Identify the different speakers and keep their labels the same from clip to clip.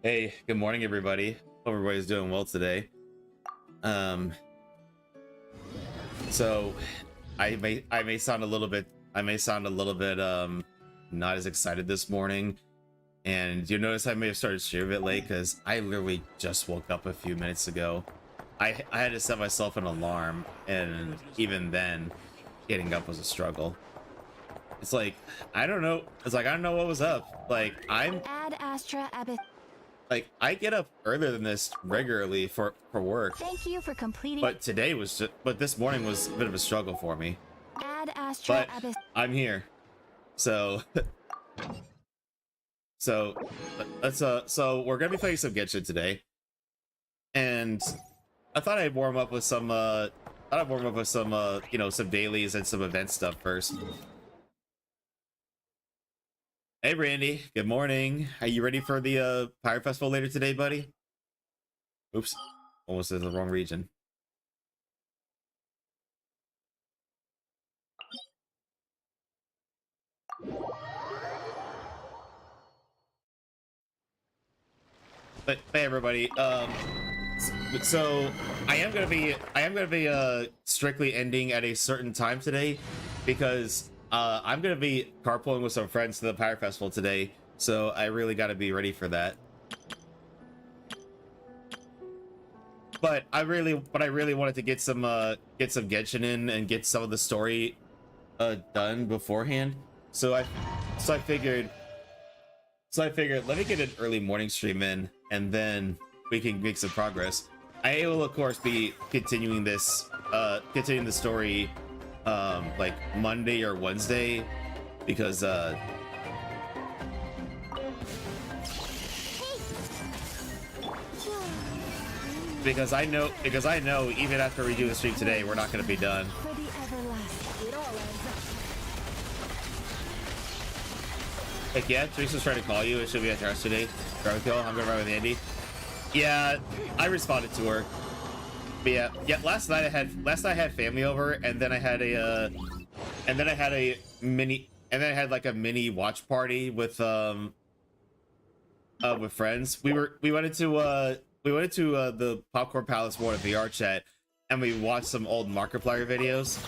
Speaker 1: Hey, good morning, everybody. Hope everybody's doing well today. Um, so I may sound a little bit not as excited this morning, and you notice I may have started streaming a bit late because I literally just woke up a few minutes ago. I had to set myself an alarm, and even then, getting up was a struggle. It's like I don't know. It's like I don't know what was up. I get up earlier than this regularly for work.
Speaker 2: Thank you for completing.
Speaker 1: But this morning was a bit of a struggle for me.
Speaker 2: Ad Astra
Speaker 1: But I'm here. So so we're gonna be playing some Genshin today. And I thought I'd warm up with some some dailies and some event stuff first. Hey Randy, good morning. Are you ready for the Pirate Festival later today, buddy? Oops, almost in the wrong region. But hey everybody, so I am gonna be strictly ending at a certain time today because I'm gonna be carpooling with some friends to the Pirate Festival today, so I really got to be ready for that. But I really wanted to get some Genshin in and get some of the story done beforehand. So I figured let me get an early morning stream in, and then we can make some progress. I will of course be continuing the story like Monday or Wednesday because I know even after we do the stream today we're not going to be done. Like, yeah, Teresa's trying to call you. She'll be at the house today. I'm gonna ride with Andy. Yeah, I responded to her. But yeah. Last night I had family over, and then I had a mini watch party with friends. We went into the Popcorn Palace War VR chat, and we watched some old Markiplier videos,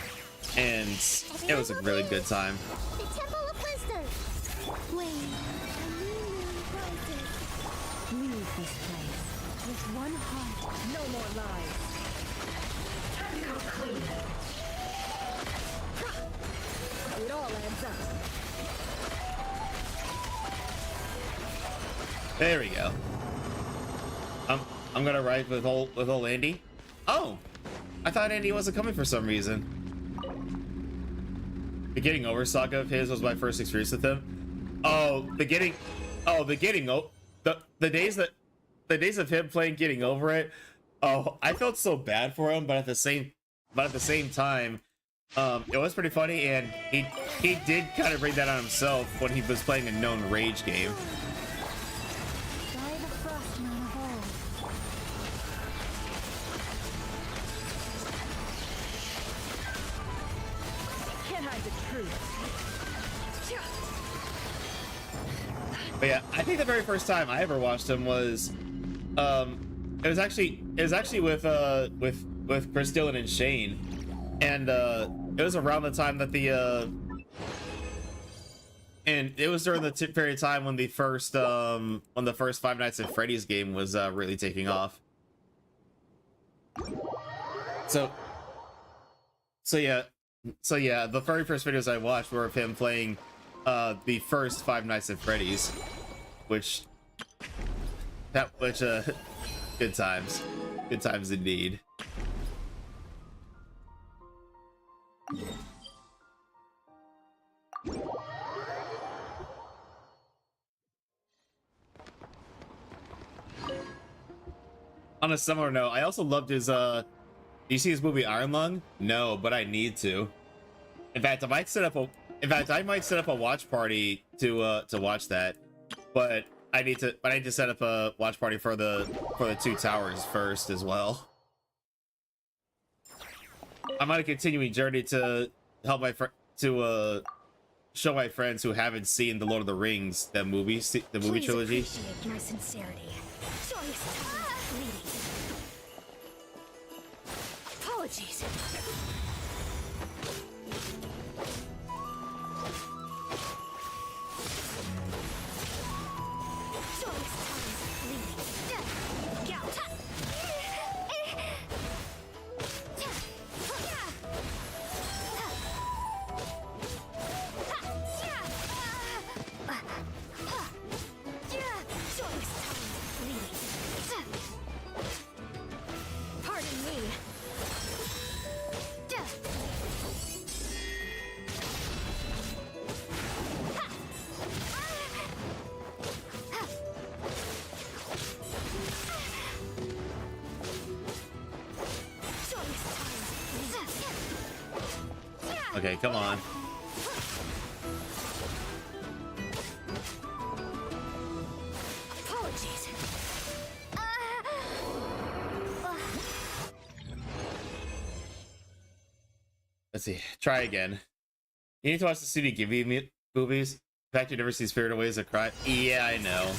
Speaker 1: and it was a really good time. There we go. I'm gonna ride with old Andy. Oh, I thought Andy wasn't coming for some reason. The Getting Over saga of his was my first experience with him. The days of him playing Getting Over It. Oh, I felt so bad for him, but at the same time, it was pretty funny, and he did kind of bring that on himself when he was playing a known rage game. But yeah, I think the very first time I ever watched him was, it was actually with Chris Dillon and Shane, and it was around the time that and it was during the period of time when the first Five Nights at Freddy's game was really taking off. So yeah, the very first videos I watched were of him playing the first Five Nights at Freddy's, which good times indeed. On a similar note, I also loved his do you see his movie Iron Lung? No, but I need to. In fact, I might set up a watch party to watch that, but I need to set up a watch party for the Two Towers first as well. I'm on a continuing journey to help my friend show my friends who haven't seen the Lord of the Rings, the movie
Speaker 2: Please
Speaker 1: trilogy.
Speaker 2: appreciate my sincerity. Joyous times bleeding. Apologies. Joyous times bleeding. Gout. Pardon me.
Speaker 1: Okay, come on.
Speaker 2: Apologies.
Speaker 1: Let's see. Try again. You need to watch the CD Ghibli movies. In fact, you never see Spirited Away as a cry. Yeah, I know.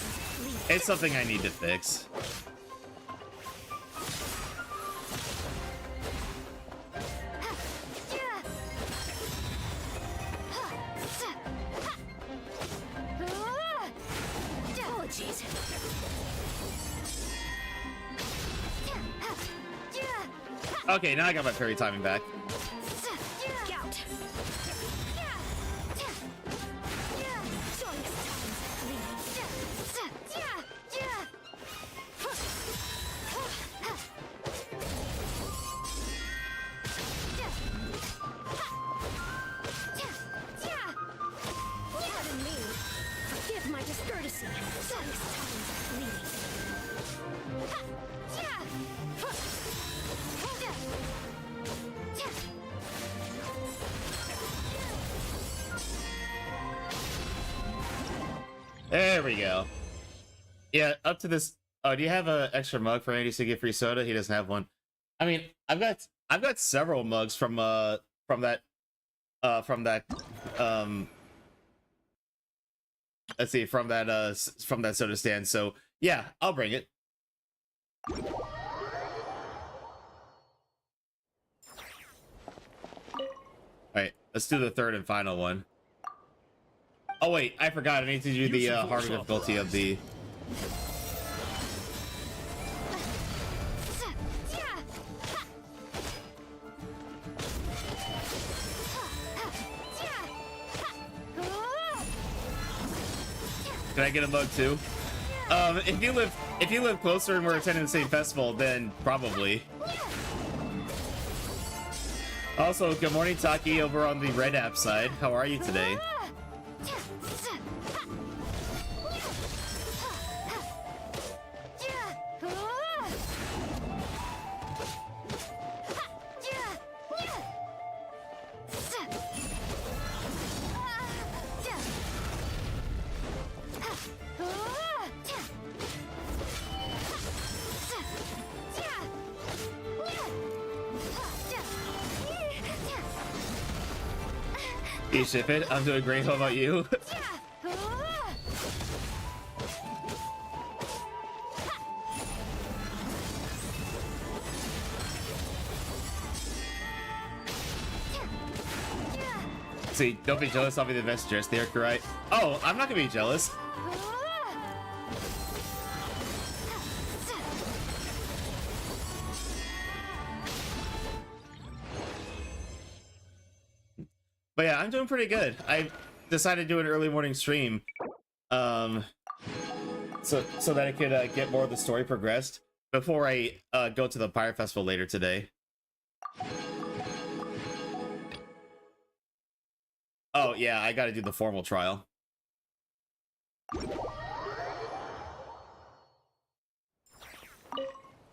Speaker 1: It's something I need to fix.
Speaker 2: Apologies.
Speaker 1: Okay, now I got my parry timing back.
Speaker 2: Gout. Pardon me. Forgive my discourtesy. Joyous times bleeding.
Speaker 1: There we go. Yeah, up to this. Oh, do you have an extra mug for Andy to get free soda? He doesn't have one. I mean, I've got several mugs from that let's see, from that soda stand. So yeah, I'll bring it. All right, let's do the third and final one. Oh wait, I forgot. I need to do the harder difficulty of the. Can I get a mug too? If you live closer and we're attending the same festival, then probably. Also, good morning, Taki, over on the Red App side. How are you today? You ship it? I'm doing great. How about you? See, don't be jealous. I'll be the best dressed there, Kurai. Oh, I'm not gonna be jealous. But yeah, I'm doing pretty good. I decided to do an early morning stream, so that I could get more of the story progressed before I go to the Pirate Festival later today. Oh yeah, I got to do the formal trial.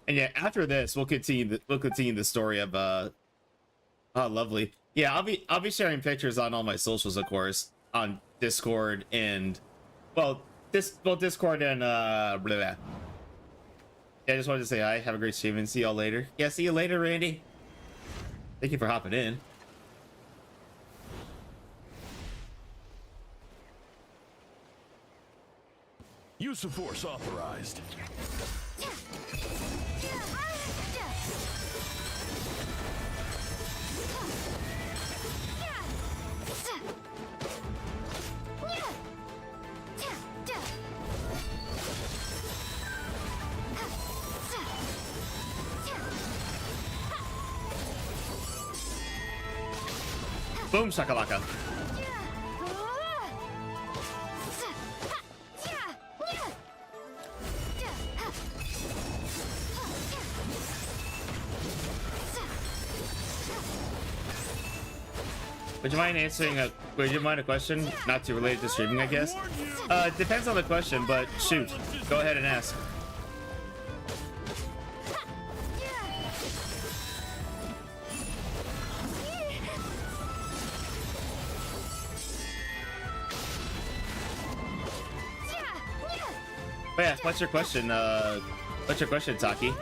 Speaker 1: And yeah, after this, we'll continue the story of oh, lovely. Yeah, I'll be sharing pictures on all my socials, of course, on Discord and Discord and blah, blah. Yeah, I just wanted to say hi. Have a great stream and see y'all later. Yeah, see you later, Randy. Thank you for hopping in.
Speaker 3: Use of force authorized.
Speaker 1: Boom shakalaka. Would you mind a question? Not too related to streaming, I guess. Depends on the question, but shoot. Go ahead and ask. But yeah, what's your question? What's your question, Taki?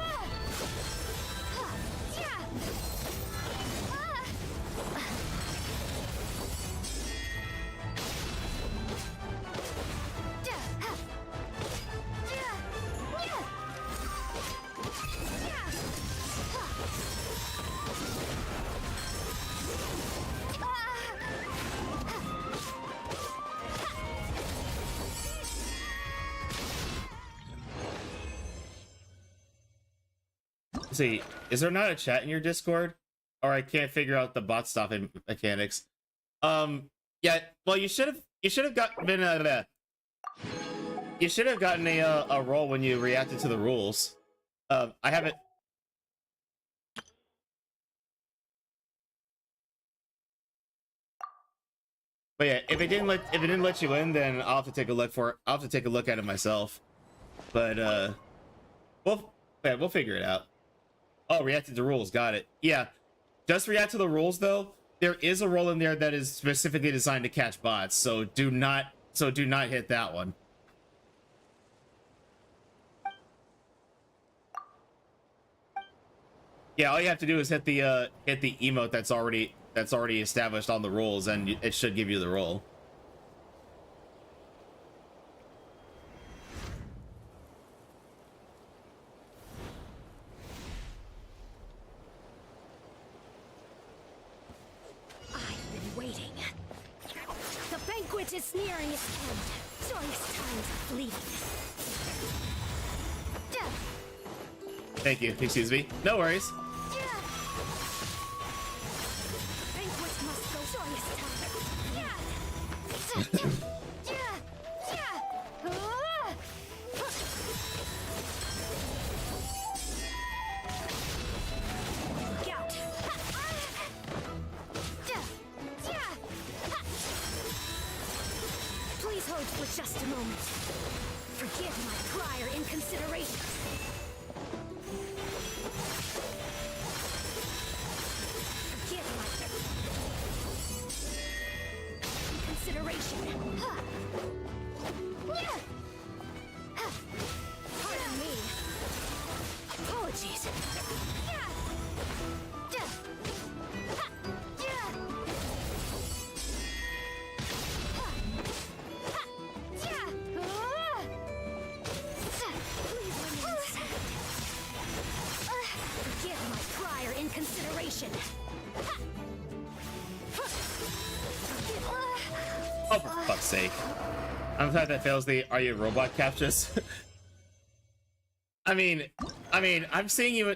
Speaker 1: See, is there not a chat in your Discord? Or I can't figure out the bot stopping mechanics. Yeah, well, you should have gotten a roll when you reacted to the rules. I haven't. But yeah, if it didn't let you in, then I'll have to take a look at it myself. But we'll figure it out. Oh, reacted to rules. Got it. Yeah. Just react to the rules, though. There is a role in there that is specifically designed to catch bots, so do not hit that one. Yeah, all you have to do is hit the emote that's already established on the rules, and it should give you the role.
Speaker 2: Is nearing its end. Joyous times are fleeting.
Speaker 1: Thank you. Excuse me. No worries.
Speaker 2: Banquets must go. Joyous times. For just a moment. Forgive my prior inconsideration. Forgive my inconsideration. Pardon me. Apologies.
Speaker 1: Oh, for fuck's sake. I'm glad that fails the "Are you a robot?" captures. I mean, I'm seeing you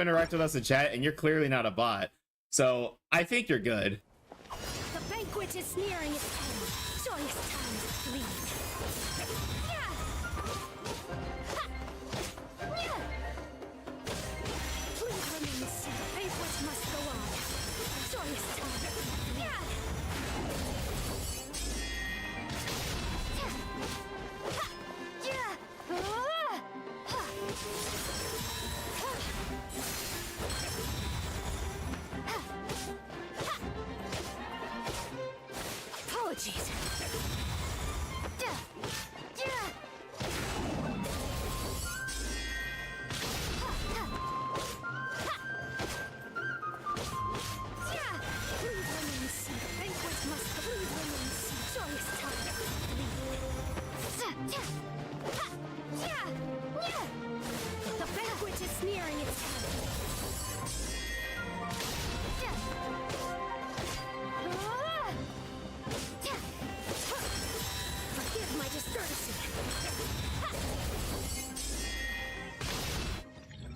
Speaker 1: interact with us in chat, and you're clearly not a bot. So I think you're good.
Speaker 2: The banquet is nearing its end. Joyous times are fleeting. Please remain seated. The banquet must go on. Joyous times are fleeting. Apologies. Please remain seated. Banquet must please remain seated. Joyous time.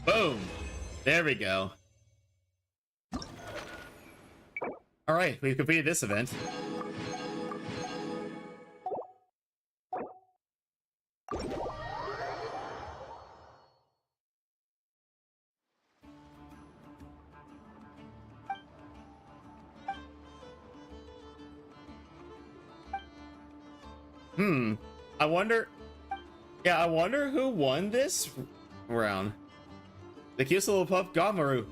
Speaker 1: Boom. There we go. All right, we've completed this event. I wonder... Yeah, I wonder who won this round. The cute little pup, Gomaru.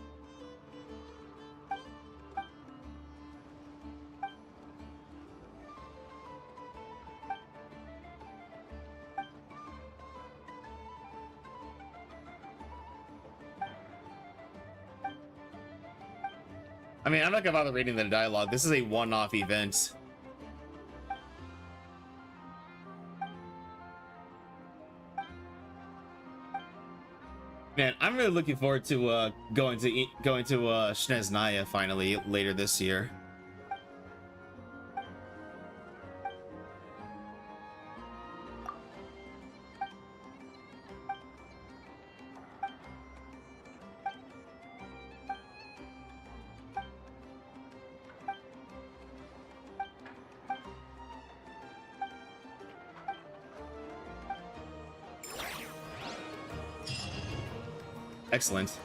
Speaker 1: I mean, I'm not gonna bother reading the dialogue. This is a one-off event. Man, I'm really looking forward to going to Snezhnaya finally later this year. Excellent.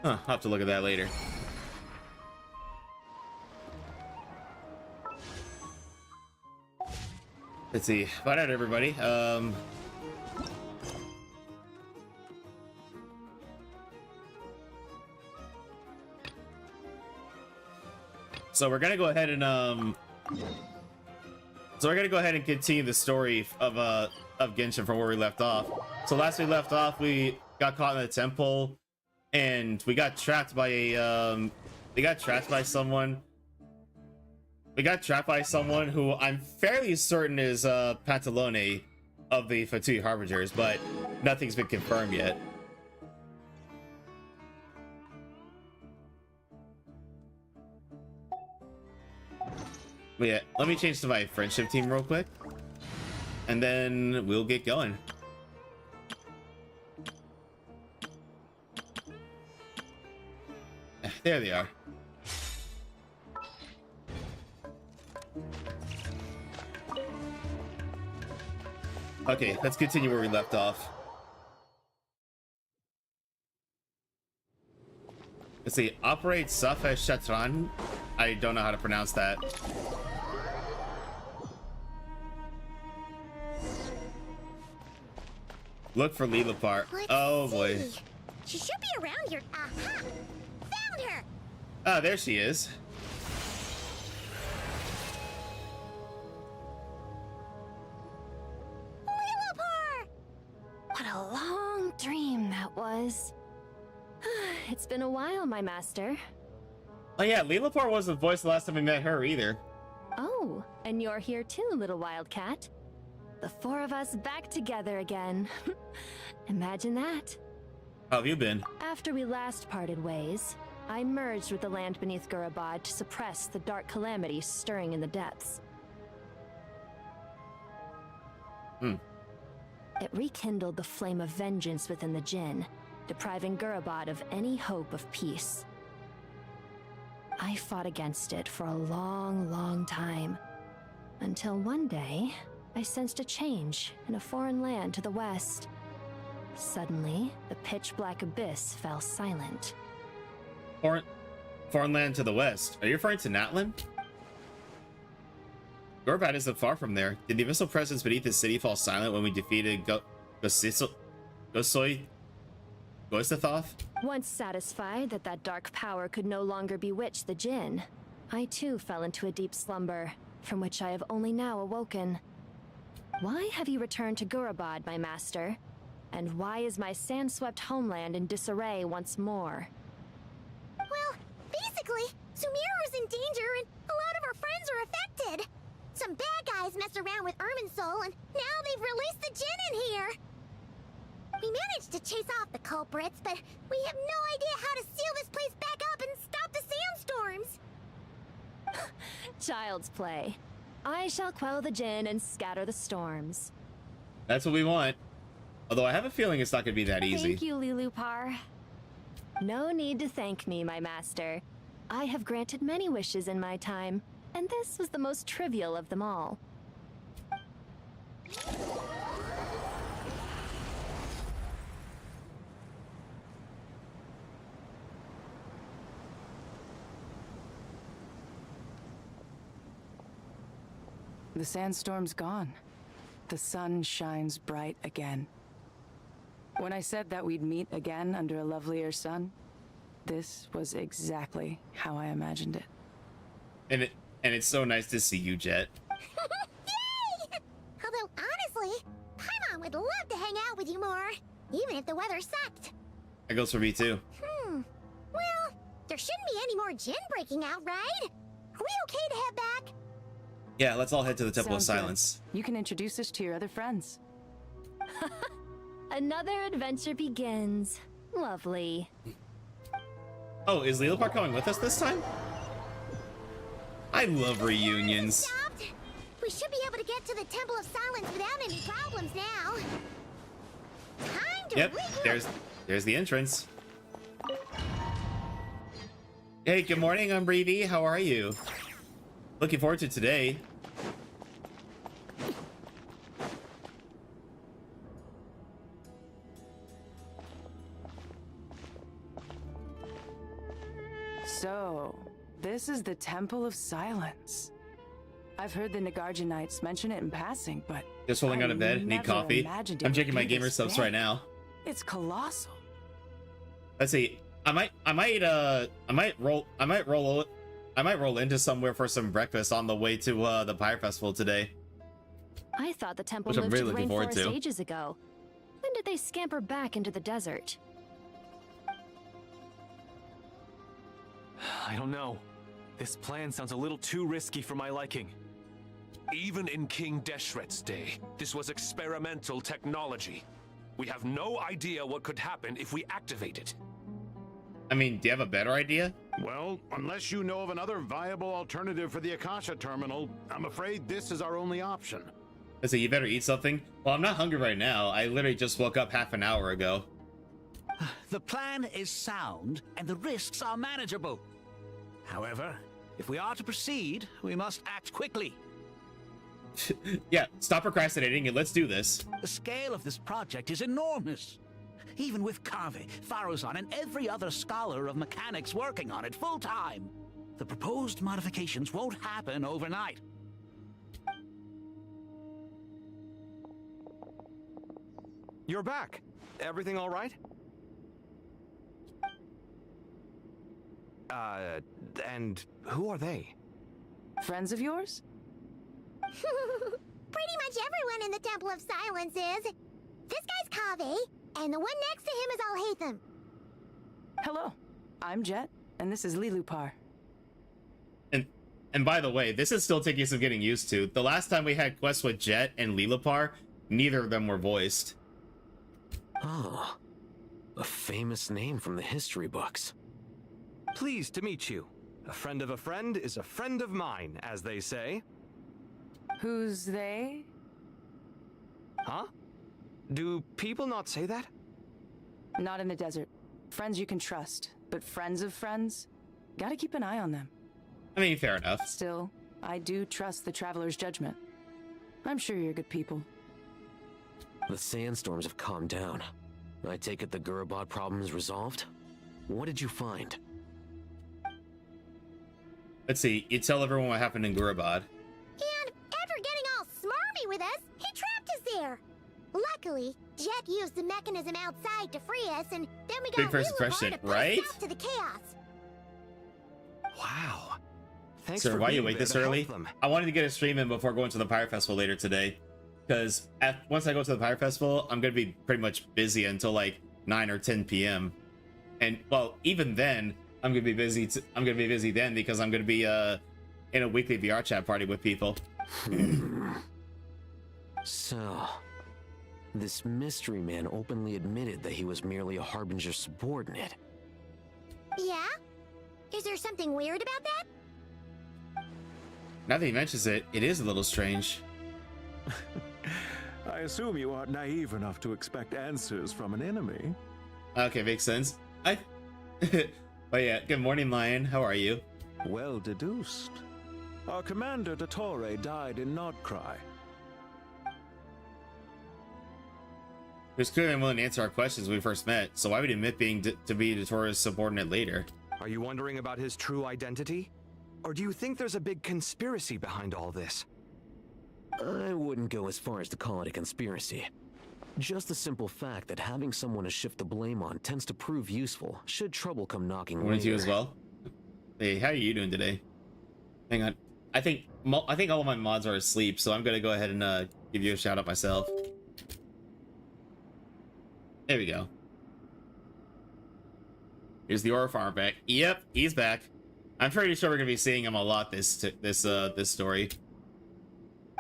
Speaker 1: Huh, I'll have to look at that later. Let's see. Bye out, everybody. So we're gonna go ahead and continue the story of Genshin from where we left off. So last we left off, we got caught in the temple, and we got trapped by a someone. We got trapped by someone who I'm fairly certain is Pantalone of the Fatui Harbingers, but nothing's been confirmed yet. But yeah, let me change to my friendship team real quick, and then we'll get going. There they are. Okay, let's continue where we left off. Let's see, operate Safa Shatran. I don't know how to pronounce that. Look for Lilipar. Oh boy.
Speaker 2: She should be around here. Aha! Found her!
Speaker 1: Ah, there she is.
Speaker 2: Lilipar!
Speaker 4: What a long dream that was. It's been a while, my master.
Speaker 1: Oh yeah, Lilipar wasn't voiced the last time we met her either.
Speaker 4: Oh, and you're here too, little wildcat. The four of us back together again. Imagine that.
Speaker 1: How have you been?
Speaker 4: After we last parted ways, I merged with the land beneath Gurabad to suppress the dark calamity stirring in the depths. It rekindled the flame of vengeance within the Jinn, depriving Gurabad of any hope of peace. I fought against it for a long, long time, until one day, I sensed a change in a foreign land to the west. Suddenly, the pitch-black abyss fell silent.
Speaker 1: Foreign land to the west. Are you referring to Natlan? Gurabad isn't far from there. Did the abyssal presence beneath the city fall silent when we defeated Goistathoth?
Speaker 4: Once satisfied that that dark power could no longer bewitch the Jinn, I too fell into a deep slumber, from which I have only now awoken. Why have you returned to Gurabad, my master? And why is my sand-swept homeland in disarray once more?
Speaker 2: Well, basically, Sumeru is in danger and a lot of our friends are affected. Some bad guys messed around with Irmunsul and now they've released the Jinn in here. We managed to chase off the culprits, but we have no idea how to seal this place back up and stop the sandstorms.
Speaker 4: Child's play. I shall quell the Jinn and scatter the storms.
Speaker 1: That's what we want. Although I have a feeling it's not going to be that easy.
Speaker 4: Thank you, Lilupar. No need to thank me, my master. I have granted many wishes in my time, and this was the most trivial of them all.
Speaker 5: The sandstorm's gone. The sun shines bright again. When I said that we'd meet again under a lovelier sun, this was exactly how I imagined it.
Speaker 1: And it's so nice to see you, Jet.
Speaker 2: Yay! Although, honestly, Paimon would love to hang out with you more, even if the weather sucked.
Speaker 1: That goes for me, too.
Speaker 2: Well, there shouldn't be any more Jinn breaking out, right? Are we okay to head back?
Speaker 1: Yeah, let's all head to the Temple of
Speaker 5: Sounds good.
Speaker 1: Silence.
Speaker 5: You can introduce us to your other friends.
Speaker 4: Another adventure begins. Lovely.
Speaker 1: Oh, is Lilipar coming with us this time? I love reunions.
Speaker 2: Stopped. We should be able to get to the Temple of Silence without any problems now. Time to
Speaker 1: Yep,
Speaker 2: regroup.
Speaker 1: there's the entrance. Hey, good morning, I'm Breevy. How are you? Looking forward to today.
Speaker 5: So, this is the Temple of Silence. I've heard the Nagarjanites mention it in passing, but
Speaker 1: Just rolling out of bed, need
Speaker 5: never
Speaker 1: coffee.
Speaker 5: imagined it
Speaker 1: I'm
Speaker 5: would
Speaker 1: checking my
Speaker 5: be
Speaker 1: gamer
Speaker 5: this
Speaker 1: subs
Speaker 5: big.
Speaker 1: right now.
Speaker 5: It's colossal.
Speaker 1: Let's see. I might roll into somewhere for some breakfast on the way to the Pyre Festival today.
Speaker 4: I thought the temple
Speaker 1: Which I'm
Speaker 4: moved
Speaker 1: really
Speaker 4: to the
Speaker 1: looking forward
Speaker 4: rainforest
Speaker 1: to.
Speaker 4: ages ago. When did they scamper back into the desert?
Speaker 6: I don't know. This plan sounds a little too risky for my liking.
Speaker 3: Even in King Deshret's day, this was experimental technology. We have no idea what could happen if we activate it.
Speaker 1: I mean, do you have a better idea?
Speaker 7: Well, unless you know of another viable alternative for the Akasha terminal, I'm afraid this is our only option.
Speaker 1: Let's see, you better eat something. Well, I'm not hungry right now. I literally just woke up half an hour ago.
Speaker 8: The plan is sound, and the risks are manageable. However, if we are to proceed, we must act quickly.
Speaker 1: Yeah, stop procrastinating and let's do this.
Speaker 8: The scale of this project is enormous. Even with Kave, Faruzan, and every other scholar of mechanics working on it full-time, the proposed modifications won't happen overnight.
Speaker 6: You're back. Everything all right? And who are they?
Speaker 5: Friends of yours?
Speaker 2: Pretty much everyone in the Temple of Silence is. This guy's Kave, and the one next to him is Alhaitham.
Speaker 5: Hello, I'm Jet, and this is Lilupar.
Speaker 1: And by the way, this is still taking some getting used to. The last time we had quests with Jet and Lilipar, neither of them were voiced.
Speaker 9: Oh, a famous name from the history books.
Speaker 6: Pleased to meet you. A friend of a friend is a friend of mine, as they say.
Speaker 5: Who's they?
Speaker 6: Huh? Do people not say that?
Speaker 5: Not in the desert. Friends you can trust, but friends of friends? Gotta keep an eye on them.
Speaker 1: I mean, fair enough.
Speaker 5: Still, I do trust the Traveler's judgment. I'm sure you're good people.
Speaker 9: The sandstorms have calmed down. I take it the Gurabod problem is resolved? What did you find?
Speaker 1: Let's see, you tell everyone what happened in Gurabad.
Speaker 2: And after getting all smarmy with us, he trapped us there. Luckily, Jet used the mechanism outside to free us, and then we
Speaker 1: Big
Speaker 2: got
Speaker 1: first
Speaker 2: Lilipar
Speaker 1: impression,
Speaker 2: to push
Speaker 1: right?
Speaker 2: us out to the chaos.
Speaker 6: Wow. Thanks
Speaker 1: Sir,
Speaker 6: for
Speaker 1: why you
Speaker 6: being
Speaker 1: wait
Speaker 6: there
Speaker 1: this
Speaker 6: to help
Speaker 1: early?
Speaker 6: them.
Speaker 1: I wanted to get a stream in before going to the Pyre Festival later today. Because once I go to the Pyre Festival, I'm going to be pretty much busy until like 9 or 10 p.m. And, well, even then, I'm going to be busy. I'm going to be busy then because I'm going to be in a weekly VR chat party with people.
Speaker 9: So, this mystery man openly admitted that he was merely a Harbinger subordinate.
Speaker 2: Yeah? Is there something weird about that?
Speaker 1: Now that he mentions it, it is a little strange.
Speaker 10: I assume you aren't naive enough to expect answers from an enemy.
Speaker 1: Okay, makes sense. But yeah, good morning, Lion. How are you?
Speaker 10: Well deduced. Our commander, Dottore, died in Nordcry.
Speaker 1: He was clearly unwilling to answer our questions when we first met, so why would he admit being to be Dottore's subordinate later?
Speaker 6: Are you wondering about his true identity? Or do you think there's a big conspiracy behind all this?
Speaker 9: I wouldn't go as far as to call it a conspiracy. Just the simple fact that having someone to shift the blame on tends to prove useful should trouble come knocking
Speaker 1: Morning to you
Speaker 9: later.
Speaker 1: as well. Hey, how are you doing today? Hang on. I think all of my mods are asleep, so I'm gonna go ahead and give you a shout out myself. There we go. Here's the Aura Farmer back. Yep, he's back. I'm pretty sure we're gonna be seeing him a lot this story.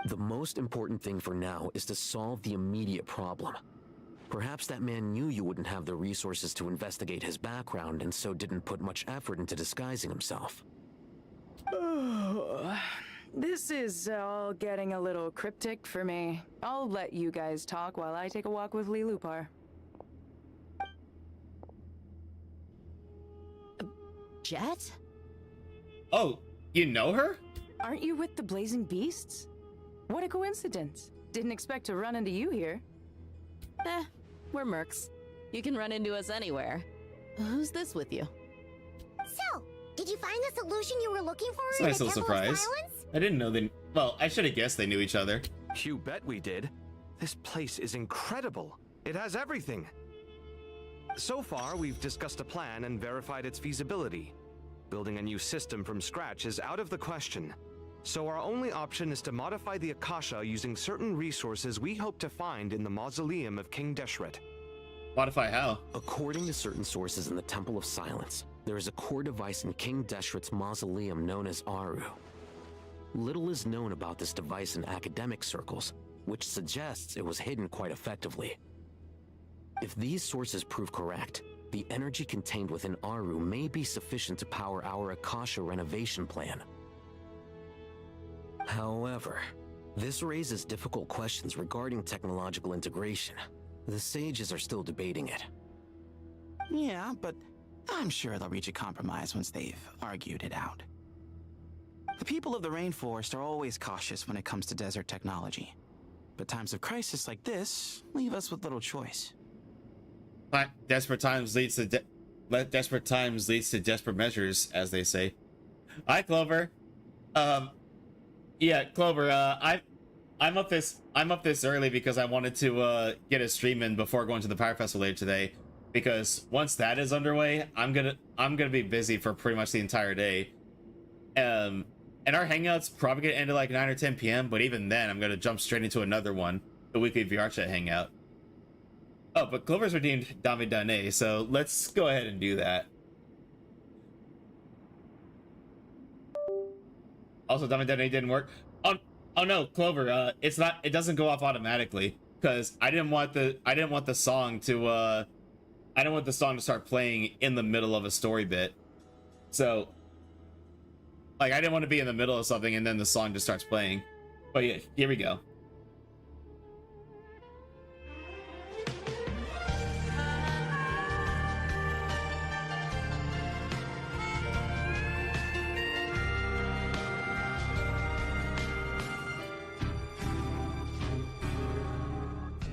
Speaker 9: The most important thing for now is to solve the immediate problem. Perhaps that man knew you wouldn't have the resources to investigate his background and so didn't put much effort into disguising himself.
Speaker 5: This is all getting a little cryptic for me. I'll let you guys talk while I take a walk with Lilupar.
Speaker 11: Jet?
Speaker 1: Oh, you know her?
Speaker 5: Aren't you with the Blazing Beasts? What a coincidence. Didn't expect to run into you here.
Speaker 11: We're mercs. You can run into us anywhere. Who's this with you?
Speaker 2: So, did you find the solution you were looking for
Speaker 1: It's a
Speaker 2: in
Speaker 1: nice
Speaker 2: the
Speaker 1: little
Speaker 2: Temple of
Speaker 1: surprise.
Speaker 2: Silence?
Speaker 1: I didn't know they. Well, I should have guessed they knew each other.
Speaker 6: You bet we did. This place is incredible. It has everything. So far, we've discussed a plan and verified its feasibility. Building a new system from scratch is out of the question. So our only option is to modify the Akasha using certain resources we hope to find in the mausoleum of King Deshret.
Speaker 1: Modify how?
Speaker 9: According to certain sources in the Temple of Silence, there is a core device in King Deshret's mausoleum known as Aru. Little is known about this device in academic circles, which suggests it was hidden quite effectively. If these sources prove correct, the energy contained within Aru may be sufficient to power our Akasha renovation plan. However, this raises difficult questions regarding technological integration. The sages are still debating it.
Speaker 12: Yeah, but I'm sure they'll reach a compromise once they've argued it out. The people of the rainforest are always cautious when it comes to desert technology. But times of crisis like this leave us with little choice.
Speaker 1: But desperate times leads to desperate measures, as they say. Hi, Clover. Yeah, Clover. I'm up this early because I wanted to get a stream in before going to the Pyre Festival later today. Because once that is underway, I'm gonna be busy for pretty much the entire day. And our hangout's probably gonna end at like 9 or 10 p.m. But even then, I'm gonna jump straight into another one, the weekly VR chat hangout. Oh, but Clover's redeemed Dame Dane, so let's go ahead and do that. Also, Dame Dane didn't work. Oh no, Clover, it's not. It doesn't go off automatically because I didn't want the song to start playing in the middle of a story bit. So, like, I didn't want to be in the middle of something and then the song just starts playing. But yeah, here we go.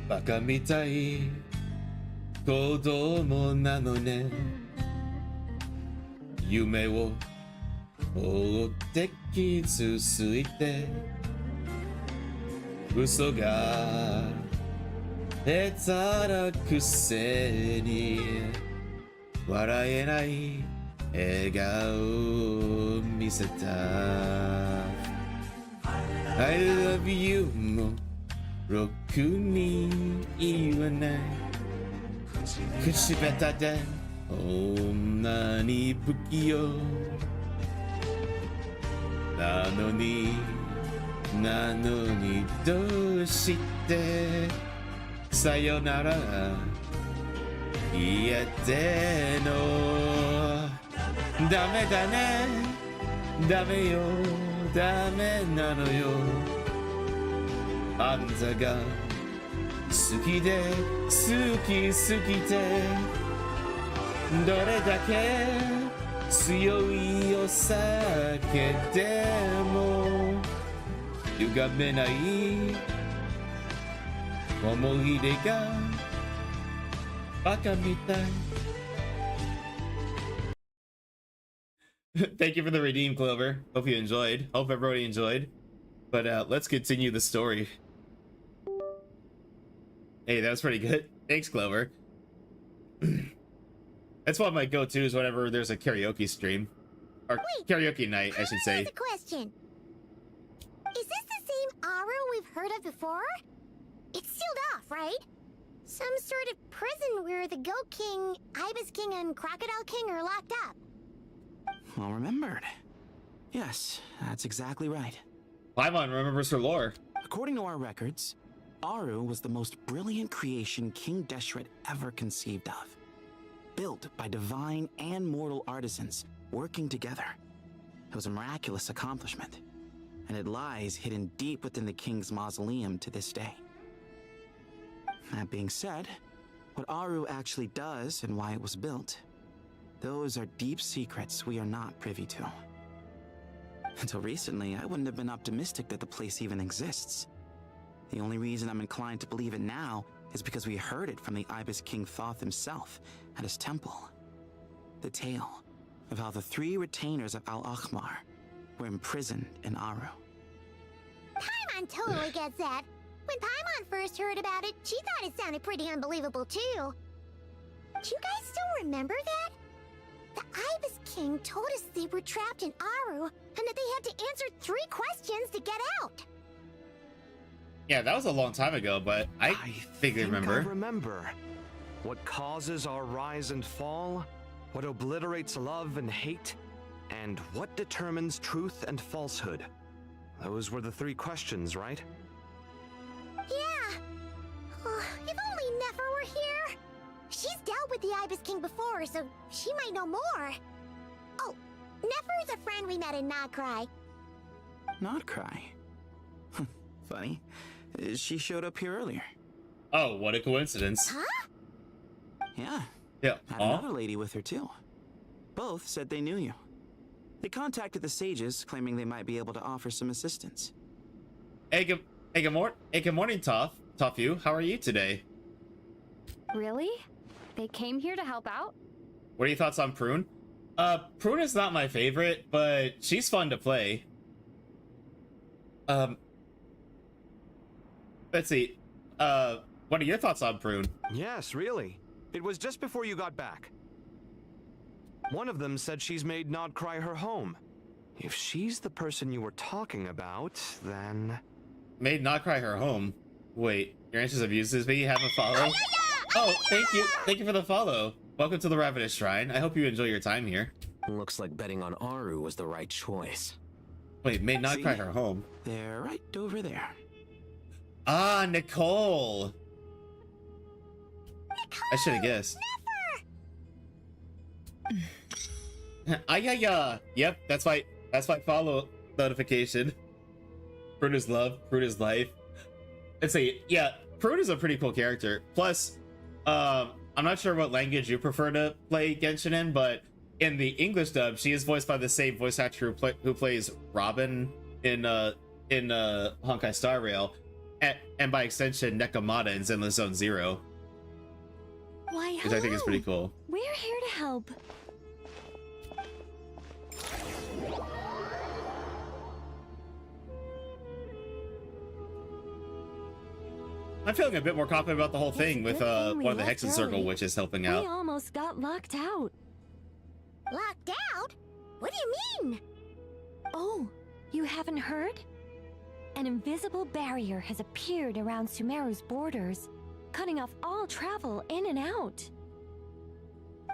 Speaker 1: Baka mitai kodomo nano ne. Yume wo otte kitsusuite. Uso ga hetara kuse ni waraenai egao miseta. I love you mo roku ni iwanai. Kushibeta de onna ni bukiyo. Nano ni doshite sayonara iete no. Dame da ne, dame yo, ダメなのよあんたが好きで好きすぎてどれだけ強いお酒でも歪めない思い出がバカみたいThank you for the redeem, Clover. Hope you enjoyed. Hope everybody enjoyed. But let's continue the story. Hey, that was pretty good. Thanks, Clover. That's one of my go-tos whenever there's a karaoke stream. Or wait, karaoke night, I should say.
Speaker 2: Here's a question. Is this the same Aru we've heard of before? It's sealed off, right? Some sort of prison where the Goat King, Ibis King, and Crocodile King are locked up.
Speaker 12: Well remembered. Yes, that's exactly right.
Speaker 1: Paimon remembers her lore.
Speaker 12: According to our records, Aru was the most brilliant creation King Deshret ever conceived of. Built by divine and mortal artisans working together. It was a miraculous accomplishment, and it lies hidden deep within the king's mausoleum to this day. That being said, what Aru actually does and why it was built, those are deep secrets we are not privy to. Until recently, I wouldn't have been optimistic that the place even exists. The only reason I'm inclined to believe it now is because we heard it from the Ibis King Thoth himself at his temple. The tale of how the 3 retainers of Al-Akhmar were imprisoned in Aru.
Speaker 2: Paimon totally gets that. When Paimon first heard about it, she thought it sounded pretty unbelievable too. Do you guys still remember that? The Ibis King told us they were trapped in Aru and that they had to answer 3 questions to get out.
Speaker 1: Yeah, that was a long time ago, but I think I remember.
Speaker 6: I remember. What causes our rise and fall? What obliterates love and hate? And what determines truth and falsehood? Those were the 3 questions, right?
Speaker 2: Yeah. Oh, if only Nefer were here. She's dealt with the Ibis King before, so she might know more. Oh, Nefer is a friend we met in Nagcry.
Speaker 12: Nagcry? Funny. She showed up here earlier.
Speaker 1: Oh, what a coincidence.
Speaker 2: Huh?
Speaker 12: Yeah.
Speaker 1: Yeah.
Speaker 12: Had another lady with her too. Both said they knew you. They contacted the sages, claiming they might be able to offer some assistance.
Speaker 1: Hey, good morning, Tofu. How are you today?
Speaker 4: Really? They came here to help out?
Speaker 1: What are your thoughts on Prune? Prune is not my favorite, but she's fun to play. Let's see. What are your thoughts on Prune?
Speaker 6: Yes, really. It was just before you got back. One of them said she's made Nodcry her home. If she's the person you were talking about, then...
Speaker 1: Made Nodcry her home? Wait, your answers have used this, but you haven't followed? Oh, thank you. Thank you for the follow. Welcome to the Ravenous Shrine. I hope you enjoy your time here.
Speaker 9: Looks like betting on Aru was the right choice.
Speaker 1: Wait, made Nodcry her home?
Speaker 12: They're right over there.
Speaker 1: Ah, Nicole! I should have guessed. Yeah. Yep, that's my follow notification. Prune is love, Prune is life. Let's see, yeah, Prune is a pretty cool character. Plus, I'm not sure what language you prefer to play Genshin in, but in the English dub, she is voiced by the same voice actor who plays Robin in Honkai Star Rail, and by extension Nekomata in Zenless Zone Zero.
Speaker 4: Why,
Speaker 1: which I think is pretty cool.
Speaker 4: We're here to help.
Speaker 1: I'm feeling a bit more confident about the whole thing with one of the
Speaker 4: left
Speaker 1: Hexen Circle
Speaker 4: early.
Speaker 1: witches helping
Speaker 4: We
Speaker 1: out.
Speaker 4: almost got locked out.
Speaker 2: Locked out? What do you mean?
Speaker 4: Oh, you haven't heard? An invisible barrier has appeared around Sumeru's borders, cutting off all travel in and out.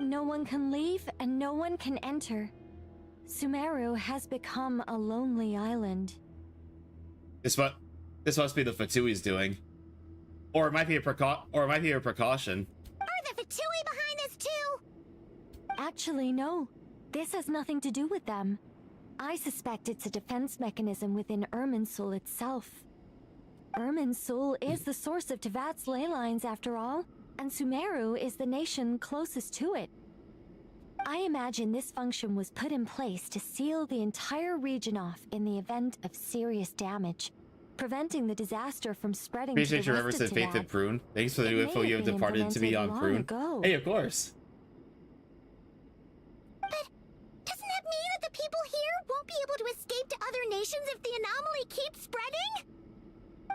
Speaker 4: No one can leave and no one can enter. Sumeru has become a lonely island.
Speaker 1: This must be the Fatui's doing, or it might be a precaution.
Speaker 2: Are the Fatui behind this too?
Speaker 4: Actually, no. This has nothing to do with them. I suspect it's a defense mechanism within Irmunsul itself. Irmunsul is the source of Tevat's ley lines after all, and Sumeru is the nation closest to it. I imagine this function was put in place to seal the entire region off in the event of serious damage, preventing the disaster from spreading to the
Speaker 1: Appreciate your
Speaker 4: rest
Speaker 1: reference
Speaker 4: of
Speaker 1: to Faith in
Speaker 4: Tevat.
Speaker 1: Prune. Thanks for the
Speaker 4: It
Speaker 1: new
Speaker 4: may
Speaker 1: info you have
Speaker 4: been
Speaker 1: departed to me on
Speaker 4: implemented
Speaker 1: Prune.
Speaker 4: long ago.
Speaker 1: Hey, of course.
Speaker 2: But doesn't that mean that the people here won't be able to escape to other nations if the anomaly keeps spreading?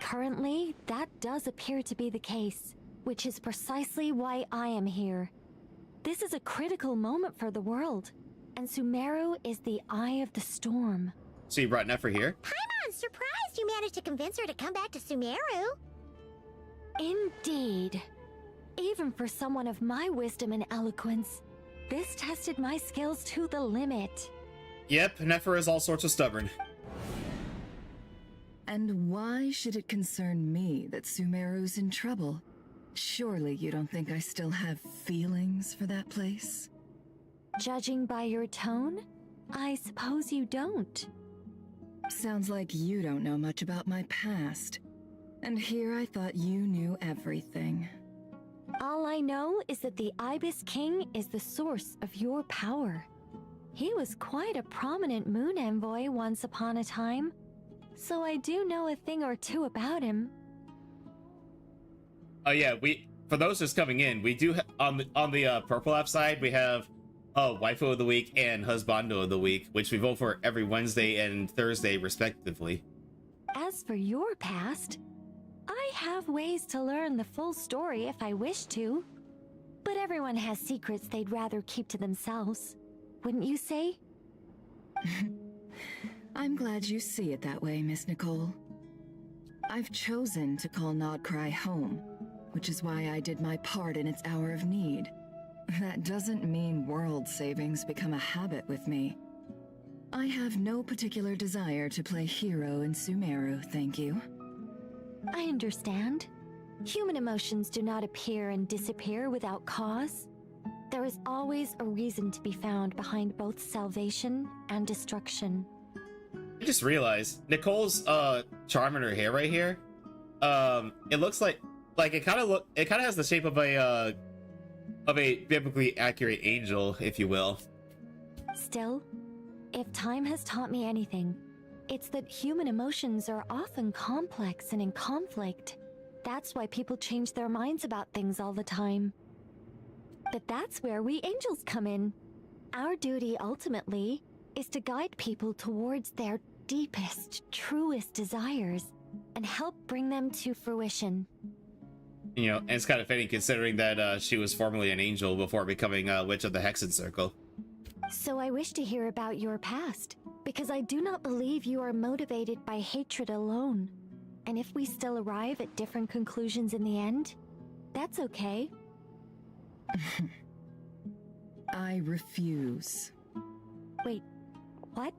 Speaker 4: Currently, that does appear to be the case, which is precisely why I am here. This is a critical moment for the world, and Sumeru is the eye of the storm.
Speaker 1: So you brought Nefer here?
Speaker 2: I'm surprised you managed to convince her to come back to Sumeru.
Speaker 4: Indeed. Even for someone of my wisdom and eloquence, this tested my skills to the limit.
Speaker 1: Yep, Nefer is all sorts of stubborn.
Speaker 13: And why should it concern me that Sumeru's in trouble? Surely you don't think I still have feelings for that place?
Speaker 4: Judging by your tone, I suppose you don't.
Speaker 13: Sounds like you don't know much about my past. And here I thought you knew everything.
Speaker 4: All I know is that the Ibis King is the source of your power. He was quite a prominent moon envoy once upon a time, so I do know a thing or two about him.
Speaker 1: Oh yeah, for those just coming in, we do on the Purple App side, we have Waifu of the Week and Husbando of the Week, which we vote for every Wednesday and Thursday respectively.
Speaker 4: As for your past, I have ways to learn the full story if I wish to. But everyone has secrets they'd rather keep to themselves, wouldn't you say?
Speaker 13: I'm glad you see it that way, Miss Nicole. I've chosen to call Nodcry home, which is why I did my part in its hour of need. That doesn't mean world savings become a habit with me. I have no particular desire to play hero in Sumeru, thank you.
Speaker 4: I understand. Human emotions do not appear and disappear without cause. There is always a reason to be found behind both salvation and destruction.
Speaker 1: I just realized Nicole's charm in her hair right here. It looks like it kind of has the shape of a biblically accurate angel, if you will.
Speaker 4: Still, if time has taught me anything, it's that human emotions are often complex and in conflict. That's why people change their minds about things all the time. But that's where we angels come in. Our duty, ultimately, is to guide people towards their deepest, truest desires and help bring them to fruition.
Speaker 1: You know, and it's kind of fitting considering that she was formerly an angel before becoming a witch of the Hexen Circle.
Speaker 4: So I wish to hear about your past, because I do not believe you are motivated by hatred alone. And if we still arrive at different conclusions in the end, that's okay.
Speaker 13: I refuse.
Speaker 4: Wait, what?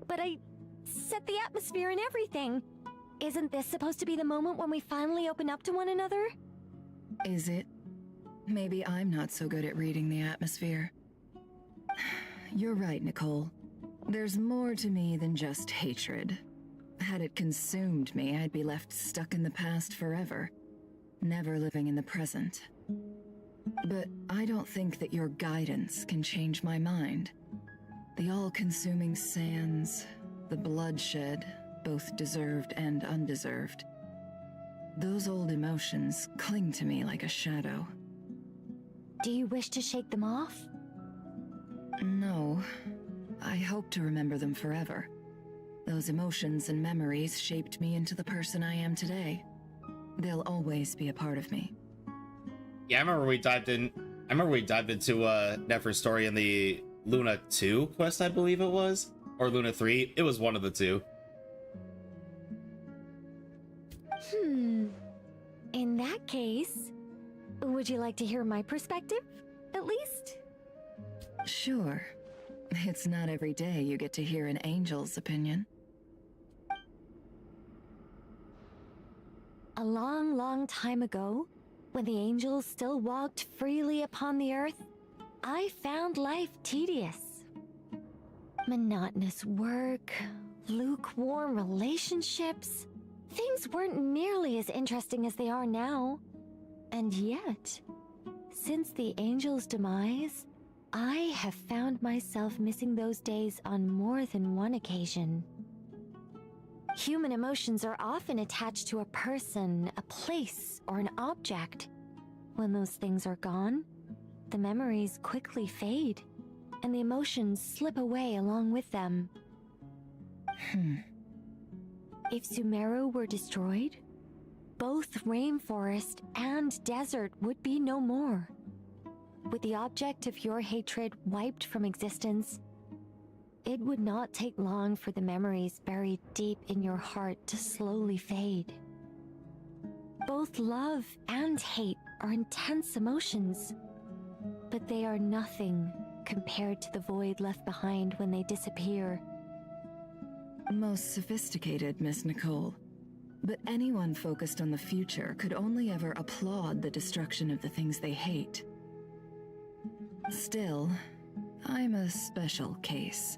Speaker 4: But I set the atmosphere and everything. Isn't this supposed to be the moment when we finally open up to one another?
Speaker 13: Is it? Maybe I'm not so good at reading the atmosphere. You're right, Nicole. There's more to me than just hatred. Had it consumed me, I'd be left stuck in the past forever, never living in the present. But I don't think that your guidance can change my mind. The all-consuming sands, the bloodshed, both deserved and undeserved. Those old emotions cling to me like a shadow.
Speaker 4: Do you wish to shake them off?
Speaker 13: No. I hope to remember them forever. Those emotions and memories shaped me into the person I am today. They'll always be a part of me.
Speaker 1: Yeah, I remember we dived into Nefer's story in the Luna 2 quest, I believe it was, or Luna 3. It was one of the two.
Speaker 4: In that case, would you like to hear my perspective, at least?
Speaker 13: Sure. It's not every day you get to hear an angel's opinion.
Speaker 4: A long, long time ago, when the angels still walked freely upon the earth, I found life tedious.
Speaker 2: Monotonous work, lukewarm relationships. Things weren't nearly as interesting as they are now. And yet, since the angel's demise, I have found myself missing those days on more than one occasion. Human emotions are often attached to a person, a place, or an object. When those things are gone, the memories quickly fade, and the emotions slip away along with them. If Sumeru were destroyed, both rainforest and desert would be no more. With the object of your hatred wiped from existence, it would not take long for the memories buried deep in your heart to slowly fade. Both love and hate are intense emotions, but they are nothing compared to the void left behind when they disappear.
Speaker 13: Most sophisticated, Miss Nicole. But anyone focused on the future could only ever applaud the destruction of the things they hate. Still, I'm a special case.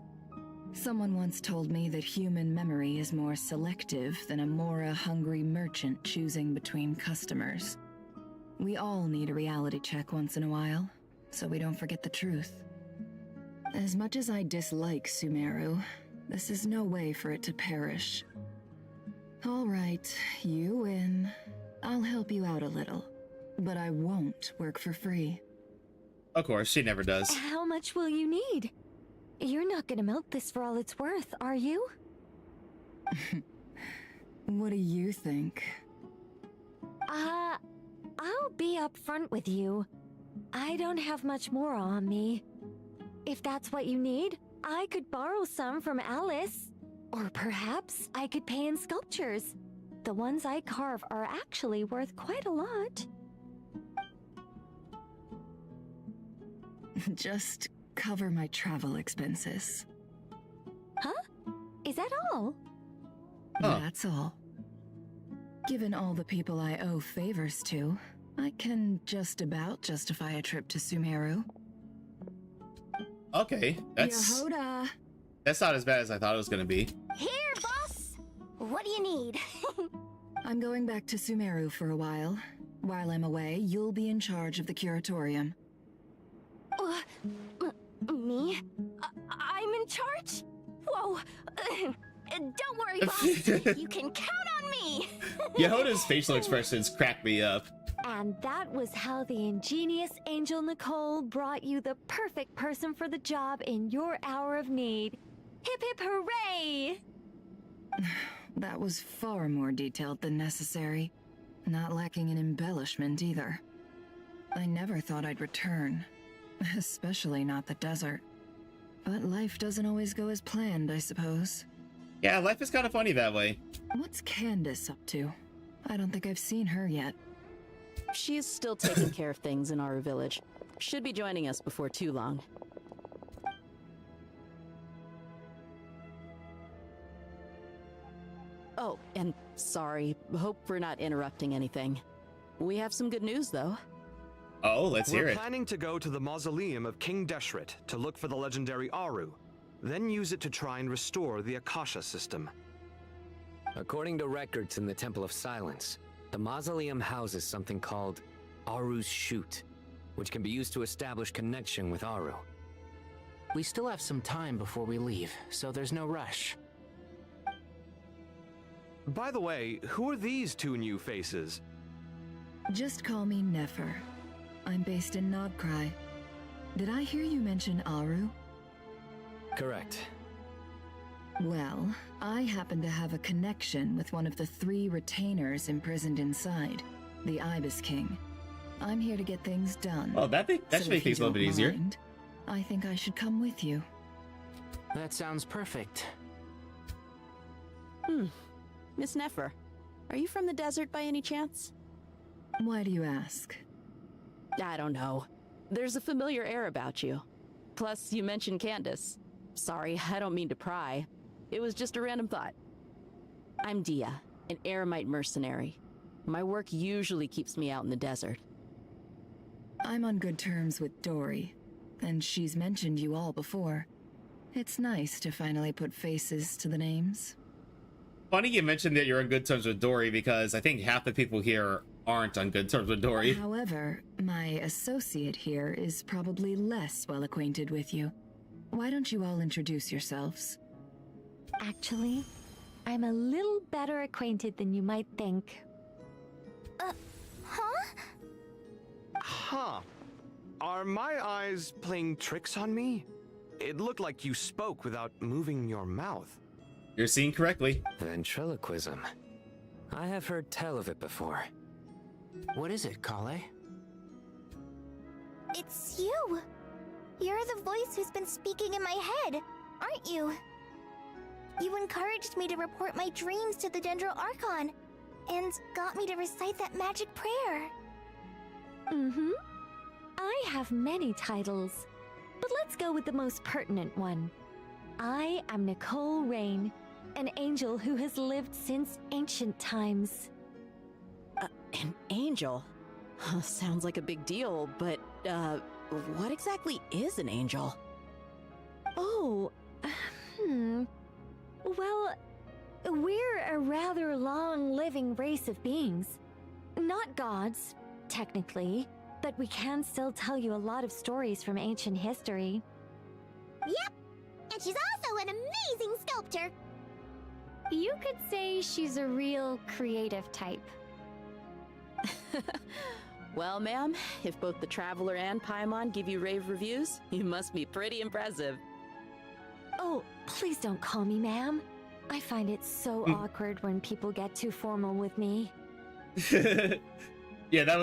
Speaker 13: Someone once told me that human memory is more selective than a Mora-hungry merchant choosing between customers. We all need a reality check once in a while, so we don't forget the truth. As much as I dislike Sumeru, this is no way for it to perish. All right, you win. I'll help you out a little, but I won't work for free.
Speaker 1: Of course, she never does.
Speaker 2: How much will you need? You're not gonna milk this for all it's worth, are you?
Speaker 13: What do you think?
Speaker 2: I'll be upfront with you. I don't have much more on me. If that's what you need, I could borrow some from Alice. Or perhaps I could pay in sculptures. The ones I carve are actually worth quite a lot.
Speaker 13: Just cover my travel expenses.
Speaker 2: Huh? Is that all?
Speaker 13: That's all. Given all the people I owe favors to, I can just about justify a trip to Sumeru.
Speaker 1: Okay, that's
Speaker 13: Yehoda!
Speaker 1: That's not as bad as I thought it was gonna be.
Speaker 2: Here, boss! What do you need?
Speaker 13: I'm going back to Sumeru for a while. While I'm away, you'll be in charge of the curatorium.
Speaker 2: Me? I'm in charge? Whoa! Don't worry, boss. You can count on me!
Speaker 1: Yehoda's facial expressions crack me up.
Speaker 2: And that was how the ingenious Angel Nicole brought you the perfect person for the job in your hour of need. Hip hip hooray!
Speaker 13: That was far more detailed than necessary. Not lacking in embellishment either. I never thought I'd return. Especially not the desert. But life doesn't always go as planned, I suppose.
Speaker 1: Yeah, life is kind of funny that way.
Speaker 13: What's Candace up to? I don't think I've seen her yet.
Speaker 11: She's still taking care of things in our village. Should be joining us before too long. Oh, and sorry. Hope we're not interrupting anything. We have some good news, though.
Speaker 1: Oh, let's hear
Speaker 6: We're
Speaker 1: it.
Speaker 6: planning to go to the mausoleum of King Deshret to look for the legendary Aru, then use it to try and restore the Akasha system.
Speaker 9: According to records in the Temple of Silence, the mausoleum houses something called Aru's Chute, which can be used to establish connection with Aru.
Speaker 12: We still have some time before we leave, so there's no rush.
Speaker 6: By the way, who are these two new faces?
Speaker 13: Just call me Nefer. I'm based in Nogcry. Did I hear you mention Aru?
Speaker 9: Correct.
Speaker 13: Well, I happen to have a connection with one of the 3 retainers imprisoned inside, the Ibis King. I'm here to get things done.
Speaker 1: Oh, that should make things a little bit easier.
Speaker 13: I think I should come with you.
Speaker 12: That sounds perfect.
Speaker 11: Miss Nefer, are you from the desert by any chance?
Speaker 13: Why do you ask?
Speaker 11: I don't know. There's a familiar air about you. Plus, you mentioned Candace. Sorry, I don't mean to pry. It was just a random thought. I'm Dia, an eremite mercenary. My work usually keeps me out in the desert.
Speaker 13: I'm on good terms with Dory, and she's mentioned you all before. It's nice to finally put faces to the names.
Speaker 1: Funny you mentioned that you're on good terms with Dory, because I think half the people here aren't on good terms with Dory.
Speaker 13: However, my associate here is probably less well acquainted with you. Why don't you all introduce yourselves?
Speaker 2: Actually, I'm a little better acquainted than you might think. Huh?
Speaker 6: Huh. Are my eyes playing tricks on me? It looked like you spoke without moving your mouth.
Speaker 1: You're seeing correctly.
Speaker 9: Ventriloquism. I have heard tell of it before.
Speaker 12: What is it, Kale?
Speaker 2: It's you! You're the voice who's been speaking in my head, aren't you? You encouraged me to report my dreams to the Dendro Archon, and got me to recite that magic prayer. Mm-hmm. I have many titles, but let's go with the most pertinent one. I am Nicole Rain, an angel who has lived since ancient times.
Speaker 11: An angel? Sounds like a big deal, but, what exactly is an angel?
Speaker 2: Oh, Well, we're a rather long-living race of beings. Not gods, technically, but we can still tell you a lot of stories from ancient history. Yep, and she's also an amazing sculptor. You could say she's a real creative type.
Speaker 11: Well, ma'am, if both the Traveler and Paimon give you rave reviews, you must be pretty impressive.
Speaker 2: Oh, please don't call me ma'am. I find it so awkward when people get too formal with me.
Speaker 1: Yeah, that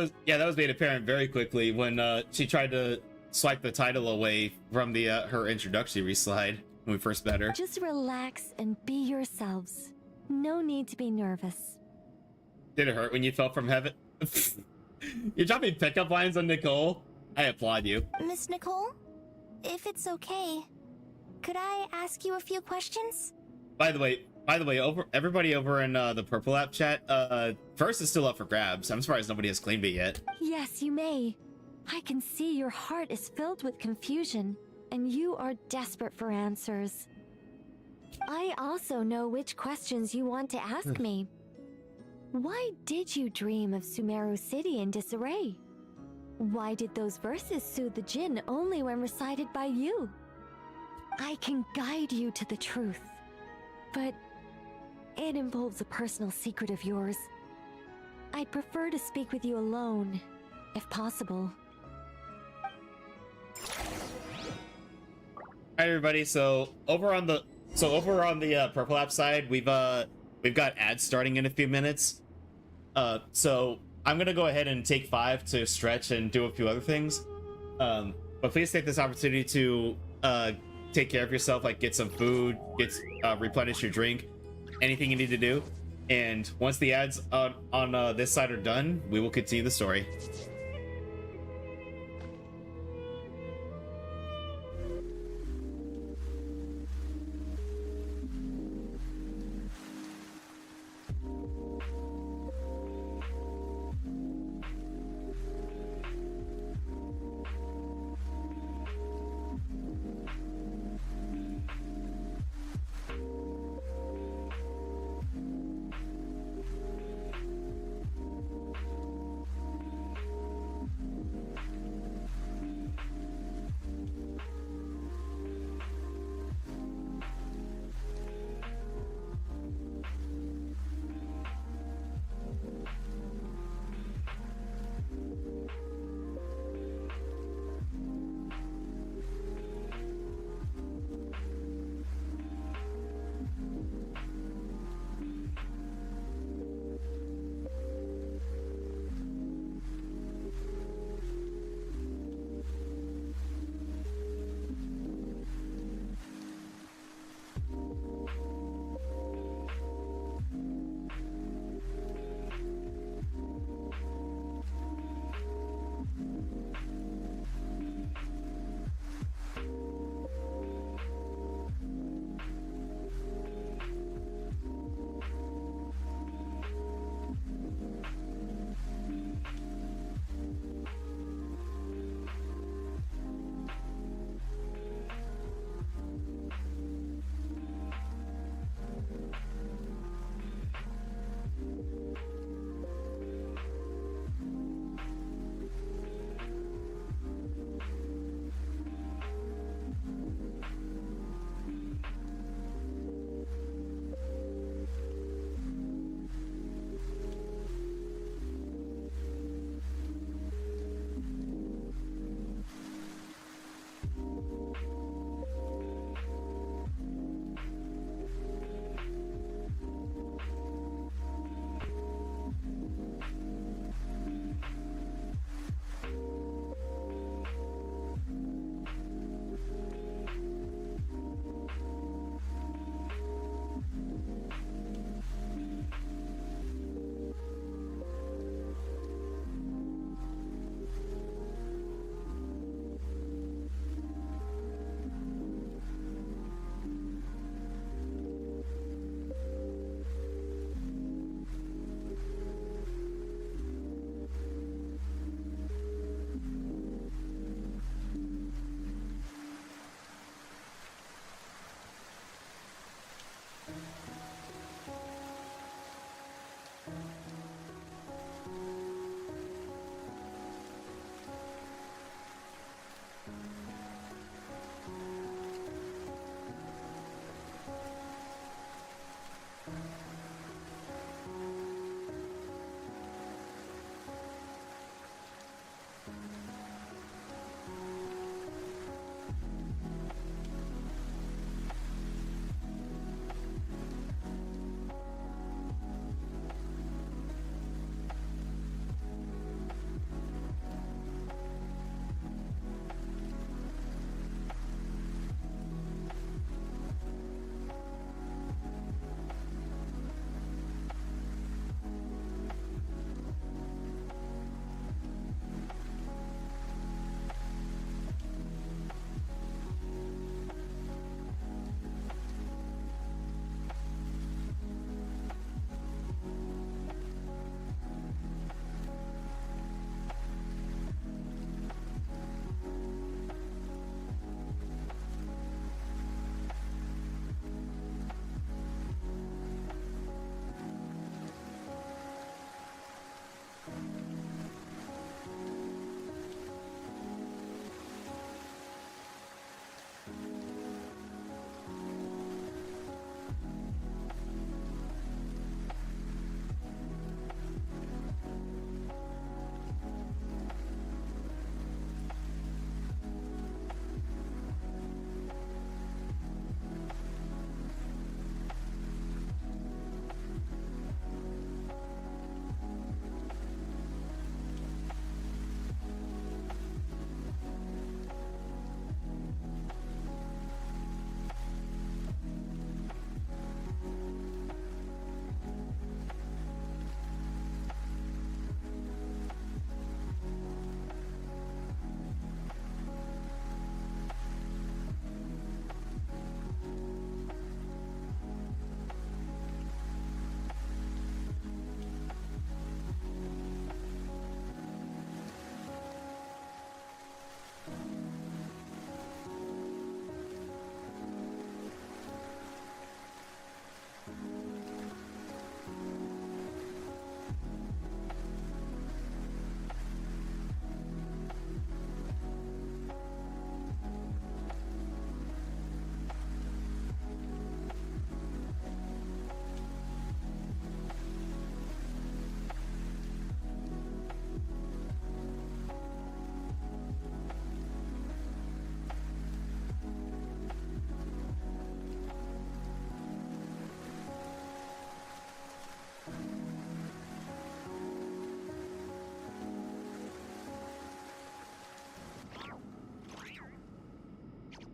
Speaker 1: was made apparent very quickly when she tried to swipe the title away from the her introductory slide when we first met her.
Speaker 2: Just relax and be yourselves. No need to be nervous.
Speaker 1: Did it hurt when you fell from heaven? You're dropping pickup lines on Nicole? I applaud you.
Speaker 2: Miss Nicole, if it's okay, could I ask you a few questions?
Speaker 1: By the way, everybody over in the Purple app chat, first is still up for grabs. I'm surprised nobody has claimed it yet.
Speaker 2: Yes, you may. I can see your heart is filled with confusion, and you are desperate for answers. I also know which questions you want to ask me. Why did you dream of Sumeru City in disarray? Why did those verses soothe the Jinn only when recited by you? I can guide you to the truth, but it involves a personal secret of yours. I'd prefer to speak with you alone, if possible.
Speaker 1: Hi everybody. So over on the Purple app side, we've got ads starting in a few minutes. So I'm gonna go ahead and take 5 to stretch and do a few other things. But please take this opportunity to take care of yourself, like get some food, replenish your drink, anything you need to do. And once the ads on this side are done, we will continue the story.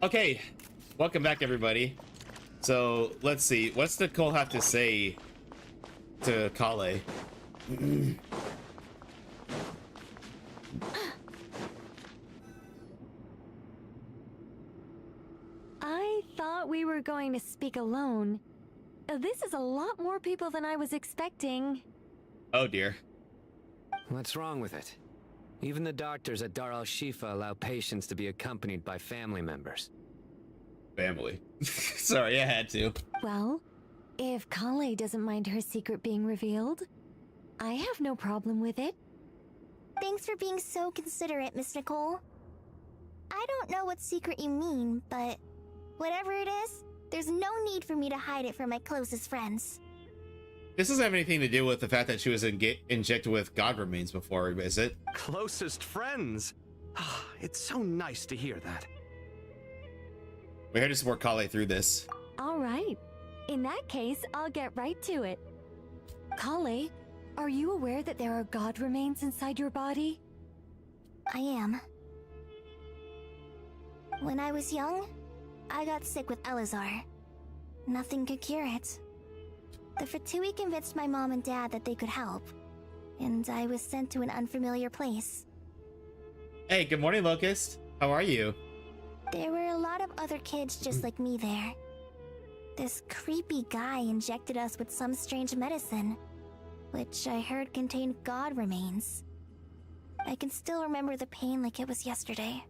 Speaker 1: Okay, welcome back, everybody. So let's see, what's Nicole have to say to Kale?
Speaker 14: I thought we were going to speak alone. This is a lot more people than I was expecting.
Speaker 1: Oh dear.
Speaker 15: What's wrong with it? Even the doctors at Dar al-Shifa allow patients to be accompanied by family members.
Speaker 1: Family. Sorry, I had to.
Speaker 14: Well, if Kale doesn't mind her secret being revealed, I have no problem with it.
Speaker 2: Thanks for being so considerate, Miss Nicole. I don't know what secret you mean, but whatever it is, there's no need for me to hide it from my closest friends.
Speaker 1: This doesn't have anything to do with the fact that she was injected with god remains before, is it?
Speaker 6: Closest friends? It's so nice to hear that.
Speaker 1: We're here to support Kale through this.
Speaker 14: All right. In that case, I'll get right to it. Kale, are you aware that there are god remains inside your body?
Speaker 2: I am. When I was young, I got sick with Elazar. Nothing could cure it. The Fatui convinced my mom and dad that they could help, and I was sent to an unfamiliar place.
Speaker 1: Hey, good morning, Locust. How are you?
Speaker 2: There were a lot of other kids just like me there. This creepy guy injected us with some strange medicine, which I heard contained god remains. I can still remember the pain like it was yesterday.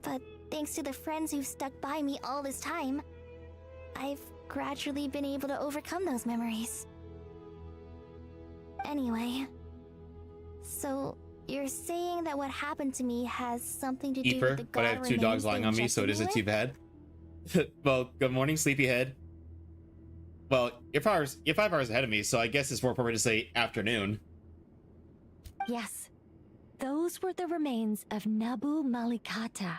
Speaker 2: But thanks to the friends who've stuck by me all this time, I've gradually been able to overcome those memories. Anyway, so you're saying that what happened to me has something to do with the god
Speaker 1: but I have two dogs
Speaker 2: remains
Speaker 1: lying
Speaker 2: they
Speaker 1: on me, so it
Speaker 2: injected
Speaker 1: isn't too
Speaker 2: with?
Speaker 1: bad. Well, good morning, sleepyhead. Well, you're 5 hours ahead of me, so I guess it's more appropriate to say afternoon.
Speaker 14: Yes. Those were the remains of Nabu Malikata,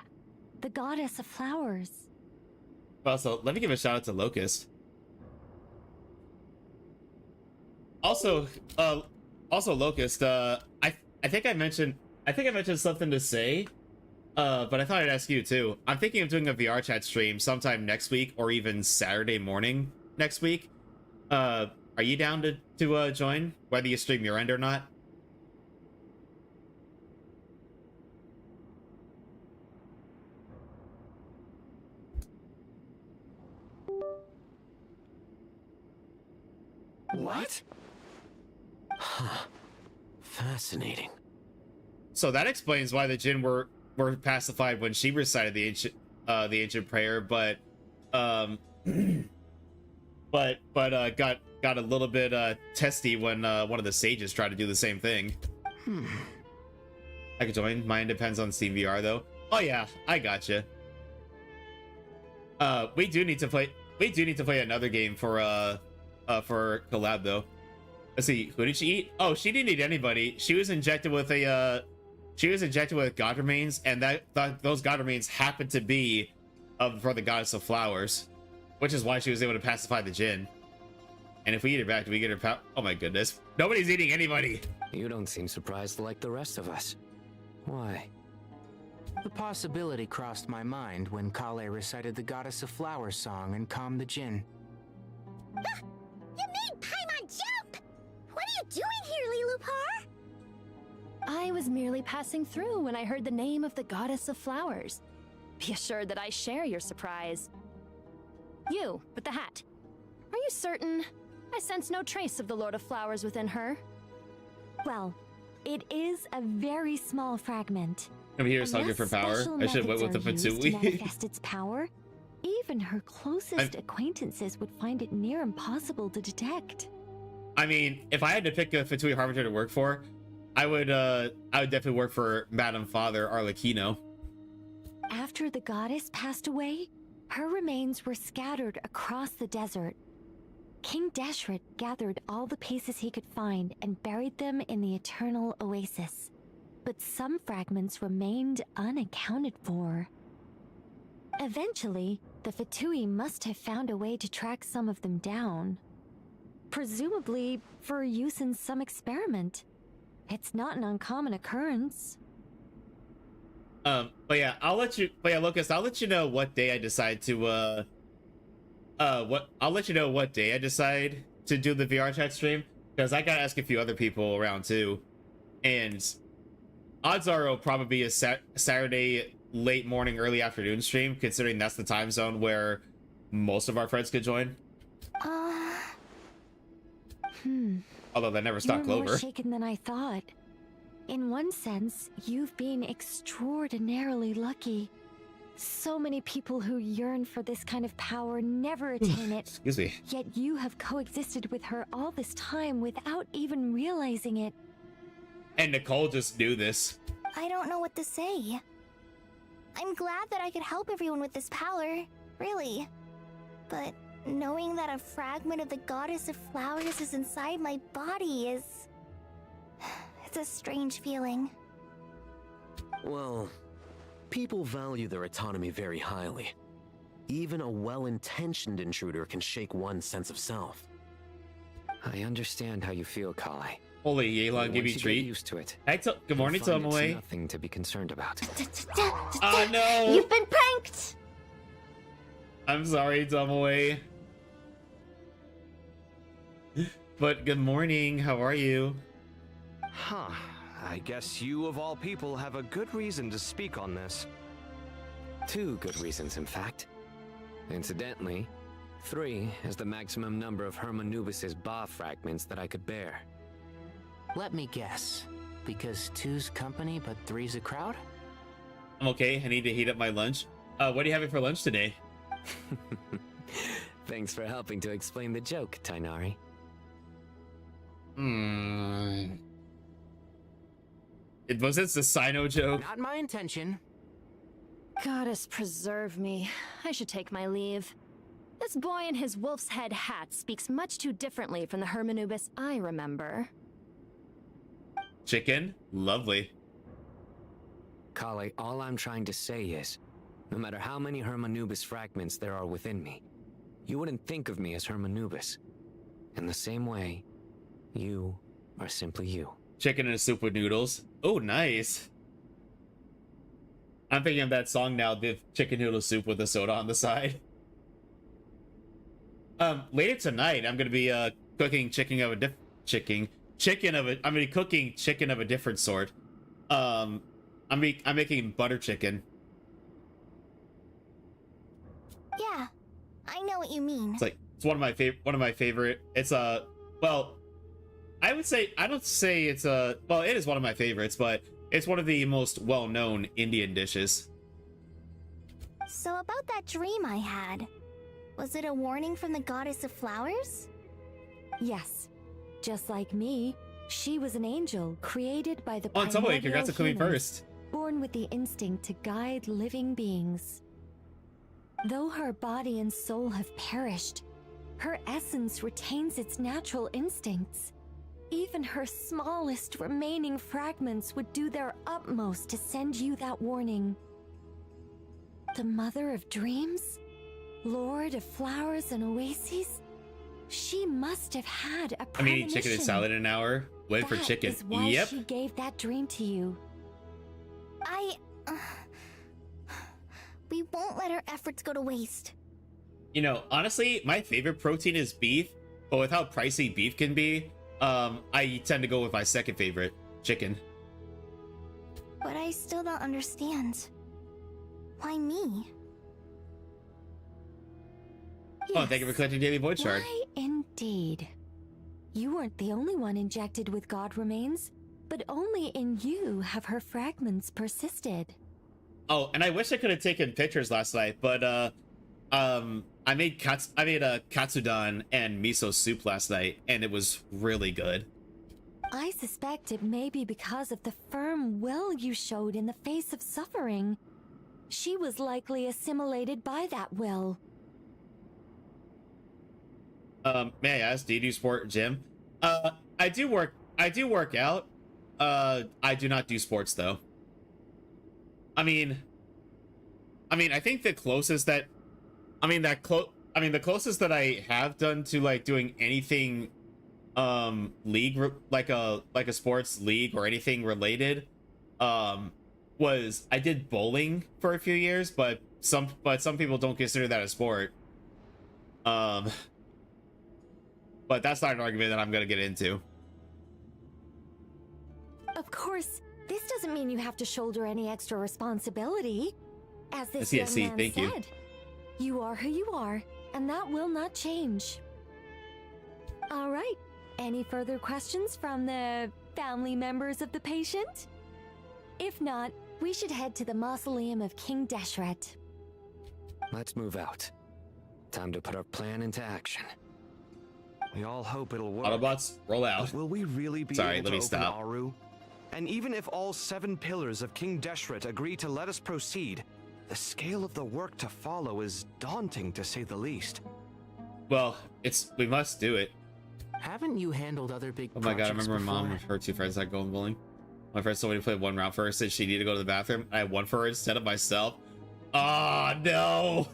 Speaker 14: the goddess of flowers.
Speaker 1: Also, let me give a shout out to Locust. Also, Locust, I think I mentioned something to say, but I thought I'd ask you too. I'm thinking of doing a VR chat stream sometime next week or even Saturday morning next week. Are you down to join, whether you stream your end or not?
Speaker 9: What? Huh. Fascinating.
Speaker 1: So that explains why the Jinn were pacified when she recited the ancient prayer, but got a little bit testy when one of the sages tried to do the same thing. I could join. Mine depends on Steam VR though. Oh yeah, I gotcha. We do need to play another game for collab though. Let's see, who did she eat? Oh, she didn't eat anybody. She was injected with god remains, and those god remains happened to be for the goddess of flowers, which is why she was able to pacify the Jinn. And if we eat her back, do we get her power? Oh my goodness, nobody's eating anybody.
Speaker 15: You don't seem surprised like the rest of us. Why?
Speaker 12: The possibility crossed my mind when Kale recited the Goddess of Flowers song and calmed the Jinn.
Speaker 2: You made Paimon jump! What are you doing here, Lilupar?
Speaker 4: I was merely passing through when I heard the name of the Goddess of Flowers. Be assured that I share your surprise. You, with the hat. Are you certain? I sense no trace of the Lord of Flowers within her.
Speaker 14: Well, it is a very small fragment.
Speaker 1: I'm here hungry for power. I should have went with the Fatui.
Speaker 14: To manifest its power, even her closest acquaintances would find it near impossible to detect.
Speaker 1: I mean, if I had to pick a Fatui Harbinger to work for, I would definitely work for Madam Father Arlecchino.
Speaker 14: After the goddess passed away, her remains were scattered across the desert. King Deshret gathered all the pieces he could find and buried them in the Eternal Oasis. But some fragments remained unaccounted for. Eventually, the Fatui must have found a way to track some of them down. Presumably for use in some experiment. It's not an uncommon occurrence.
Speaker 1: But yeah, Lucas, I'll let you know what day I decide to I'll let you know what day I decide to do the VR chat stream, because I gotta ask a few other people around too, and odds are it'll probably be a Saturday late morning, early afternoon stream, considering that's the time zone where most of our friends could join. Although that never stopped
Speaker 14: You're
Speaker 1: Clover.
Speaker 14: more shaken than I thought. In one sense, you've been extraordinarily lucky. So many people who yearn for this kind of power never attain it.
Speaker 1: Excuse me.
Speaker 14: Yet you have coexisted with her all this time without even realizing it.
Speaker 1: And Nicole just knew this.
Speaker 2: I don't know what to say. I'm glad that I could help everyone with this power, really. But knowing that a fragment of the goddess of flowers is inside my body is... it's a strange feeling.
Speaker 9: Well, people value their autonomy very highly. Even a well-intentioned intruder can shake one's sense of self.
Speaker 15: I understand how you feel, Kurai.
Speaker 1: Holy Yelan, give me
Speaker 15: Once you
Speaker 1: treat.
Speaker 15: get used to it.
Speaker 1: Hey, good morning,
Speaker 15: you'll find it's
Speaker 1: Tomoe.
Speaker 15: nothing to be concerned about.
Speaker 1: Oh no!
Speaker 2: You've been pranked!
Speaker 1: I'm sorry, Tomoe. But good morning, how are you?
Speaker 6: Huh. I guess you, of all people, have a good reason to speak on this.
Speaker 15: 2 good reasons, in fact. Incidentally, 3 is the maximum number of Hermanubis's Ba fragments that I could bear.
Speaker 12: Let me guess. Because 2's company, but 3's a crowd?
Speaker 1: I'm okay, I need to heat up my lunch. What are you having for lunch today?
Speaker 15: Thanks for helping to explain the joke, Tainari.
Speaker 1: Was this the Sino joke?
Speaker 12: Not my intention.
Speaker 4: Goddess preserve me. I should take my leave. This boy in his wolf's head hat speaks much too differently from the Hermanubis I remember.
Speaker 1: Chicken? Lovely.
Speaker 15: Kale, all I'm trying to say is, no matter how many Hermanubis fragments there are within me, you wouldn't think of me as Hermanubis. In the same way, you are simply you.
Speaker 1: Chicken in a soup with noodles. Oh, nice. I'm thinking of that song now, the chicken noodle soup with a soda on the side. Later tonight, I'm gonna be cooking I'm gonna be cooking chicken of a different sort. I'm making butter chicken.
Speaker 2: Yeah, I know what you mean.
Speaker 1: It's one of my favorite. It's well, I would say, I don't say it's well, it is one of my favorites, but it's one of the most well-known Indian dishes.
Speaker 2: So about that dream I had, was it a warning from the goddess of flowers?
Speaker 14: Yes. Just like me, she was an angel created by the
Speaker 1: Tomoe, congrats on coming
Speaker 14: humans,
Speaker 1: first.
Speaker 14: born with the instinct to guide living beings. Though her body and soul have perished, her essence retains its natural instincts. Even her smallest remaining fragments would do their utmost to send you that warning. The mother of dreams? Lord of flowers and oases? She must have had a
Speaker 1: I'm eating chicken and salad in an hour. Wait for chicken.
Speaker 14: That is why
Speaker 1: Yep.
Speaker 14: she gave that dream to you.
Speaker 2: We won't let her efforts go to waste.
Speaker 1: You know, honestly, my favorite protein is beef, but with how pricey beef can be, I tend to go with my second favorite, chicken.
Speaker 2: But I still don't understand. Why me?
Speaker 1: Oh, thank you for collecting Daily Void Shard.
Speaker 14: Why, indeed. You weren't the only one injected with god remains, but only in you have her fragments persisted.
Speaker 1: Oh, and I wish I could have taken pictures last night, but I made a katsudon and miso soup last night, and it was really good.
Speaker 14: I suspect it may be because of the firm will you showed in the face of suffering. She was likely assimilated by that will.
Speaker 1: May I ask, do you do sport gym? I do work out. I do not do sports though. I mean, I think the closest that, the closest that I have done to like doing anything, like a sports league or anything related, was I did bowling for a few years, but some people don't consider that a sport. But that's not an argument that I'm gonna get into.
Speaker 14: Of course, this doesn't mean you have to shoulder any extra responsibility. As this
Speaker 1: Yes,
Speaker 14: young man
Speaker 1: thank you.
Speaker 14: said, you are who you are, and that will not change. All right. Any further questions from the family members of the patient? If not, we should head to the mausoleum of King Deshret.
Speaker 15: Let's move out. Time to put our plan into action.
Speaker 6: We all hope it'll work.
Speaker 1: Autobots, roll out.
Speaker 6: But will we really be
Speaker 1: Sorry,
Speaker 6: able
Speaker 1: let
Speaker 6: to
Speaker 1: me
Speaker 6: open
Speaker 1: stop.
Speaker 6: Aru? And even if all 7 pillars of King Deshret agree to let us proceed, the scale of the work to follow is daunting, to say the least.
Speaker 1: Well, we must do it.
Speaker 9: Haven't you handled other big
Speaker 1: Oh my god, I
Speaker 9: projects
Speaker 1: remember my mom
Speaker 9: before?
Speaker 1: and her 2 friends that go bowling. My friend told me to play 1 round first, said she needed to go to the bathroom. I had 1 for her instead of myself. Oh no!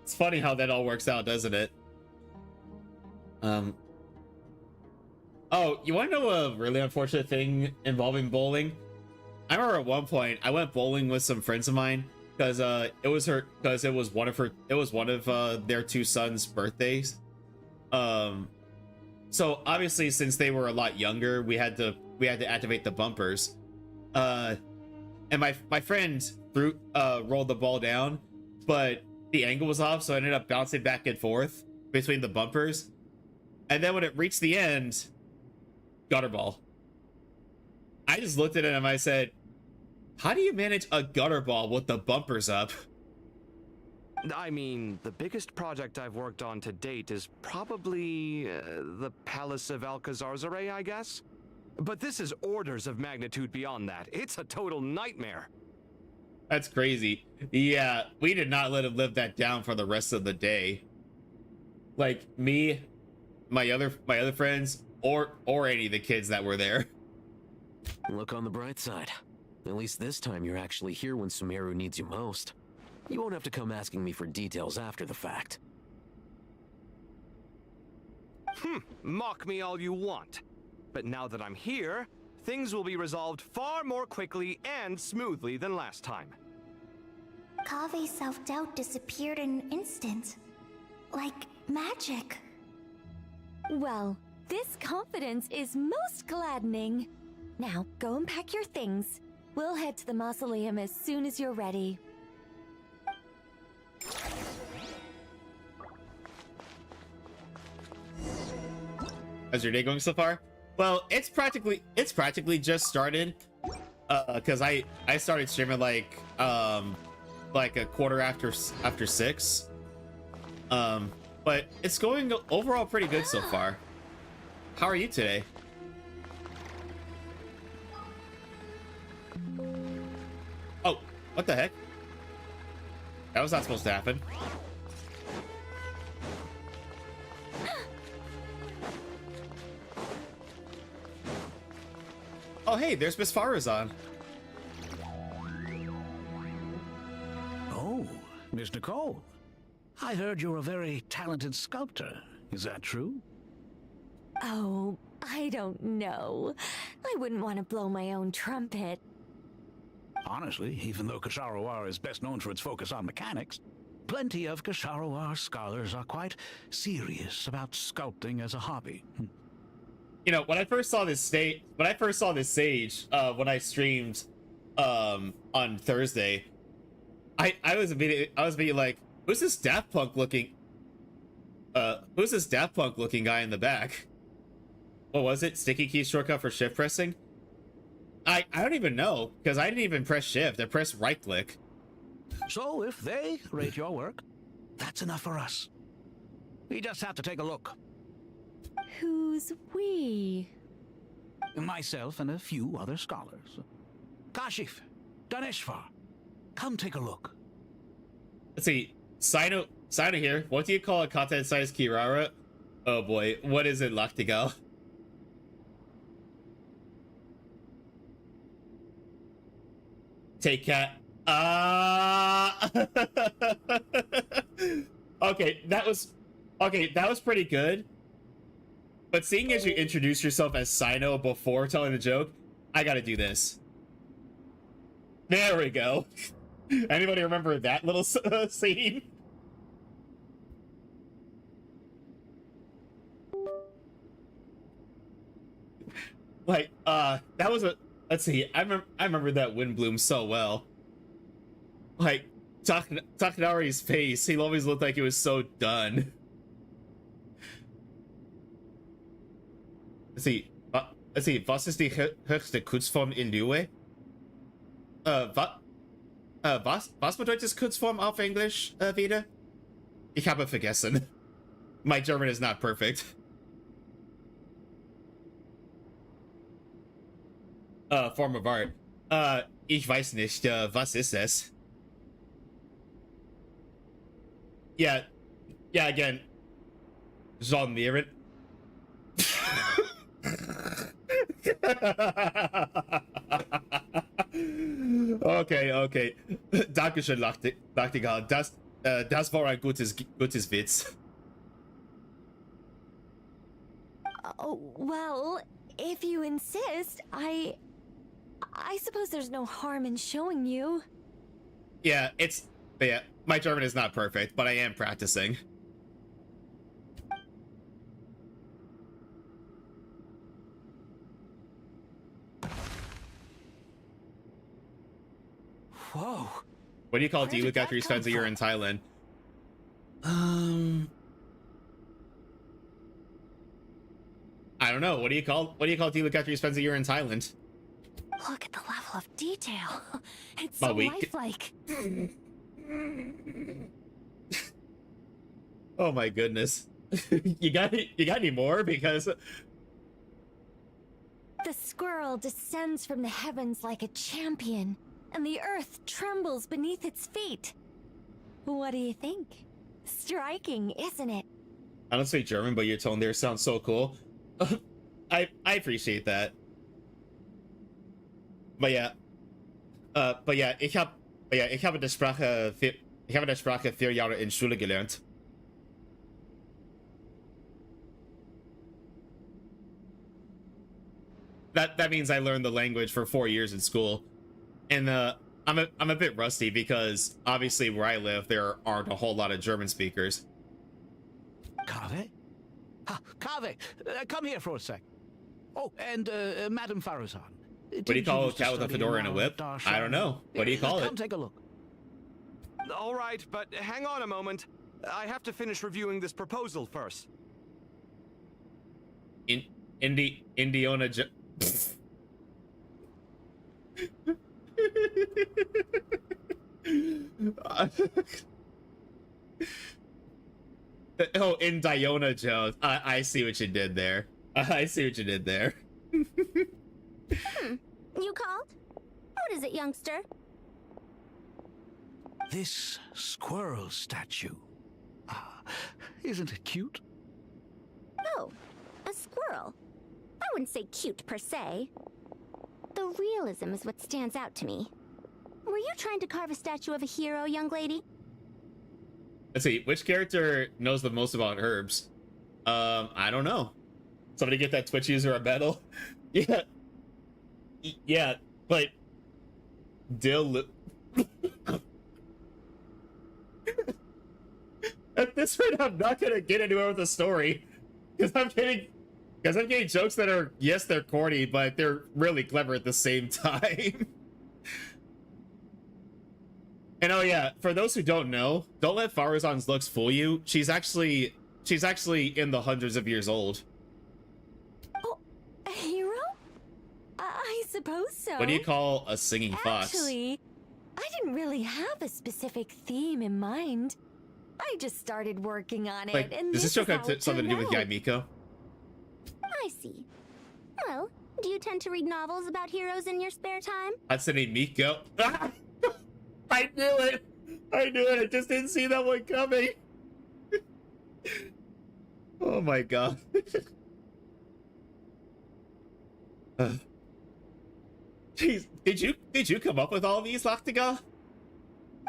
Speaker 1: It's funny how that all works out, doesn't it? Oh, you want to know a really unfortunate thing involving bowling? I remember at one point I went bowling with some friends of mine because it was one of their 2 sons' birthdays. So obviously, since they were a lot younger, we had to activate the bumpers. And my friend rolled the ball down, but the angle was off, so I ended up bouncing back and forth between the bumpers. And then when it reached the end, gutter ball. I just looked at it and I said, how do you manage a gutter ball with the bumpers up?
Speaker 6: I mean, the biggest project I've worked on to date is probably the Palace of Alcazarzaray, I guess? But this is orders of magnitude beyond that. It's a total nightmare.
Speaker 1: That's crazy. Yeah, we did not let him live that down for the rest of the day. Like me, my other friends, or any of the kids that were there.
Speaker 9: Look on the bright side. At least this time you're actually here when Sumeru needs you most. You won't have to come asking me for details after the fact.
Speaker 6: Mock me all you want. But now that I'm here, things will be resolved far more quickly and smoothly than last time.
Speaker 2: Kave's self-doubt disappeared in an instant. Like magic.
Speaker 14: Well, this confidence is most gladdening. Now, go and pack your things. We'll head to the mausoleum as soon as you're ready.
Speaker 1: How's your day going so far? Well, it's practically just started. Cause I started streaming like a quarter after 6. But it's going overall pretty good so far. How are you today? Oh, what the heck? That was not supposed to happen. Oh, hey, there's Miss Farazan.
Speaker 8: Oh, Miss Nicole. I heard you're a very talented sculptor. Is that true?
Speaker 14: Oh, I don't know. I wouldn't want to blow my own trumpet.
Speaker 8: Honestly, even though Kasharawar is best known for its focus on mechanics, plenty of Kasharawar scholars are quite serious about sculpting as a hobby.
Speaker 1: You know, when I first saw this stage, when I streamed on Thursday, I was immediately like, who's this Daft Punk looking guy in the back? What was it? Sticky key shortcut for shift pressing? I don't even know, because I didn't even press shift. I pressed right click.
Speaker 8: So if they rate your work, that's enough for us. We just have to take a look.
Speaker 14: Who's we?
Speaker 8: Myself and a few other scholars. Kashif, Daneshvar, come take a look.
Speaker 1: Let's see. Sino here. What do you call a content-sized Kirara? Oh boy, what is it, Lactigal? Take cat. Okay, that was pretty good. But seeing as you introduce yourself as Sino before telling the joke, I gotta do this. There we go. Anybody remember that little scene? Like, that was a... Let's see, I remember that Windbloom so well. Like, Takanori's face, he always looked like he was so done. Let's see, was ist die höchste Kurzform in Liyue? Was bedeutet Kurzform auf Englisch, wieder? Ich habe vergessen. My German is not perfect. Form of art. Ich weiß nicht, was ist es? Yeah, again. Jonglieren. Okay. Dankeschön, Nachtigall. Das war ein gutes Witz.
Speaker 14: Oh, well, if you insist, I suppose there's no harm in showing you.
Speaker 1: Yeah, my German is not perfect, but I am practicing.
Speaker 8: Whoa.
Speaker 1: What do you call Diluc after he spends a year in Thailand? I don't know. What do you call Diluc after he spends a year in Thailand?
Speaker 14: Look at the level of detail. It's so lifelike.
Speaker 1: Oh my goodness. You got any more? Because
Speaker 14: the squirrel descends from the heavens like a champion, and the earth trembles beneath its feet. What do you think? Striking, isn't it?
Speaker 1: I don't speak German, but your tone there sounds so cool. I appreciate that. But yeah, ich habe die Sprache 4 Jahre in Schule gelernt. That means I learned the language for 4 years in school, and I'm a bit rusty because obviously where I live there aren't a whole lot of German speakers.
Speaker 8: Kaveh? Kaveh, come here for a sec. Oh, and Madame Faruzan.
Speaker 1: What do you call a cat with a fedora and a whip? I don't know. What do you call it?
Speaker 8: Come take a look.
Speaker 6: All right, but hang on a moment. I have to finish reviewing this proposal first.
Speaker 1: Indiana Oh, Indiana Jones. I see what you did there. I see what you did there.
Speaker 2: You called? What is it, youngster?
Speaker 8: This squirrel statue. Isn't it cute?
Speaker 2: Oh, a squirrel. I wouldn't say cute per se. The realism is what stands out to me. Were you trying to carve a statue of a hero, young lady?
Speaker 1: Let's see, which character knows the most about herbs? I don't know. Somebody get that Twitch user a medal? Yeah. Yeah, but... At this rate, I'm not gonna get anywhere with the story. Because I'm getting jokes that are, yes, they're corny, but they're really clever at the same time. And oh yeah, for those who don't know, don't let Faruzan's looks fool you. She's actually in the hundreds of years old.
Speaker 14: Oh, a hero? I suppose so.
Speaker 1: What do you call a singing fox?
Speaker 14: Actually, I didn't really have a specific theme in mind. I just started working on it, and
Speaker 1: does this joke have something to do with Guy Miko?
Speaker 2: I see. Well, do you tend to read novels about heroes in your spare time?
Speaker 1: That's the name Miko. Ah! I knew it! I knew it! I just didn't see that one coming! Oh my god. Jeez, did you come up with all these, Lachtiga?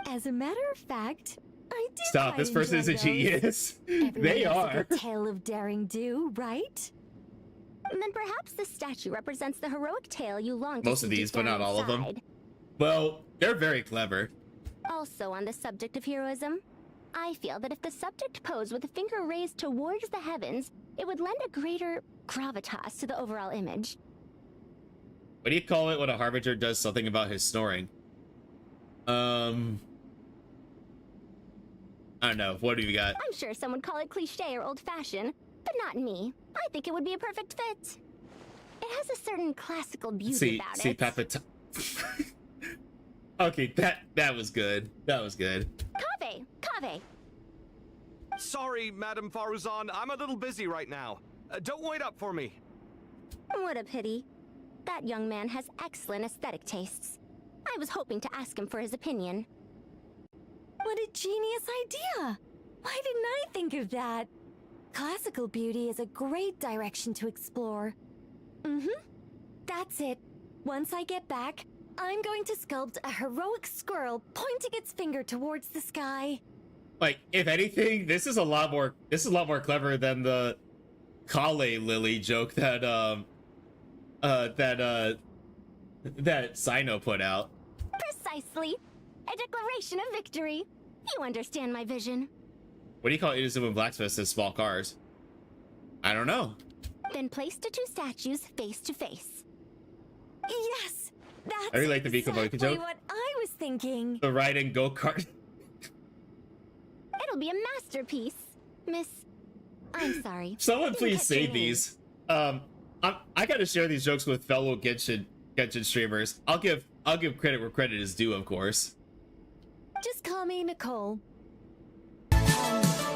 Speaker 14: As a matter of fact, I do.
Speaker 1: Stop, this person is a genius. They are.
Speaker 14: A tale of daring do, right?
Speaker 2: Then perhaps the statue represents the heroic tale you long to
Speaker 1: Most of these, but not all of them. Well, they're very clever.
Speaker 2: Also on the subject of heroism, I feel that if the subject posed with a finger raised towards the heavens, it would lend a greater gravitas to the overall image.
Speaker 1: What do you call it when a harbinger does something about his snoring? I don't know. What do you got?
Speaker 2: I'm sure some would call it cliche or old-fashioned, but not me. I think it would be a perfect fit. It has a certain classical beauty about it.
Speaker 1: Papa. Okay, that was good. That was good.
Speaker 2: Kaveh.
Speaker 6: Sorry, Madame Faruzan, I'm a little busy right now. Don't wait up for me.
Speaker 2: What a pity. That young man has excellent aesthetic tastes. I was hoping to ask him for his opinion.
Speaker 14: What a genius idea! Why didn't I think of that? Classical beauty is a great direction to explore. That's it. Once I get back, I'm going to sculpt a heroic squirrel pointing its finger towards the sky.
Speaker 1: Like, if anything, this is a lot more clever than the Kale Lily joke that Sino put out.
Speaker 2: Precisely. A declaration of victory. You understand my vision.
Speaker 1: What do you call Inazuma blacksmiths as small cars? I don't know.
Speaker 2: Then place the two statues face to face.
Speaker 14: Yes! That's
Speaker 1: I really like the Vico Monica
Speaker 14: exactly
Speaker 1: joke.
Speaker 14: what I was thinking.
Speaker 1: The riding go-kart.
Speaker 2: It'll be a masterpiece, Miss... I'm sorry.
Speaker 1: Someone
Speaker 2: Didn't
Speaker 1: please
Speaker 2: catch your
Speaker 1: save
Speaker 2: name.
Speaker 1: these. I gotta share these jokes with fellow Genshin streamers. I'll give credit where credit is due, of course.
Speaker 14: Just call me Nicole.
Speaker 1: Vay!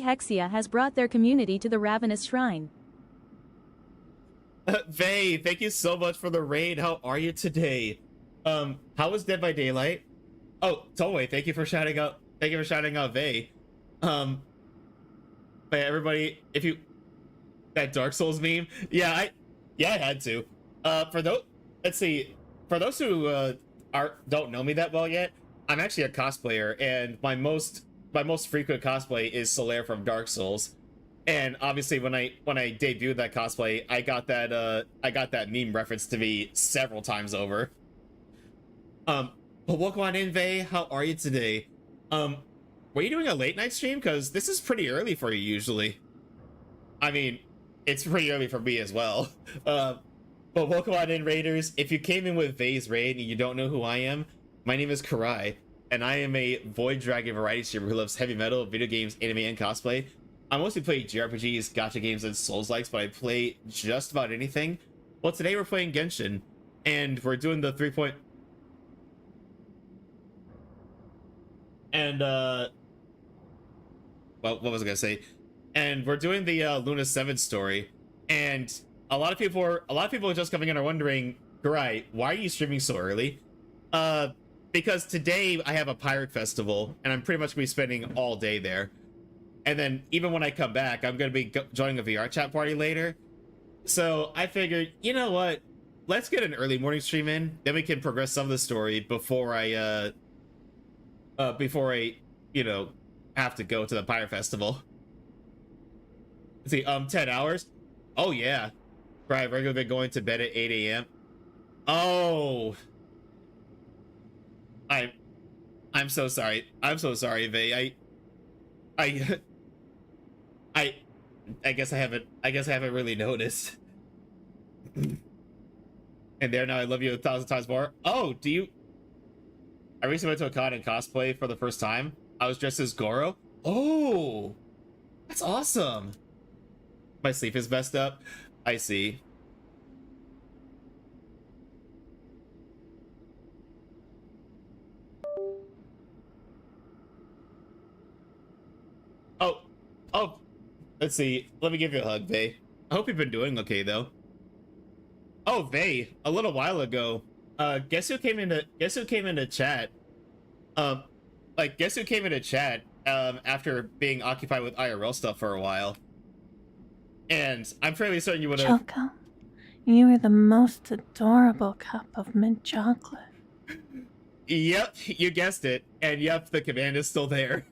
Speaker 16: Hexia has brought their community to the Ravenous Shrine.
Speaker 1: Vay, thank you so much for the raid. How are you today? How was Dead by Daylight? Oh, Toei, thank you for shouting out. Thank you for shouting out Vay. But everybody, if you that Dark Souls meme, I had to. For those, let's see, for those who don't know me that well yet, I'm actually a cosplayer, and my most frequent cosplay is Solaire from Dark Souls. And obviously, when I debuted that cosplay, I got that meme reference to me several times over. But welcome on in, Vay. How are you today? Were you doing a late night stream? Because this is pretty early for you usually. I mean, it's pretty early for me as well. But welcome on in, Raiders. If you came in with Vay's raid and you don't know who I am, my name is Kurai, and I am a Void Dragon variety streamer who loves heavy metal, video games, anime, and cosplay. I mostly play JRPGs, gacha games, and Souls-likes, but I play just about anything. Well, today we're playing Genshin, and we're doing the 3 And, well, what was I gonna say? And we're doing the Luna 7 story, and a lot of people are just coming in are wondering, Kurai, why are you streaming so early? Because today I have a pirate festival, and I'm pretty much gonna be spending all day there. And then even when I come back, I'm going to be joining a VR chat party later. So I figured, you know what? Let's get an early morning stream in. Then we can progress some of the story before I, you know, have to go to the Pirate Festival. Let's see, 10 hours? Oh, yeah. Right, I've regularly been going to bed at 8 a.m. Oh. I'm so sorry. I'm so sorry, Vay. I guess I haven't really noticed. And there now I love you 1,000 times more. Oh, do you? I recently went to a con and cosplay for the first time. I was dressed as Goro. Oh, that's awesome. My sleep is messed up. I see. Oh, let's see. Let me give you a hug, Vay. I hope you've been doing okay, though. Oh, Vay, a little while ago, guess who came into chat? Guess who came into chat after being occupied with IRL stuff for a while? And I'm fairly certain you would have.
Speaker 17: Choco, you are the most adorable cup of mint chocolate.
Speaker 1: Yep, you guessed it. And yep, the command is still there.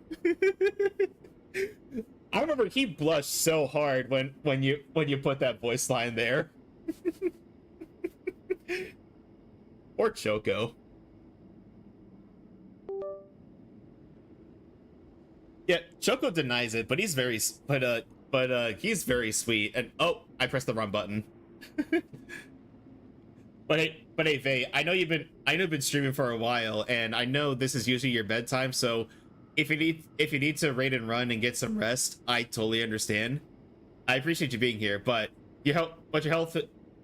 Speaker 1: I remember he blushed so hard when you put that voice line there. Or Choco. Yeah, Choco denies it, but he's very he's very sweet. And oh, I pressed the wrong button. But hey, Vey, I know you've been streaming for a while, and I know this is usually your bedtime. So, if you need to raid and run and get some rest, I totally understand. I appreciate you being here, but your health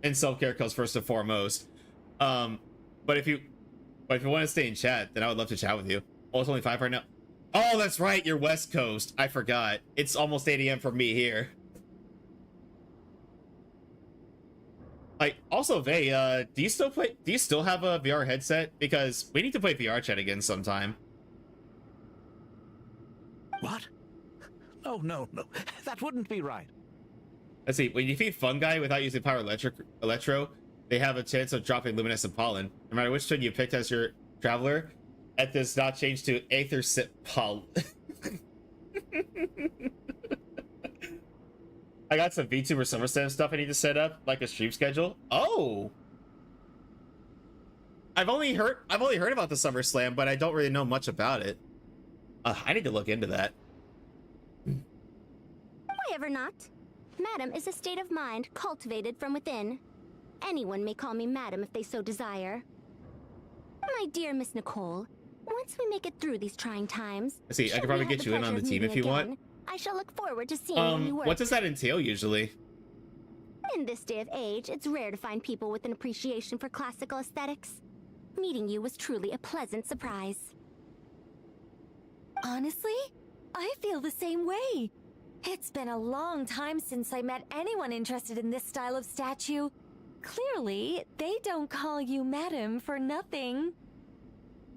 Speaker 1: and self-care comes first and foremost. But if you want to stay in chat, then I would love to chat with you. Oh, it's only 5 right now. Oh, that's right, you're West Coast. I forgot. It's almost 8 AM for me here. Like, also, Vey, do you still have a VR headset? Because we need to play VR chat again sometime.
Speaker 8: What? Oh, no. That wouldn't be right.
Speaker 1: Let's see, when you feed fungi without using power electro, they have a chance of dropping luminescent pollen. No matter which twin you picked as your traveler, that does not change to aether sip pollen. I got some VTuber SummerSlam stuff I need to set up, like a stream schedule. Oh, I've only heard about the SummerSlam, but I don't really know much about it. I need to look into that.
Speaker 2: Why ever not? Madam is a state of mind cultivated from within. Anyone may call me Madam if they so desire. My dear Miss Nicole, once we make it through these trying times,
Speaker 1: I see. I could probably get you in on the team if you want.
Speaker 2: I shall look forward to seeing when you work.
Speaker 1: What does that entail usually?
Speaker 2: In this day of age, it's rare to find people with an appreciation for classical aesthetics. Meeting you was truly a pleasant surprise.
Speaker 14: Honestly, I feel the same way. It's been a long time since I met anyone interested in this style of statue. Clearly, they don't call you Madam for nothing.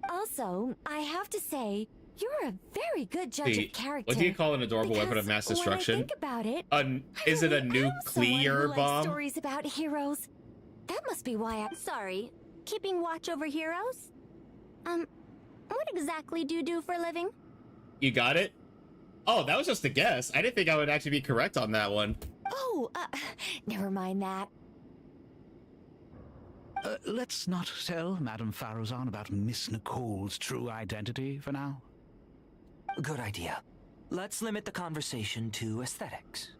Speaker 14: Also, I have to say, you're a very good judge of character.
Speaker 1: What do you call an adorable weapon of mass destruction?
Speaker 14: When I think about it,
Speaker 1: is it a nuclear bomb?
Speaker 14: Stories about heroes. That must be why I'm
Speaker 2: sorry. Keeping watch over heroes? What exactly do you do for a living?
Speaker 1: You got it? Oh, that was just a guess. I didn't think I would actually be correct on that one.
Speaker 14: Oh, never mind that.
Speaker 8: Let's not tell Madame Farrouzan about Miss Nicole's true identity for now.
Speaker 18: Good idea. Let's limit the conversation to aesthetics.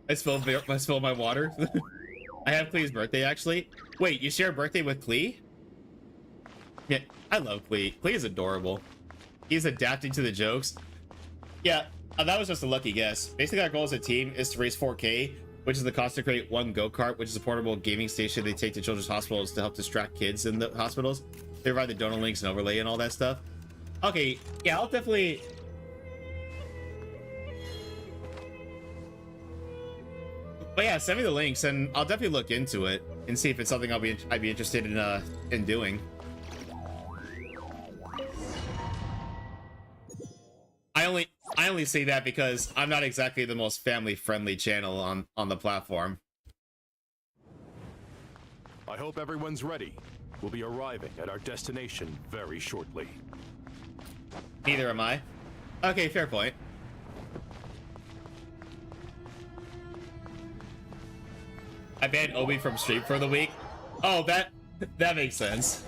Speaker 1: I spilled my water. I have Clee's birthday, actually. Wait, you share a birthday with Clee? Yeah, I love Clee. Clee is adorable. He's adapting to the jokes. Yeah, that was just a lucky guess. Basically, our goal as a team is to raise 4K, which is the cost to create one go-kart, which is a portable gaming station they take to children's hospitals to help distract kids in the hospitals. They provide the donor links and overlay and all that stuff. Okay, yeah, I'll definitely... But yeah, send me the links and I'll definitely look into it and see if it's something I'd be interested in doing. I only say that because I'm not exactly the most family-friendly channel on the platform.
Speaker 3: I hope everyone's ready. We'll be arriving at our destination very shortly.
Speaker 1: Neither am I. Okay, fair point. I banned Obi from stream for the week. Oh, that makes sense.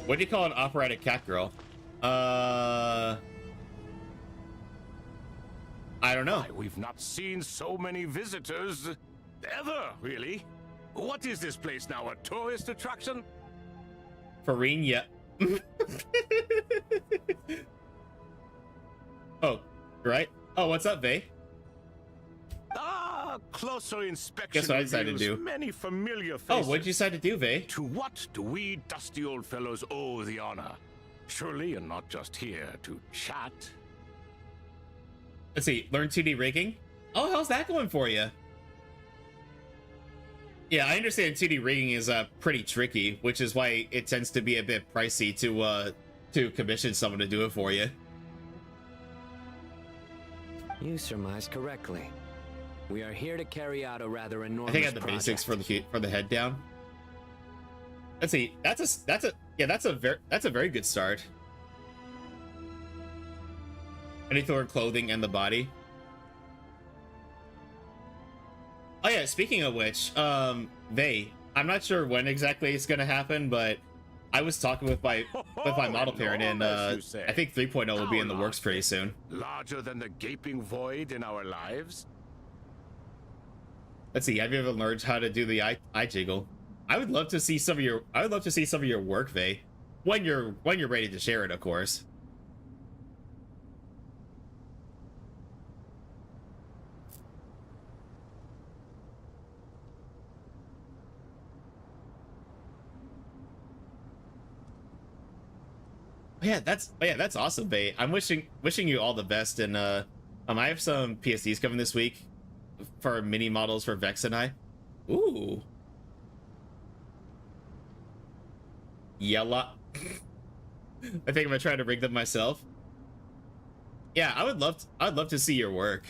Speaker 1: What do you call an operatic cat girl? I don't know.
Speaker 3: We've not seen so many visitors ever, really. What is this place now, a tourist attraction?
Speaker 1: Farine, yeah. Oh, right. Oh, what's up, Vey?
Speaker 3: Closer inspection.
Speaker 1: Guess what I decided to do?
Speaker 3: Many familiar faces.
Speaker 1: Oh, what'd you decide to do, Vey?
Speaker 3: To what do we dusty old fellows owe the honor? Surely you're not just here to chat.
Speaker 1: Let's see, learn 2D rigging? Oh, how's that going for you? Yeah, I understand 2D rigging is pretty tricky, which is why it tends to be a bit pricey to commission someone to do it for you.
Speaker 15: You surmised correctly. We are here to carry out a rather enormous
Speaker 1: I think I have the
Speaker 15: project.
Speaker 1: basics for the head down. Let's see. That's a very good start. Anything for clothing and the body. Oh yeah, speaking of which, I'm not sure when exactly it's gonna happen, but I was talking with my model parent, and I think 3.0 will be in the works pretty soon.
Speaker 7: Larger than the gaping void in our lives?
Speaker 1: Let's see. Have you ever learned how to do the eye jiggle? I would love to see some of your work, Vey, when you're ready to share it, of course. Yeah, that's awesome, Vey. I'm wishing you all the best, and I have some PSDs coming this week for mini models for Vex and I. Ooh. Yella. I think I'm gonna try to rig them myself. Yeah, I'd love to see your work.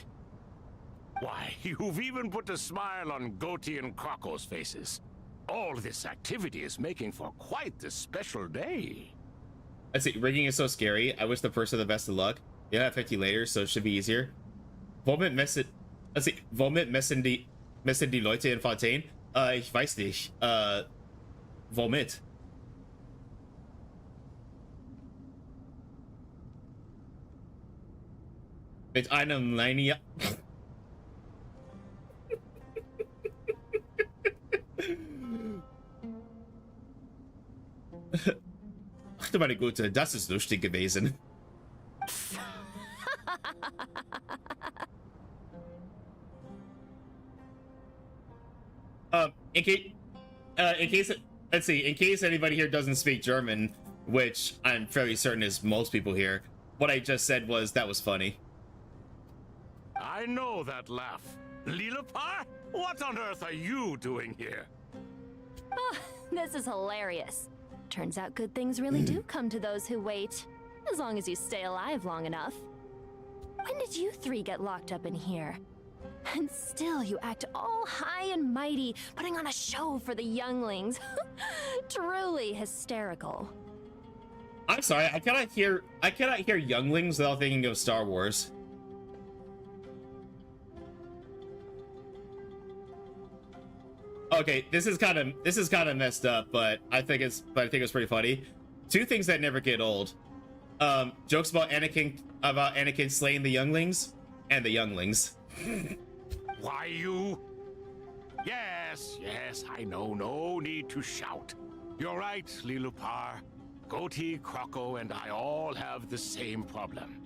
Speaker 7: Why, you've even put a smile on Goatee and Crocco's faces. All this activity is making for quite the special day.
Speaker 1: Let's see, rigging is so scary. I wish the person the best of luck. You'll have 50 later, so it should be easier. Womit messen die Leute in Fontaine? Ich weiß nicht. Womit? Mit einem Linie. Ach du meine Güte, das ist lustig gewesen. In case anybody here doesn't speak German, which I'm fairly certain is most people here, what I just said was that was funny.
Speaker 7: I know that laugh. Lilipar? What on earth are you doing here?
Speaker 4: Oh, this is hilarious. Turns out good things really do come to those who wait, as long as you stay alive long enough. When did you three get locked up in here? And still you act all high and mighty, putting on a show for the younglings. Truly hysterical.
Speaker 1: I'm sorry, I cannot hear younglings without thinking of Star Wars. Okay, this is kind of messed up, but I think it's pretty funny. Two things that never get old. Jokes about Anakin slaying the younglings and the younglings.
Speaker 7: Why you? Yes, I know. No need to shout. You're right, Lilipar. Goatee, Crocco, and I all have the same problem.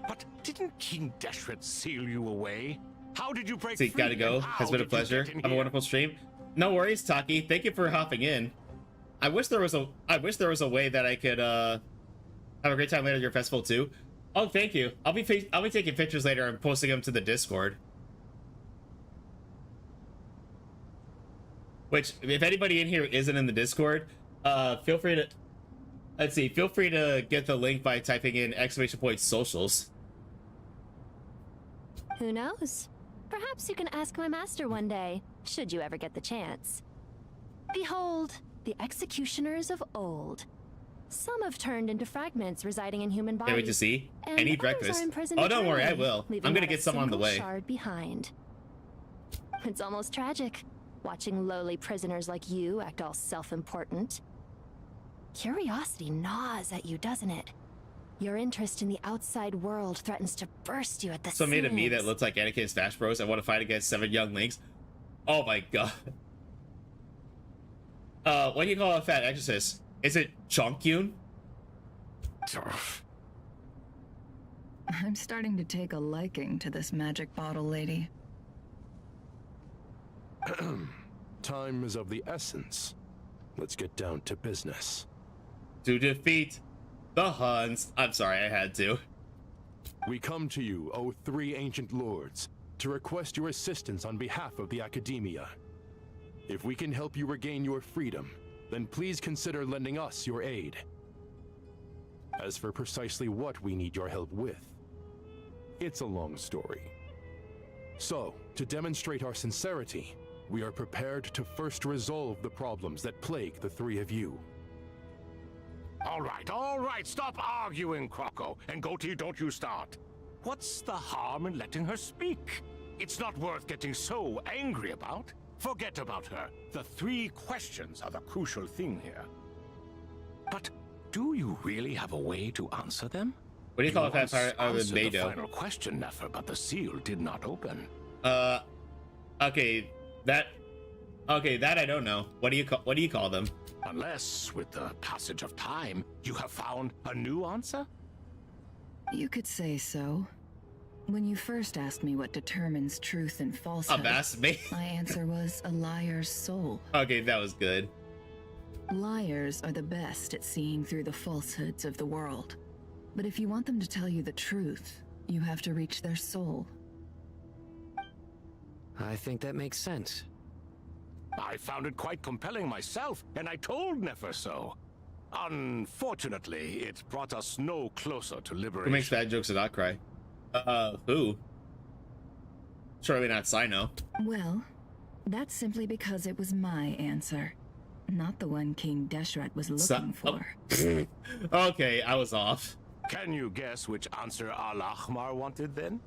Speaker 7: But didn't King Deshret seal you away? How did you break free?
Speaker 1: Gotta go. Has been a pleasure. Have a wonderful stream. No worries, Taki. Thank you for hopping in. I wish there was a way that I could have a great time later at your festival too. Oh, thank you. I'll be taking pictures later and posting them to the Discord. Which, if anybody in here isn't in the Discord, feel free to get the link by typing in !socials.
Speaker 4: Who knows? Perhaps you can ask my master one day, should you ever get the chance. Behold, the executioners of old. Some have turned into fragments residing in human bodies.
Speaker 1: Can't wait to see. I need breakfast.
Speaker 4: Oh,
Speaker 1: don't worry, I will. I'm gonna get some on the way.
Speaker 4: Shard behind. It's almost tragic, watching lowly prisoners like you act all self-important. Curiosity gnaws at you, doesn't it? Your interest in the outside world threatens to burst you at the seams.
Speaker 1: So made of me that looks like Anakin's Smash Bros. I want to fight against 7 younglings. Oh my god. What do you call a fat exorcist? Is it Chonkyun?
Speaker 13: I'm starting to take a liking to this magic bottle lady.
Speaker 10: Time is of the essence. Let's get down to business.
Speaker 1: To defeat the Huns. I'm sorry, I had to.
Speaker 10: We come to you, O 3 ancient lords, to request your assistance on behalf of the Academia. If we can help you regain your freedom, then please consider lending us your aid. As for precisely what we need your help with, it's a long story. So, to demonstrate our sincerity, we are prepared to first resolve the problems that plague the three of you.
Speaker 7: All right, stop arguing, Croco. And Goatee, don't you start. What's the harm in letting her speak? It's not worth getting so angry about. Forget about her. The 3 questions are the crucial thing here. But do you really have a way to answer them?
Speaker 1: What do you call a
Speaker 7: once
Speaker 1: vampire other than
Speaker 7: answered the
Speaker 1: Beidou?
Speaker 7: final question, Nefer, but the seal did not open.
Speaker 1: Okay, that I don't know. What do you call them?
Speaker 7: Unless, with the passage of time, you have found a new answer?
Speaker 13: You could say so. When you first asked me what determines truth and falsehood, my answer was a liar's soul.
Speaker 1: Okay, that was good.
Speaker 13: Liars are the best at seeing through the falsehoods of the world. But if you want them to tell you the truth, you have to reach their soul.
Speaker 15: I think that makes sense.
Speaker 7: I found it quite compelling myself, and I told Nefer so. Unfortunately, it brought us no closer to liberation.
Speaker 1: Who makes bad jokes and not cry? Who? Surely not Sino.
Speaker 13: Well, that's simply because it was my answer, not the one King Deshret was looking for.
Speaker 1: Okay, I was off.
Speaker 7: Can you guess which answer Al-Ahmar wanted then?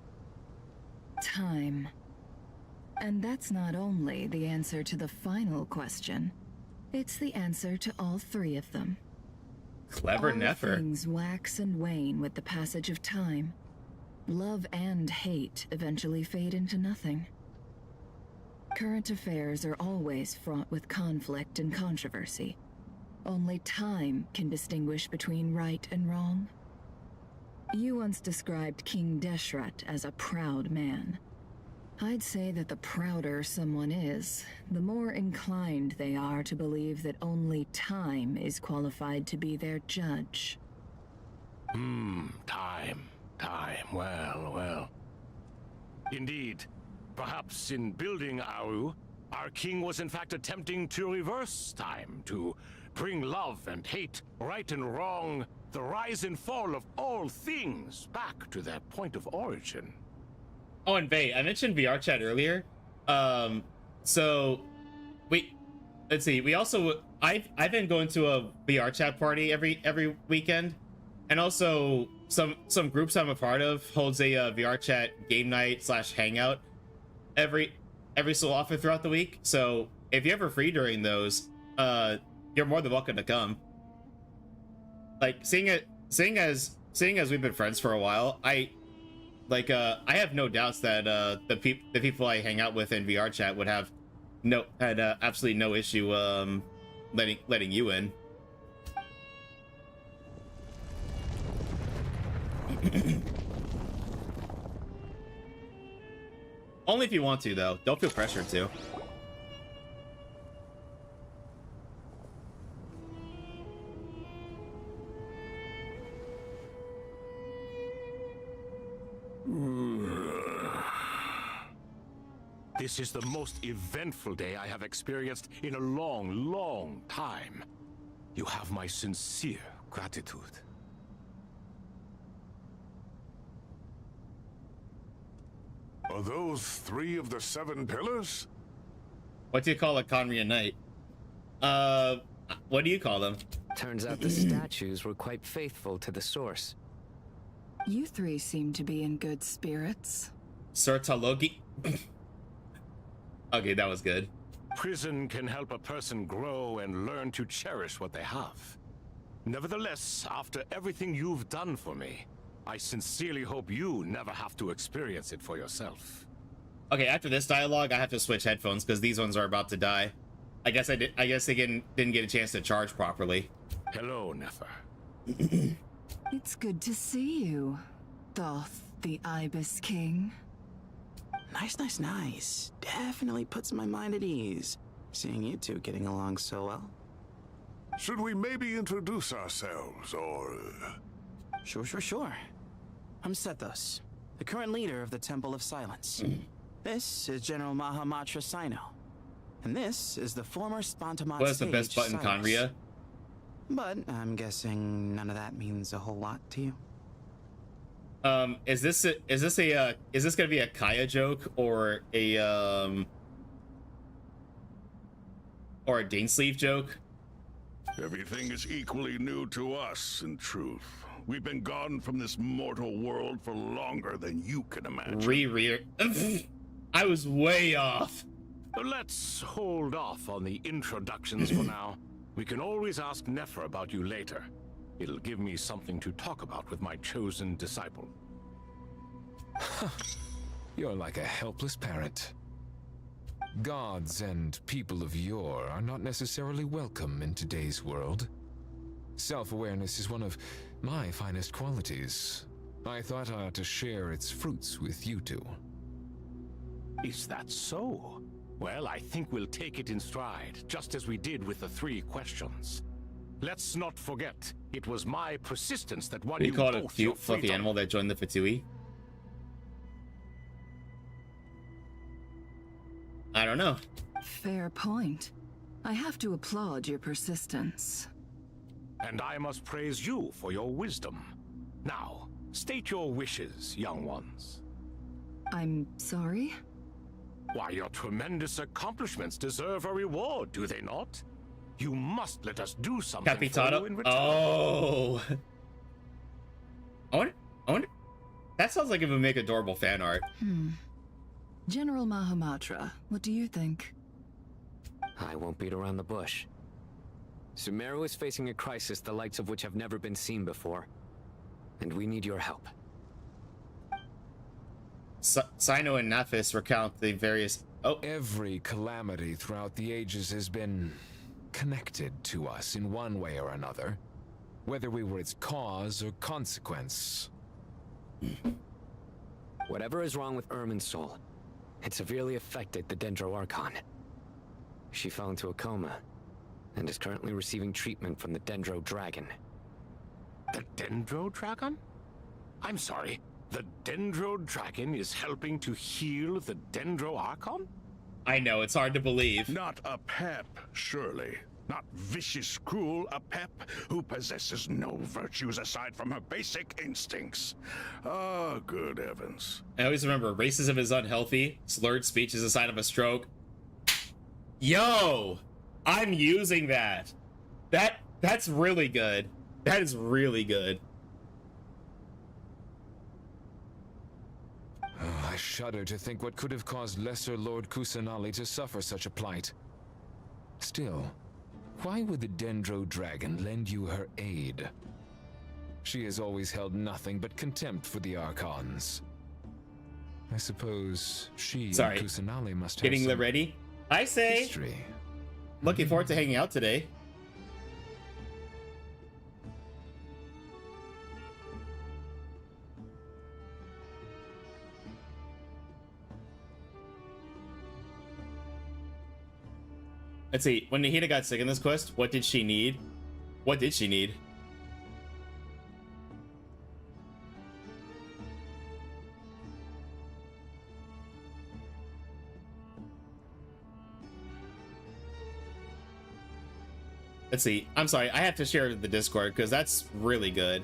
Speaker 13: Time. And that's not only the answer to the final question, it's the answer to all 3 of them.
Speaker 1: Clever
Speaker 13: all
Speaker 1: Nefer.
Speaker 13: Things wax and wane with the passage of time. Love and hate eventually fade into nothing. Current affairs are always fraught with conflict and controversy. Only time can distinguish between right and wrong. You once described King Deshret as a proud man. I'd say that the prouder someone is, the more inclined they are to believe that only time is qualified to be their judge.
Speaker 7: Time. Well. Indeed. Perhaps in building Aru, our king was in fact attempting to reverse time, to bring love and hate, right and wrong, the rise and fall of all things back to their point of origin.
Speaker 1: Oh, and Vay, I mentioned VR chat earlier. So let's see. We also I've been going to a VR chat party every weekend, and also some groups I'm a part of holds a VR chat game night / hangout every so often throughout the week. So if you're ever free during those, you're more than welcome to come. Like seeing as we've been friends for a while, I have no doubts that the people I hang out with in VR chat would have absolutely no issue letting you in. Only if you want to, though. Don't feel pressured to.
Speaker 7: This is the most eventful day I have experienced in a long time. You have my sincere gratitude.
Speaker 19: Are those 3 of the 7 pillars?
Speaker 1: What do you call a Conria Knight? What do you call them?
Speaker 15: Turns out the statues were quite faithful to the source.
Speaker 13: You 3 seem to be in good spirits.
Speaker 1: Sir Talogi. Okay, that was good.
Speaker 7: Prison can help a person grow and learn to cherish what they have. Nevertheless, after everything you've done for me, I sincerely hope you never have to experience it for yourself.
Speaker 1: Okay, after this dialogue, I have to switch headphones because these ones are about to die. I guess they didn't get a chance to charge properly.
Speaker 7: Hello, Nefer.
Speaker 13: It's good to see you, Thoth, the Ibis King.
Speaker 12: Nice. Definitely puts my mind at ease, seeing you 2 getting along so well.
Speaker 19: Should we maybe introduce ourselves, or...
Speaker 12: Sure. I'm Sethos, the current leader of the Temple of Silence. This is General Mahamatra Sino. And this is the former Spantamat
Speaker 1: What is the best button, Conria?
Speaker 12: But I'm guessing none of that means a whole lot to you.
Speaker 1: Is this gonna be a Kaya joke or a Or a Dainsleeve joke.
Speaker 19: Everything is equally new to us, in truth. We've been gone from this mortal world for longer than you can imagine.
Speaker 1: I was way off.
Speaker 7: Let's hold off on the introductions for now. We can always ask Nefer about you later. It'll give me something to talk about with my chosen disciple.
Speaker 20: You're like a helpless parent. Gods and people of yore are not necessarily welcome in today's world. Self-awareness is one of my finest qualities. I thought I ought to share its fruits with you two.
Speaker 7: Is that so? Well, I think we'll take it in stride, just as we did with the 3 questions. Let's not forget, it was my persistence that won you
Speaker 1: call it a
Speaker 7: both
Speaker 1: cute,
Speaker 7: your
Speaker 1: fluffy
Speaker 7: freedom.
Speaker 1: animal that joined the Fatui? I don't know.
Speaker 5: Fair point. I have to applaud your persistence.
Speaker 7: And I must praise you for your wisdom. Now, state your wishes, young ones.
Speaker 5: I'm sorry?
Speaker 7: Why, your tremendous accomplishments deserve a reward, do they not? You must let us do something for you in return.
Speaker 1: Oh. I wonder. That sounds like it would make adorable fan art.
Speaker 5: General Mahamatra, what do you think?
Speaker 15: I won't beat around the bush. Sumeru is facing a crisis the likes of which have never been seen before. And we need your help.
Speaker 1: Sino and Nafis recount the various...
Speaker 20: Every calamity throughout the ages has been connected to us in one way or another, whether we were its cause or consequence.
Speaker 15: Whatever is wrong with Irmunsul, it severely affected the Dendro Archon. She fell into a coma and is currently receiving treatment from the Dendro Dragon.
Speaker 7: The Dendro Dragon? I'm sorry, the Dendro Dragon is helping to heal the Dendro Archon?
Speaker 1: I know, it's hard to believe.
Speaker 19: Not a pep, surely. Not vicious, cruel, a pep who possesses no virtues aside from her basic instincts. Ah, good heavens.
Speaker 1: I always remember racism is unhealthy, slurred speech is a sign of a stroke. Yo! I'm using that. That's really good. That is really good.
Speaker 20: Oh, I shudder to think what could have caused Lesser Lord Kusanali to suffer such a plight. Still, why would the Dendro Dragon lend you her aid? She has always held nothing but contempt for the Archons. I suppose she and Kusanali must have
Speaker 1: Getting
Speaker 20: some
Speaker 1: ready? I say.
Speaker 20: history.
Speaker 1: Looking forward to hanging out today. Let's see. When Nahida got sick in this quest, what did she need? What did she need? Let's see. I'm sorry. I have to share the Discord because that's really good.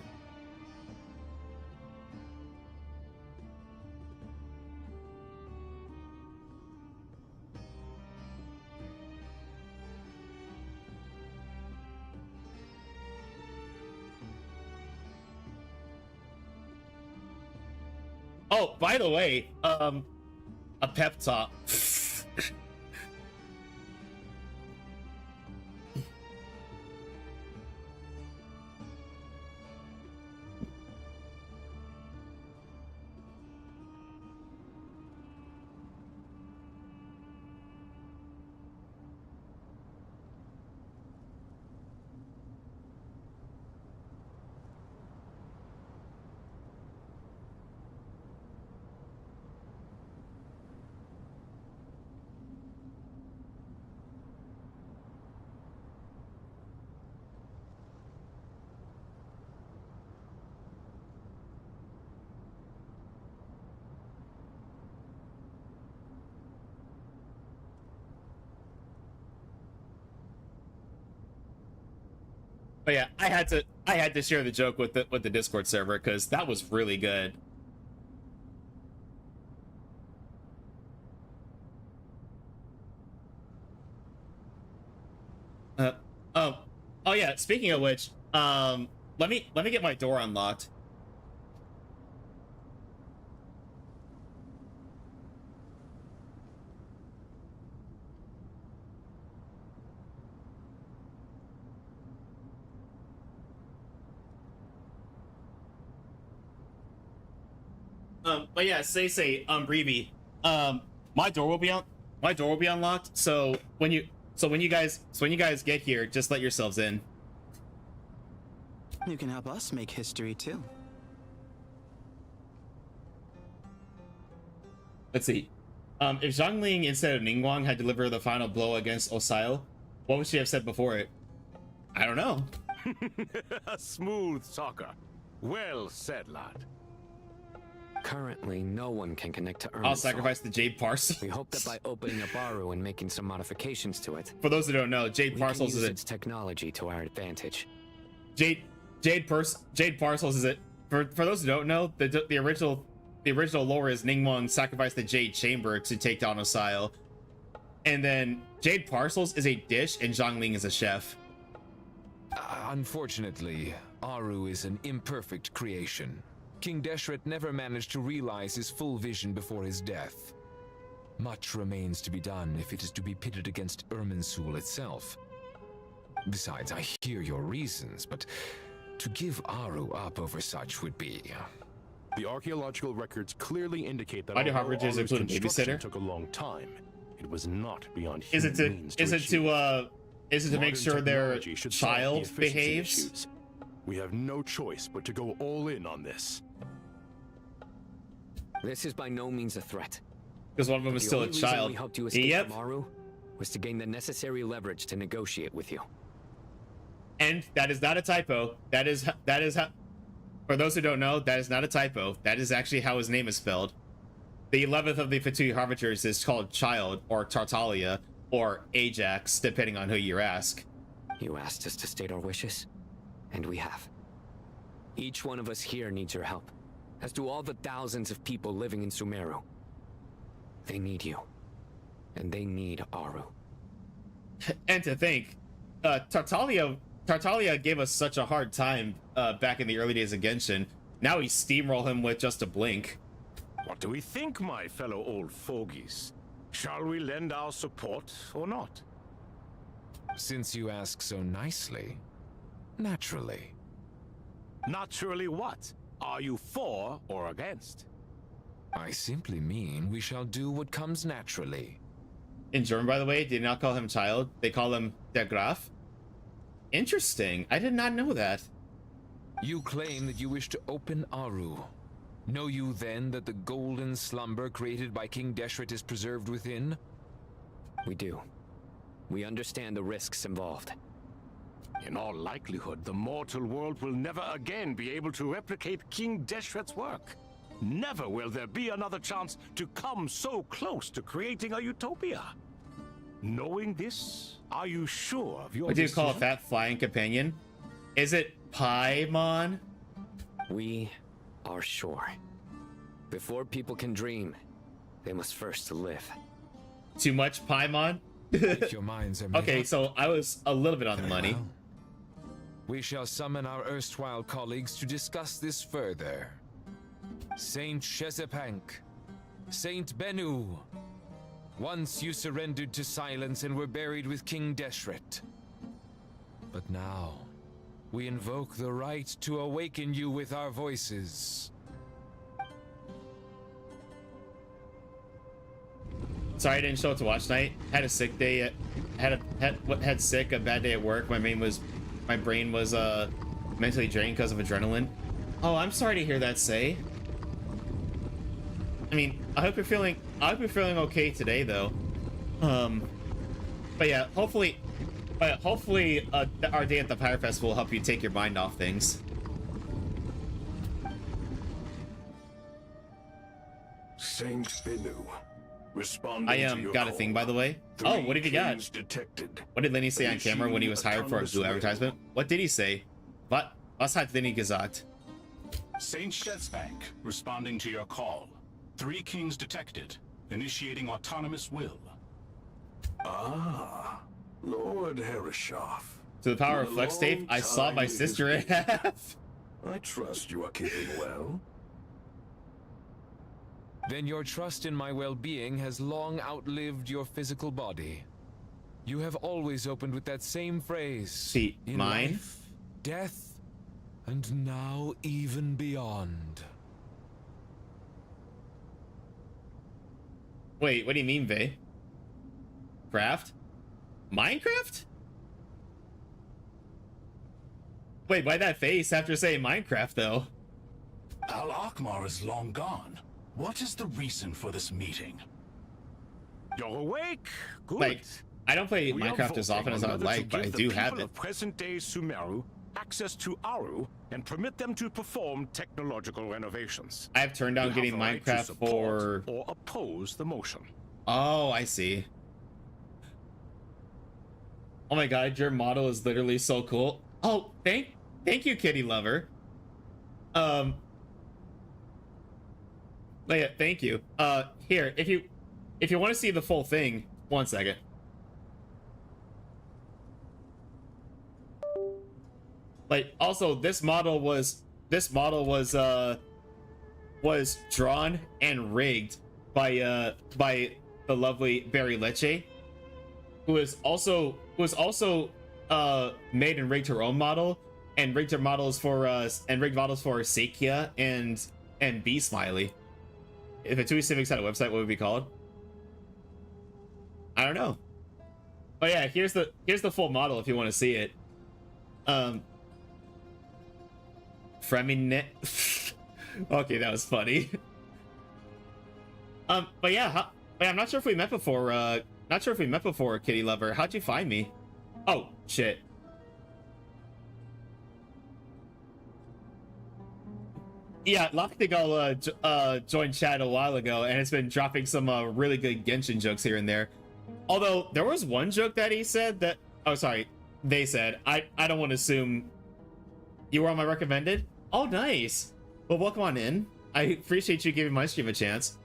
Speaker 1: Oh, by the way, a pep talk. But yeah, I had to share the joke with the Discord server because that was really good. yeah, speaking of which, let me get my door unlocked. But yeah, say, Breeby, my door will be unlocked. So when you guys get here, just let yourselves in.
Speaker 12: You can help us make history too.
Speaker 1: Let's see. If Zhongling instead of Ningguang had delivered the final blow against Osail, what would she have said before it? I don't know.
Speaker 7: Smooth talker. Well said, lad.
Speaker 9: Currently, no one can connect to Irmunsul.
Speaker 1: I'll sacrifice the Jade Parcel.
Speaker 9: We hope that by opening up Aru and making some modifications to it,
Speaker 1: for those who don't know, Jade Parcels is
Speaker 9: its technology to our advantage.
Speaker 1: Jade Parcels is it. For those who don't know, the original lore is Ningguang sacrificed the Jade Chamber to take down Osail, and then Jade Parcels is a dish and Zhongling is a chef.
Speaker 20: Unfortunately, Aru is an imperfect creation. King Deshret never managed to realize his full vision before his death. Much remains to be done if it is to be pitted against Irmunsul itself. Besides, I hear your reasons, but to give Aru up over such would be...
Speaker 10: The archaeological records clearly indicate that
Speaker 1: Why do
Speaker 10: although
Speaker 1: Harvarders
Speaker 10: Aru's
Speaker 1: include a
Speaker 10: construction
Speaker 1: babysitter?
Speaker 10: took a long time, it was not beyond
Speaker 1: Is
Speaker 10: human
Speaker 1: it
Speaker 10: means
Speaker 1: to make
Speaker 10: Modern
Speaker 1: sure their
Speaker 10: technology should solve the
Speaker 1: child
Speaker 10: efficiency
Speaker 1: behaves?
Speaker 10: issues. We have no choice but to go all in on this.
Speaker 9: This is by no means a threat.
Speaker 1: Because one of them is still a
Speaker 9: The only reason
Speaker 1: child.
Speaker 9: we helped you escape
Speaker 1: Yep.
Speaker 9: from Aru was to gain the necessary leverage to negotiate with you.
Speaker 1: And that is not a typo. That is how. For those who don't know, that is not a typo. That is actually how his name is spelled. The 11th of the Fatui Harbingers is called Child, or Tartaglia, or Ajax, depending on who you ask.
Speaker 9: You asked us to state our wishes, and we have. Each one of us here needs your help, as do all the thousands of people living in Sumeru. They need you, and they need Aru.
Speaker 1: And to think, Tartaglia gave us such a hard time back in the early days of Genshin. Now we steamroll him with just a blink.
Speaker 7: What do we think, my fellow old fogies? Shall we lend our support or not?
Speaker 20: Since you ask so nicely, naturally.
Speaker 7: Naturally what? Are you for or against?
Speaker 20: I simply mean we shall do what comes naturally.
Speaker 1: In German, by the way, they did not call him child. They call him der Graf. Interesting. I did not know that.
Speaker 20: You claim that you wish to open Aru. Know you then that the golden slumber created by King Deshret is preserved within?
Speaker 9: We do. We understand the risks involved.
Speaker 7: In all likelihood, the mortal world will never again be able to replicate King Deshret's work. Never will there be another chance to come so close to creating a utopia. Knowing this, are you sure of your
Speaker 1: What do you
Speaker 7: decision?
Speaker 1: call a fat flying companion? Is it Paimon?
Speaker 9: We are sure. Before people can dream, they must first live.
Speaker 1: Too much Paimon?
Speaker 20: If your minds are made
Speaker 1: Okay,
Speaker 20: up,
Speaker 1: so I was a little bit on the
Speaker 20: very
Speaker 1: money.
Speaker 20: well. We shall summon our erstwhile colleagues to discuss this further. Saint Shezepank, Saint Benu. Once you surrendered to silence and were buried with King Deshret. But now, we invoke the right to awaken you with our voices.
Speaker 1: Sorry I didn't show up to watch night. Had a sick day. Had a bad day at work. My brain was mentally drained because of adrenaline. Oh, I'm sorry to hear that, Say. I mean, I hope you're feeling okay today, though. But yeah, hopefully, our day at the Pyre Festival will help you take your mind off things.
Speaker 19: Saint Benu, responding
Speaker 1: I
Speaker 19: to your
Speaker 1: got a
Speaker 19: call.
Speaker 1: thing, by the way.
Speaker 19: 3
Speaker 1: Oh, what did he got?
Speaker 19: kings detected.
Speaker 1: What did Lenny say on camera when he was hired for a blue advertisement? What did he say? Was hat Lenny gesagt?
Speaker 21: Saint Shezepank, responding to your call. 3 kings detected, initiating autonomous will.
Speaker 19: Ah, Lord Herreshoff.
Speaker 1: To the power of flex tape, I saw my sister in half.
Speaker 19: I trust you are keeping well.
Speaker 20: Then your trust in my well-being has long outlived your physical body. You have always opened with that same phrase.
Speaker 1: See,
Speaker 20: in
Speaker 1: mine?
Speaker 20: life, death, and now even beyond.
Speaker 1: Wait, what do you mean, Vay? Craft? Minecraft? Wait, why that face after saying Minecraft, though?
Speaker 7: Al Akmar is long gone. What is the reason for this meeting? You're awake? Good.
Speaker 1: Like, I don't play
Speaker 7: We are
Speaker 1: Minecraft as often as I would
Speaker 7: voting
Speaker 1: like, but I
Speaker 7: to give
Speaker 1: do
Speaker 7: the
Speaker 1: have
Speaker 7: people
Speaker 1: it.
Speaker 7: of present-day Sumeru access to Aru and permit them to perform technological renovations.
Speaker 1: I have turned down
Speaker 7: You
Speaker 1: getting
Speaker 7: have the right to
Speaker 1: Minecraft
Speaker 7: support
Speaker 1: for...
Speaker 7: or oppose the motion.
Speaker 1: Oh, I see. Oh my god, your model is literally so cool. Oh, thank you, kitty lover. But yeah, thank you. Here, if you want to see the full thing, 1 second. Like, also, this model was drawn and rigged by the lovely Berryleche, who was also made and rigged her own model and rigged her models for Sakia and B Smiley. If a Tui Civics had a website, what would it be called? I don't know. But yeah, here's the full model if you want to see it. Freminet. Okay, that was funny. But yeah, I'm not sure if we met before. Not sure if we met before, kitty lover. How'd you find me? Oh shit. Yeah, Lockdigal joined chat a while ago, and it's been dropping some really good Genshin jokes here and there. Although there was one joke that he said that, oh sorry, they said, I don't want to assume you were on my recommended. Oh nice. Well, welcome on in. I appreciate you giving my stream a chance.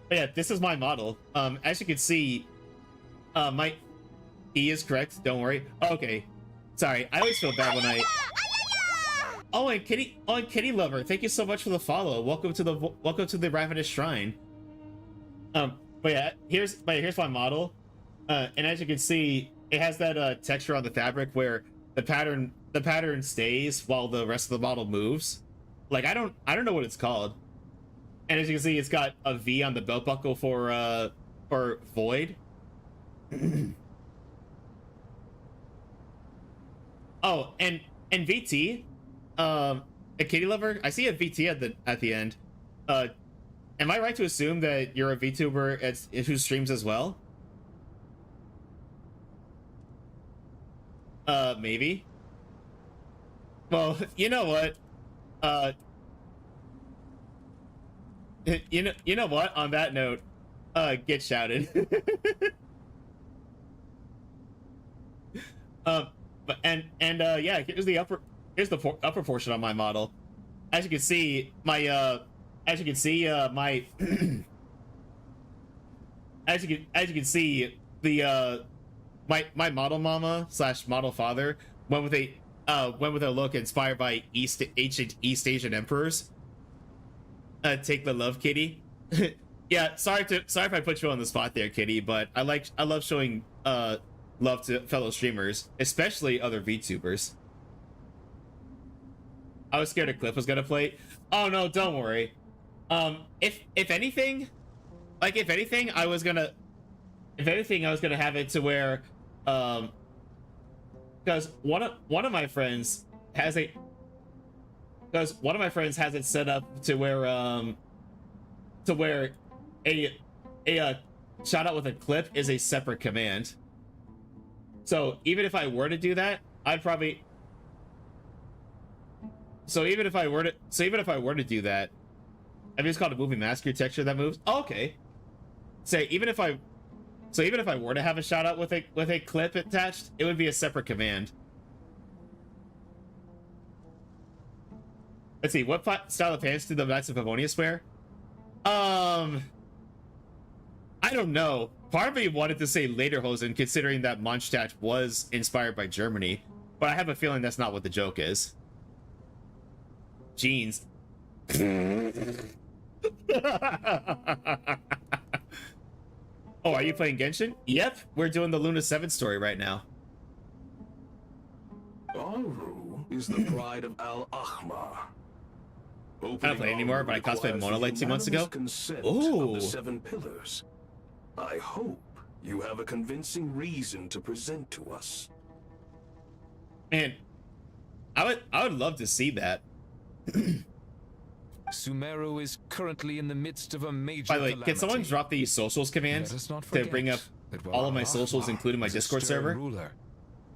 Speaker 1: But yeah, this is my model. As you can see, he is correct. Don't worry. Okay, sorry. I always feel bad when I. Oh, and Kitty Lover, thank you so much for the follow. Welcome to the Ravenous Shrine. But yeah, here's my model. And as you can see, it has that texture on the fabric where the pattern stays while the rest of the model moves. Like I don't know what it's called. And as you can see, it's got a V on the belt buckle for Void. Oh, and VT, a kitty lover. I see a VT at the end. Am I right to assume that you're a VTuber who streams as well? Maybe. Well, you know what? You know what? On that note, get shouted. Yeah, here's the upper portion on my model. As you can see, my as you can see the my model mama / model father went with a look inspired by ancient East Asian emperors. Take the love, kitty. Yeah, sorry if I put you on the spot there, kitty, but I love showing love to fellow streamers, especially other VTubers. I was scared a Cliff was gonna play. Oh no, don't worry. If anything, I was gonna have it to where, because one of my friends has it set up to where a shout out with a clip is a separate command. So even if I were to do that, I'd probably. So even if I were to do that, I mean, it's called a movie mask texture that moves. Oh, okay. Even if I were to have a shout out with a clip attached, it would be a separate command. Let's see, what style of pants did the Knights of Pavonia wear? I don't know. Part of me wanted to say Lederhosen, considering that Mondstadt was inspired by Germany. But I have a feeling that's not what the joke is. Jeans. Oh, are you playing Genshin? Yep, we're doing the Luna 7 story right now.
Speaker 11: Aru is the pride of Al-Ahmar.
Speaker 1: I don't play anymore, but I cosplayed Mona like 2 months ago.
Speaker 11: Ooh. The 7 pillars. I hope you have a convincing reason to present to us.
Speaker 1: Man, I would love to see that.
Speaker 20: Sumeru is currently in the midst of a major
Speaker 1: By the way,
Speaker 20: calamity.
Speaker 1: can someone drop the socials command to bring up all of my socials, including my Discord server?
Speaker 20: Ruler,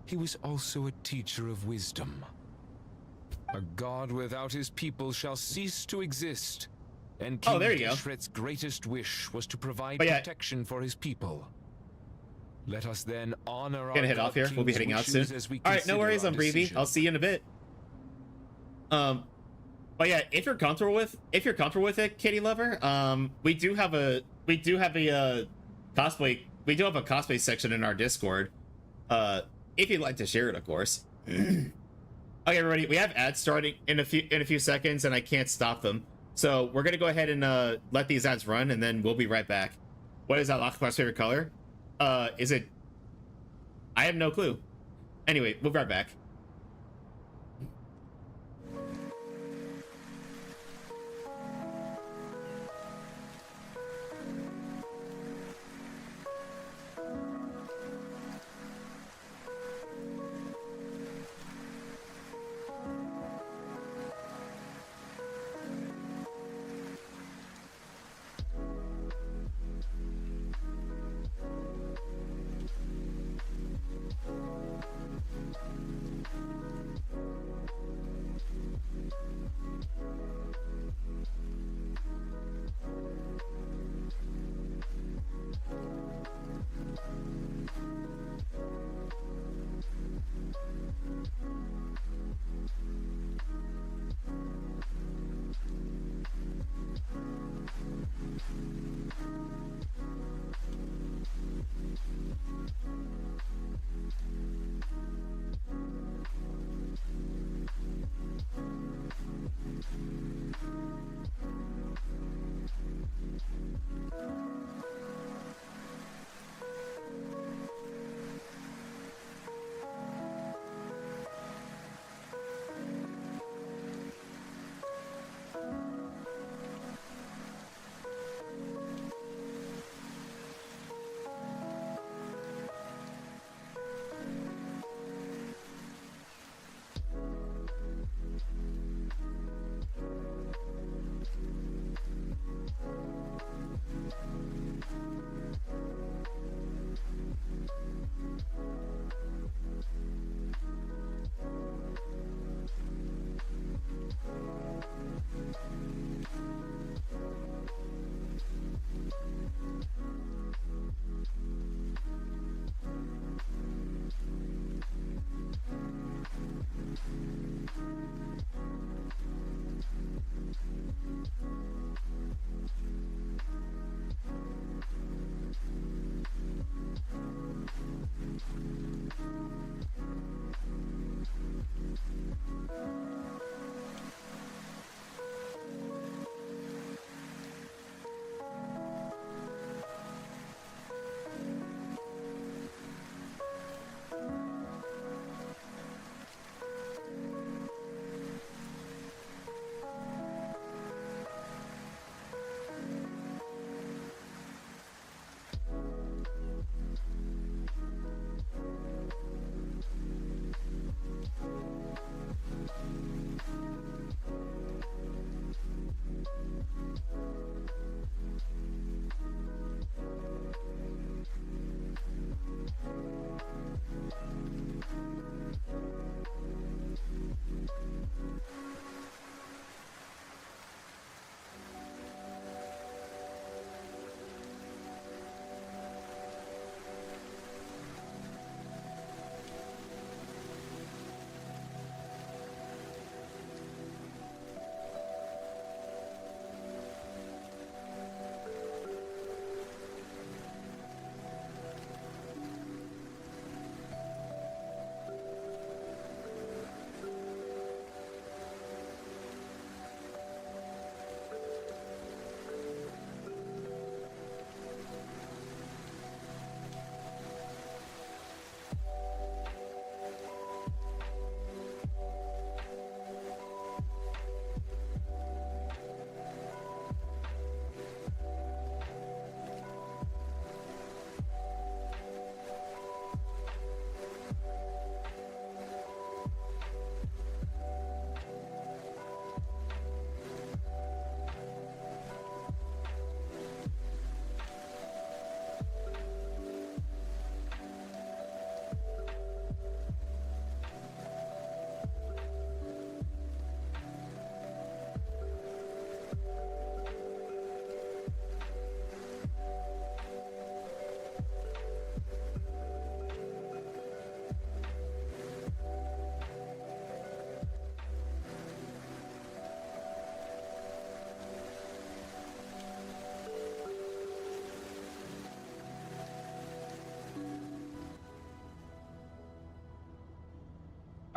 Speaker 20: he was also a teacher of wisdom. A god without his people shall cease to exist. And King Deshret's greatest wish was to provide protection for his people. Let us then honor our
Speaker 1: Gonna head off here. We'll be heading out soon. All right, no worries on Breezy. I'll see you in a bit. But yeah, if you're comfortable with it, Kitty Lover, we do have a cosplay. We do have a cosplay section in our Discord. If you'd like to share it, of course. Okay, everybody, we have ads starting in a few seconds, and I can't stop them. So we're gonna go ahead and let these ads run, and then we'll be right back. What is Al-Ahmar's favorite color? Is it? I have no clue. Anyway, we'll be right back.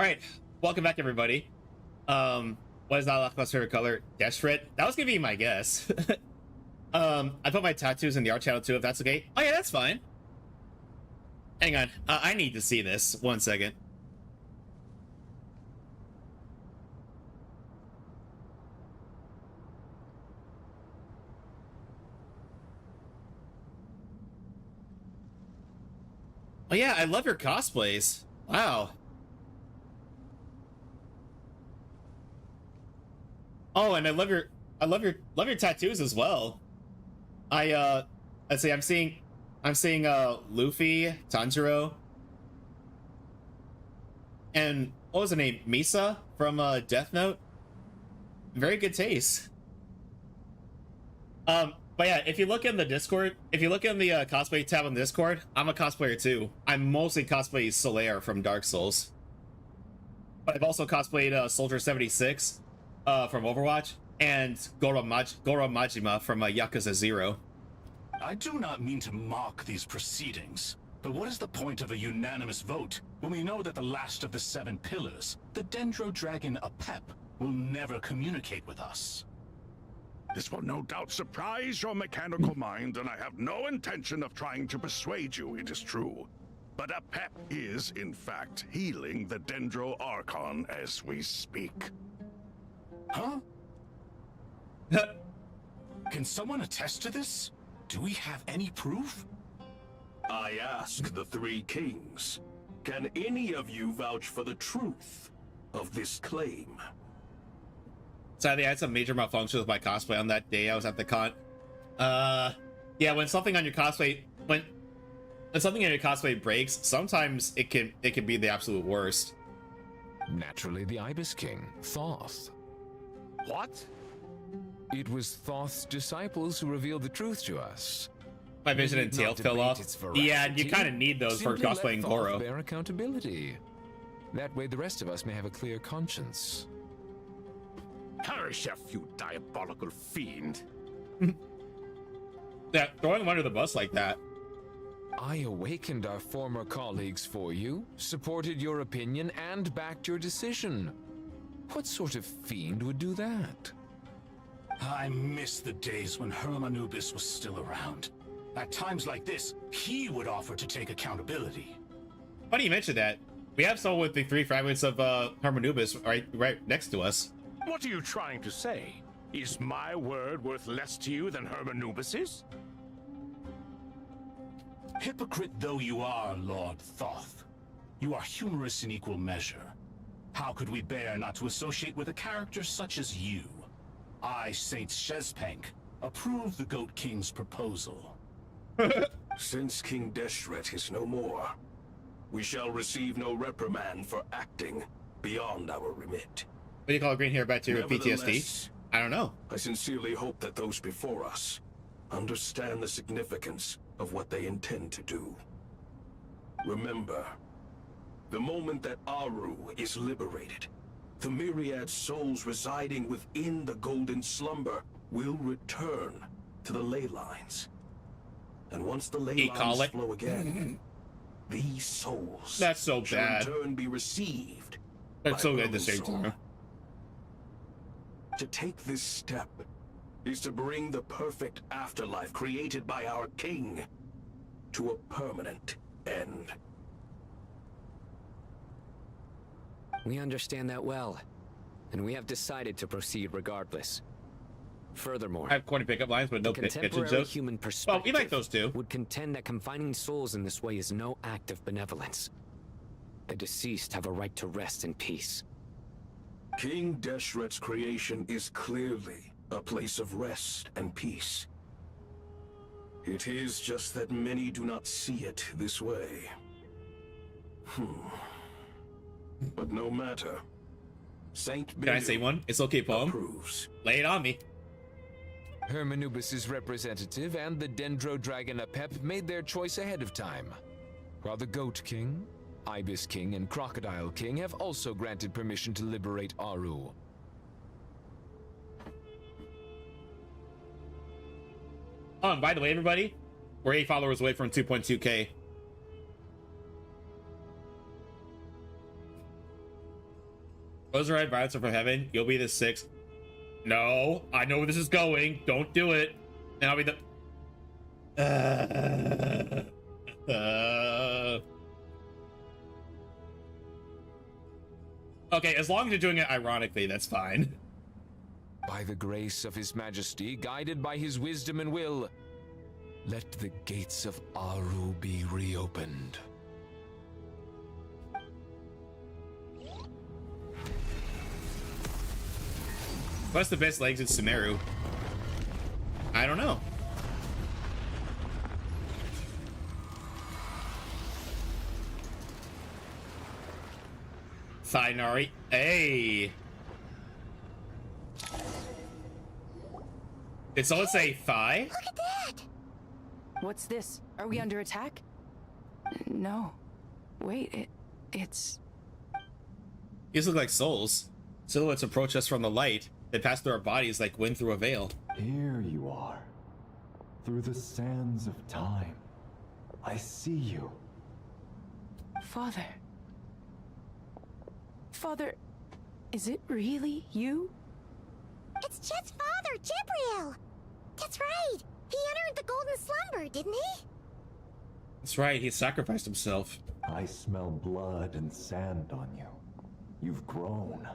Speaker 1: All right, welcome back, everybody. What is Nalakma's favorite color? Deshret. That was gonna be my guess. I put my tattoos in the art channel too, if that's okay. Oh yeah, that's fine. Hang on, I need to see this. 1 second. Oh yeah, I love your cosplays. Wow. Oh, and I love your tattoos as well. Let's see, I'm seeing Luffy, Tanjiro, and what was her name? Misa from Death Note. Very good taste. But yeah, if you look in the Discord, if you look in the cosplay tab on the Discord, I'm a cosplayer too. I'm mostly cosplay Solaire from Dark Souls. But I've also cosplayed Soldier 76 from Overwatch and Goro Majima from Yakuza 0.
Speaker 21: I do not mean to mock these proceedings, but what is the point of a unanimous vote when we know that the last of the 7 pillars, the Dendro Dragon Apep, will never communicate with us?
Speaker 19: This will no doubt surprise your mechanical mind, and I have no intention of trying to persuade you it is true. But Apep is, in fact, healing the Dendro Archon as we speak.
Speaker 21: Huh? Can someone attest to this? Do we have any proof?
Speaker 11: I ask the 3 kings, can any of you vouch for the truth of this claim?
Speaker 1: Sadly, I had some major malfunctions with my cosplay on that day I was at the con. Yeah, when something on your cosplay breaks, sometimes it can be the absolute worst.
Speaker 20: Naturally, the Ibis King, Thoth.
Speaker 3: What?
Speaker 20: It was Thoth's disciples who revealed the truth to us.
Speaker 1: My vision and tail fell off. Yeah, you kind of need those for
Speaker 20: Simply
Speaker 1: cosplaying
Speaker 20: let
Speaker 1: Goro.
Speaker 20: Thoth bear accountability. That way the rest of us may have a clear conscience.
Speaker 19: Perish, you diabolical fiend.
Speaker 1: Yeah, throwing them under the bus like that.
Speaker 20: I awakened our former colleagues for you, supported your opinion, and backed your decision. What sort of fiend would do that?
Speaker 21: I miss the days when Hermanubis was still around. At times like this, he would offer to take accountability.
Speaker 1: Funny you mentioned that. We have someone with the 3 fragments of Hermanubis right next to us.
Speaker 19: What are you trying to say? Is my word worth less to you than Hermanubis's?
Speaker 21: Hypocrite though you are, Lord Thoth, you are humorous in equal measure. How could we bear not to associate with a character such as you? I, Saint Shezpank, approve the Goat King's proposal.
Speaker 11: Since King Deshret is no more, we shall receive no reprimand for acting beyond our remit.
Speaker 1: What do you call green hair bacteria PTSD?
Speaker 11: Nevertheless,
Speaker 1: I don't know.
Speaker 11: I sincerely hope that those before us understand the significance of what they intend to do. Remember, the moment that Aru is liberated, the myriad souls residing within the Golden Slumber will return to the ley lines. And once the ley lines flow again, these souls
Speaker 1: That's so
Speaker 11: shall
Speaker 1: bad.
Speaker 11: in turn be received.
Speaker 1: That's so good at the same time.
Speaker 11: To take this step is to bring the perfect afterlife created by our king to a permanent end.
Speaker 15: We understand that well, and we have decided to proceed regardless. Furthermore,
Speaker 1: I have corny pickup lines, but no
Speaker 15: the
Speaker 1: kitchen
Speaker 15: contemporary
Speaker 1: jokes.
Speaker 15: human perspective
Speaker 1: we like those too.
Speaker 15: would contend that confining souls in this way is no act of benevolence. The deceased have a right to rest in peace.
Speaker 11: King Deshret's creation is clearly a place of rest and peace. It is just that many do not see it this way. But no matter. Saint
Speaker 1: Can I say one? It's okay, poem.
Speaker 11: Approves.
Speaker 1: Lay it on me.
Speaker 20: Hermanubis' representative and the Dendro Dragon Apep made their choice ahead of time, while the Goat King, Ibis King, and Crocodile King have also granted permission to liberate Aru.
Speaker 1: Oh, and by the way, everybody, we're 8 followers away from 2.2k. Those are violence from heaven. You'll be the 6th. No, I know where this is going. Don't do it. And I'll be the. Okay, as long as you're doing it ironically, that's fine.
Speaker 20: By the grace of His Majesty, guided by his wisdom and will, let the gates of Aru be reopened.
Speaker 1: What's the best legs in Sumeru? I don't know. Thinari. Hey. Did someone say thigh?
Speaker 2: Look at that!
Speaker 5: What's this? Are we under attack? No. Wait, it's...
Speaker 1: These look like souls. Silhouettes approach us from the light. They pass through our bodies like wind through a veil.
Speaker 6: Here you are. Through the sands of time. I see you.
Speaker 5: Father. Father, is it really you?
Speaker 2: It's Jet's father, Jibriel! That's right! He entered the golden slumber, didn't he?
Speaker 1: That's right, he sacrificed himself.
Speaker 6: I smell blood and sand on you. You've grown.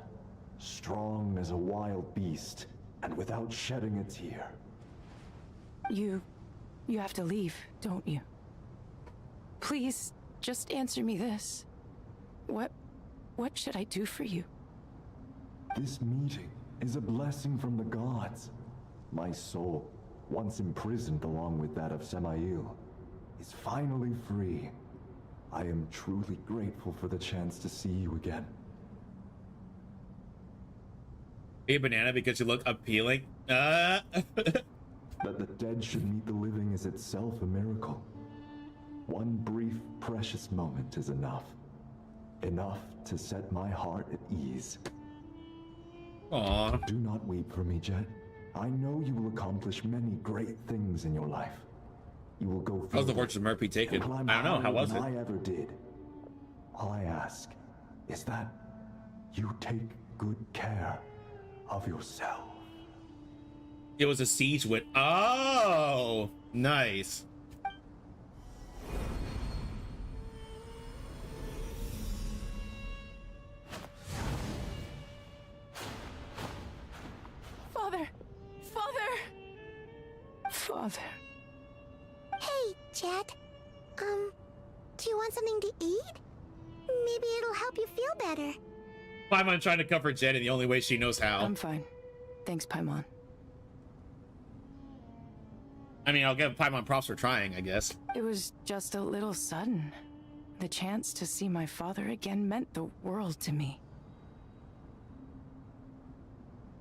Speaker 6: Strong as a wild beast, and without shedding a tear.
Speaker 5: You have to leave, don't you? Please, just answer me this. What should I do for you?
Speaker 6: This meeting is a blessing from the gods. My soul, once imprisoned along with that of Semail, is finally free. I am truly grateful for the chance to see you again.
Speaker 1: A banana because you look appealing.
Speaker 6: That the dead should meet the living is itself a miracle. One brief, precious moment is enough. Enough to set my heart at ease.
Speaker 1: Aww.
Speaker 6: Do not weep for me, Jet. I know you will accomplish many great things in your life. You will go
Speaker 1: How's the Fortress of Murphy taken? I don't know. How was it?
Speaker 6: I ever did. All I ask is that you take good care of yourself.
Speaker 1: It was a siege with. Oh, nice.
Speaker 5: Father.
Speaker 2: Hey, Jet. Do you want something to eat? Maybe it'll help you feel better.
Speaker 1: Paimon trying to comfort Jet in the only way she knows how.
Speaker 5: I'm fine. Thanks, Paimon.
Speaker 1: I mean, I'll give Paimon props for trying, I guess.
Speaker 5: It was just a little sudden. The chance to see my father again meant the world to me.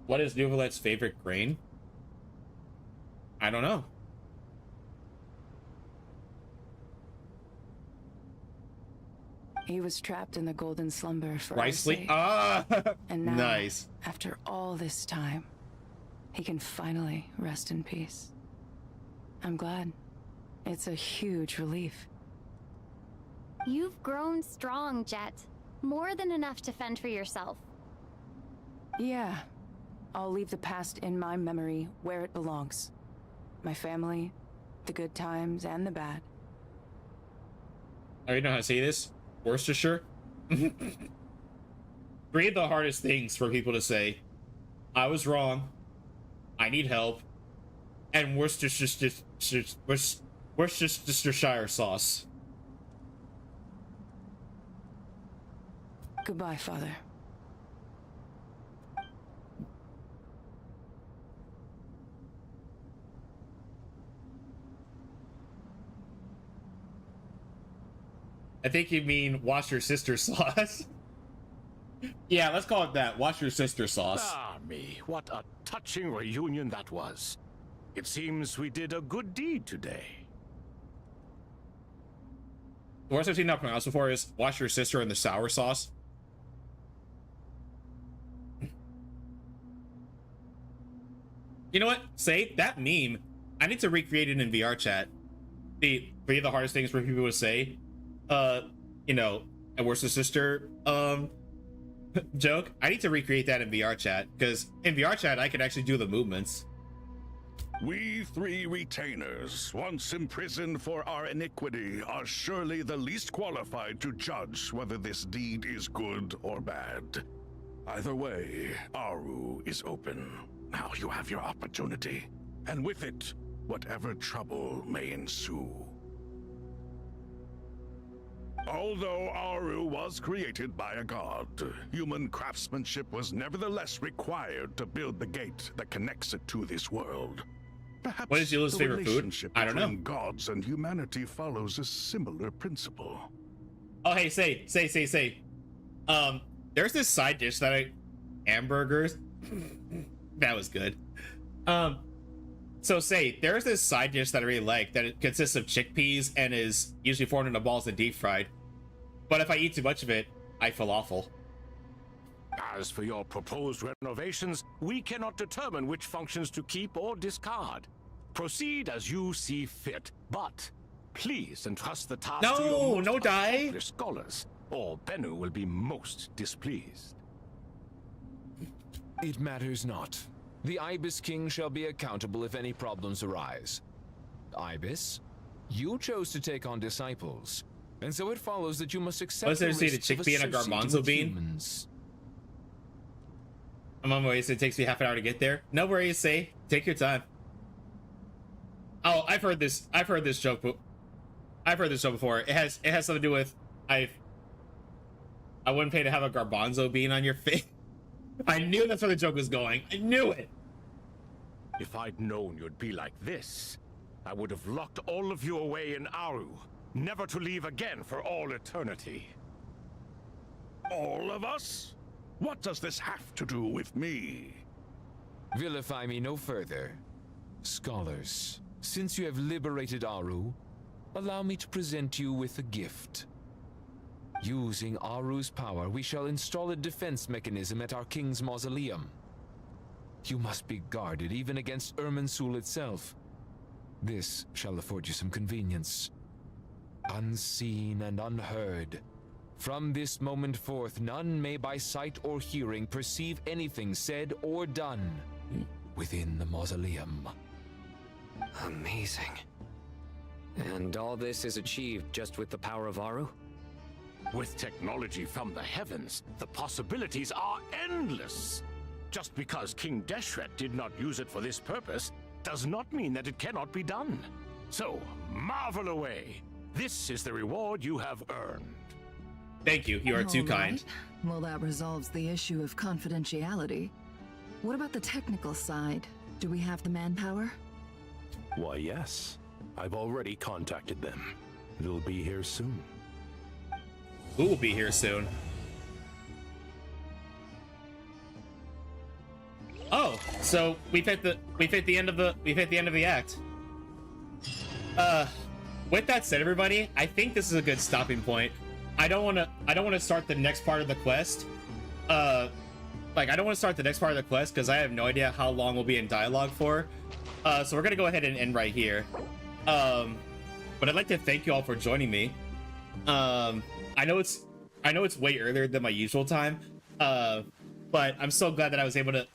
Speaker 1: What is Nouvelette's favorite grain? I don't know.
Speaker 5: He was trapped in the golden slumber for
Speaker 1: Rice sleep. Ah,
Speaker 5: and now,
Speaker 1: nice.
Speaker 5: After all this time, he can finally rest in peace. I'm glad. It's a huge relief.
Speaker 22: You've grown strong, Jet. More than enough to fend for yourself.
Speaker 5: Yeah. I'll leave the past in my memory where it belongs. My family, the good times and the bad.
Speaker 1: Oh, you know how to say this? Worcestershire? Three of the hardest things for people to say. I was wrong. I need help. And Worcestershire sauce.
Speaker 5: Goodbye, Father.
Speaker 1: I think you mean wash your sister sauce. Yeah, let's call it that. Wash your sister sauce.
Speaker 7: Ah, me. What a touching reunion that was. It seems we did a good deed today.
Speaker 1: The worst I've seen not pronounced before is wash your sister in the sour sauce. You know what? Say that meme. I need to recreate it in VR chat. The three of the hardest things for people to say. You know, and Worcestershire joke. I need to recreate that in VR chat, because in VR chat I can actually do the movements.
Speaker 19: We three retainers, once imprisoned for our iniquity, are surely the least qualified to judge whether this deed is good or bad. Either way, Aru is open. Now you have your opportunity, and with it, whatever trouble may ensue. Although Aru was created by a god, human craftsmanship was nevertheless required to build the gate that connects it to this world. Perhaps
Speaker 1: what is Yula's
Speaker 19: the
Speaker 1: favorite food?
Speaker 19: relationship
Speaker 1: I don't know.
Speaker 19: between gods and humanity follows a similar principle.
Speaker 1: Oh, hey, say. There's this side dish that hamburgers. That was good. So there's this side dish that I really like that it consists of chickpeas and is usually formed into balls and deep fried. But if I eat too much of it, I feel awful.
Speaker 3: As for your proposed renovations, we cannot determine which functions to keep or discard. Proceed as you see fit, but please entrust the task to your most accomplished scholars, or Bennu will be most displeased.
Speaker 20: It matters not. The Ibis King shall be accountable if any problems arise. Ibis, you chose to take on disciples, and so it follows that you must accept
Speaker 1: What's there
Speaker 20: the
Speaker 1: to see the
Speaker 20: risks of
Speaker 1: chickpea and a
Speaker 20: associating
Speaker 1: garbanzo
Speaker 20: with
Speaker 1: bean?
Speaker 20: humans.
Speaker 1: I'm on my way, so it takes me half an hour to get there. No worries, take your time. Oh, I've heard this joke before. It has something to do with I wouldn't pay to have a garbanzo bean on your face. I knew that's where the joke was going. I knew it.
Speaker 3: If I'd known you'd be like this, I would have locked all of you away in Aru, never to leave again for all eternity.
Speaker 19: All of us? What does this have to do with me?
Speaker 20: Vilify me no further. Scholars, since you have liberated Aru, allow me to present you with a gift. Using Aru's power, we shall install a defense mechanism at our king's mausoleum. You must be guarded even against Irmunsul itself. This shall afford you some convenience. Unseen and unheard. From this moment forth, none may by sight or hearing perceive anything said or done within the mausoleum.
Speaker 15: Amazing. And all this is achieved just with the power of Aru?
Speaker 3: With technology from the heavens, the possibilities are endless. Just because King Deshret did not use it for this purpose does not mean that it cannot be done. So, marvel away. This is the reward you have earned.
Speaker 1: Thank you. You are too kind.
Speaker 13: Well, that resolves the issue of confidentiality. What about the technical side? Do we have the manpower?
Speaker 10: Why, yes. I've already contacted them. It'll be here soon.
Speaker 1: Who will be here soon? Oh, so we've hit the end of the act. With that said, everybody, I think this is a good stopping point. I don't want to start the next part of the quest. I don't want to start the next part of the quest because I have no idea how long we'll be in dialogue for. So we're gonna go ahead and end right here. But I'd like to thank you all for joining me. I know it's way earlier than my usual time. But I'm so glad that I was able to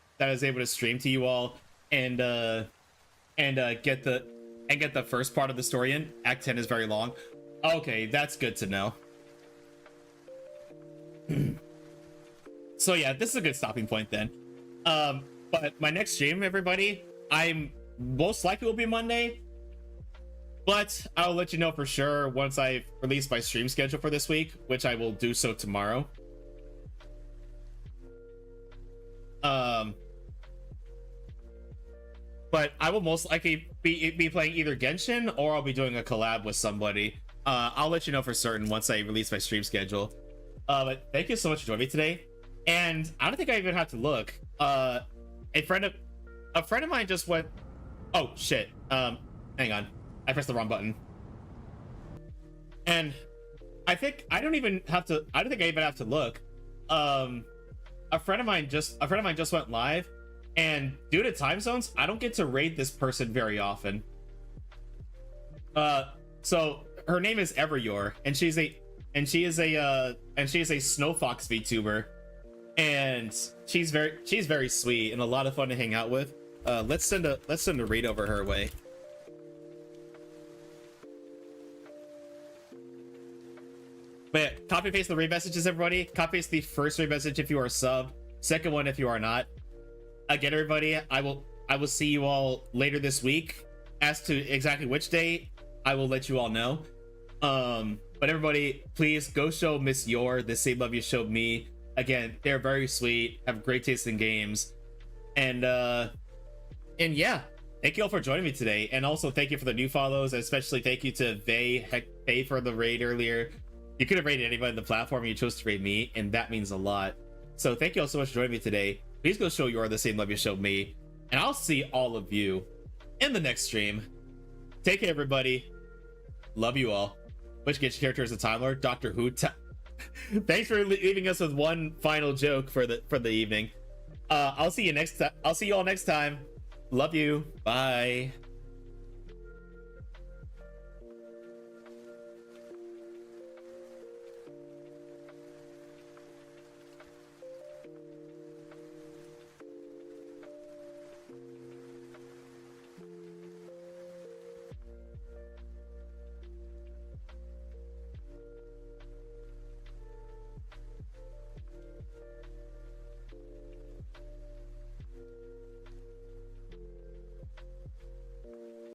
Speaker 1: stream to you all and get the first part of the story in. Act 10 is very long. Okay, that's good to know. So yeah, this is a good stopping point then. But my next stream, everybody, I'm most likely will be Monday, but I'll let you know for sure once I've released my stream schedule for this week, which I will do so tomorrow. But I will most likely be playing either Genshin or I'll be doing a collab with somebody. I'll let you know for certain once I release my stream schedule. But thank you so much for joining me today. And I don't think I even have to look. A friend of mine just went. Oh shit. Hang on. I pressed the wrong button. And I don't think I even have to look. A friend of mine just went live, and due to time zones, I don't get to raid this person very often. So her name is Everyor, and she is a Snowfox VTuber. and she's very sweet and a lot of fun to hang out with. Let's send a raid over her way. But yeah, copy paste the raid messages, everybody. Copy paste the first raid message if you are sub. Second one if you are not. Again, everybody, I will see you all later this week. As to exactly which day, I will let you all know. But everybody, please go show Miss Yor the same love you showed me. Again, they're very sweet, have great taste in games, and yeah, thank you all for joining me today. And also thank you for the new follows, especially thank you to Vay for the raid earlier. You could have raided anybody on the platform, you chose to raid me, and that means a lot. So thank you all so much for joining me today. Please go show Yor the same love you showed me, and I'll see all of you in the next stream. Take care, everybody. Love you all. Which Genshin character is a Time Lord? Doctor Who. Thanks for leaving us with one final joke for the evening. I'll see you all next time. Love you. Bye.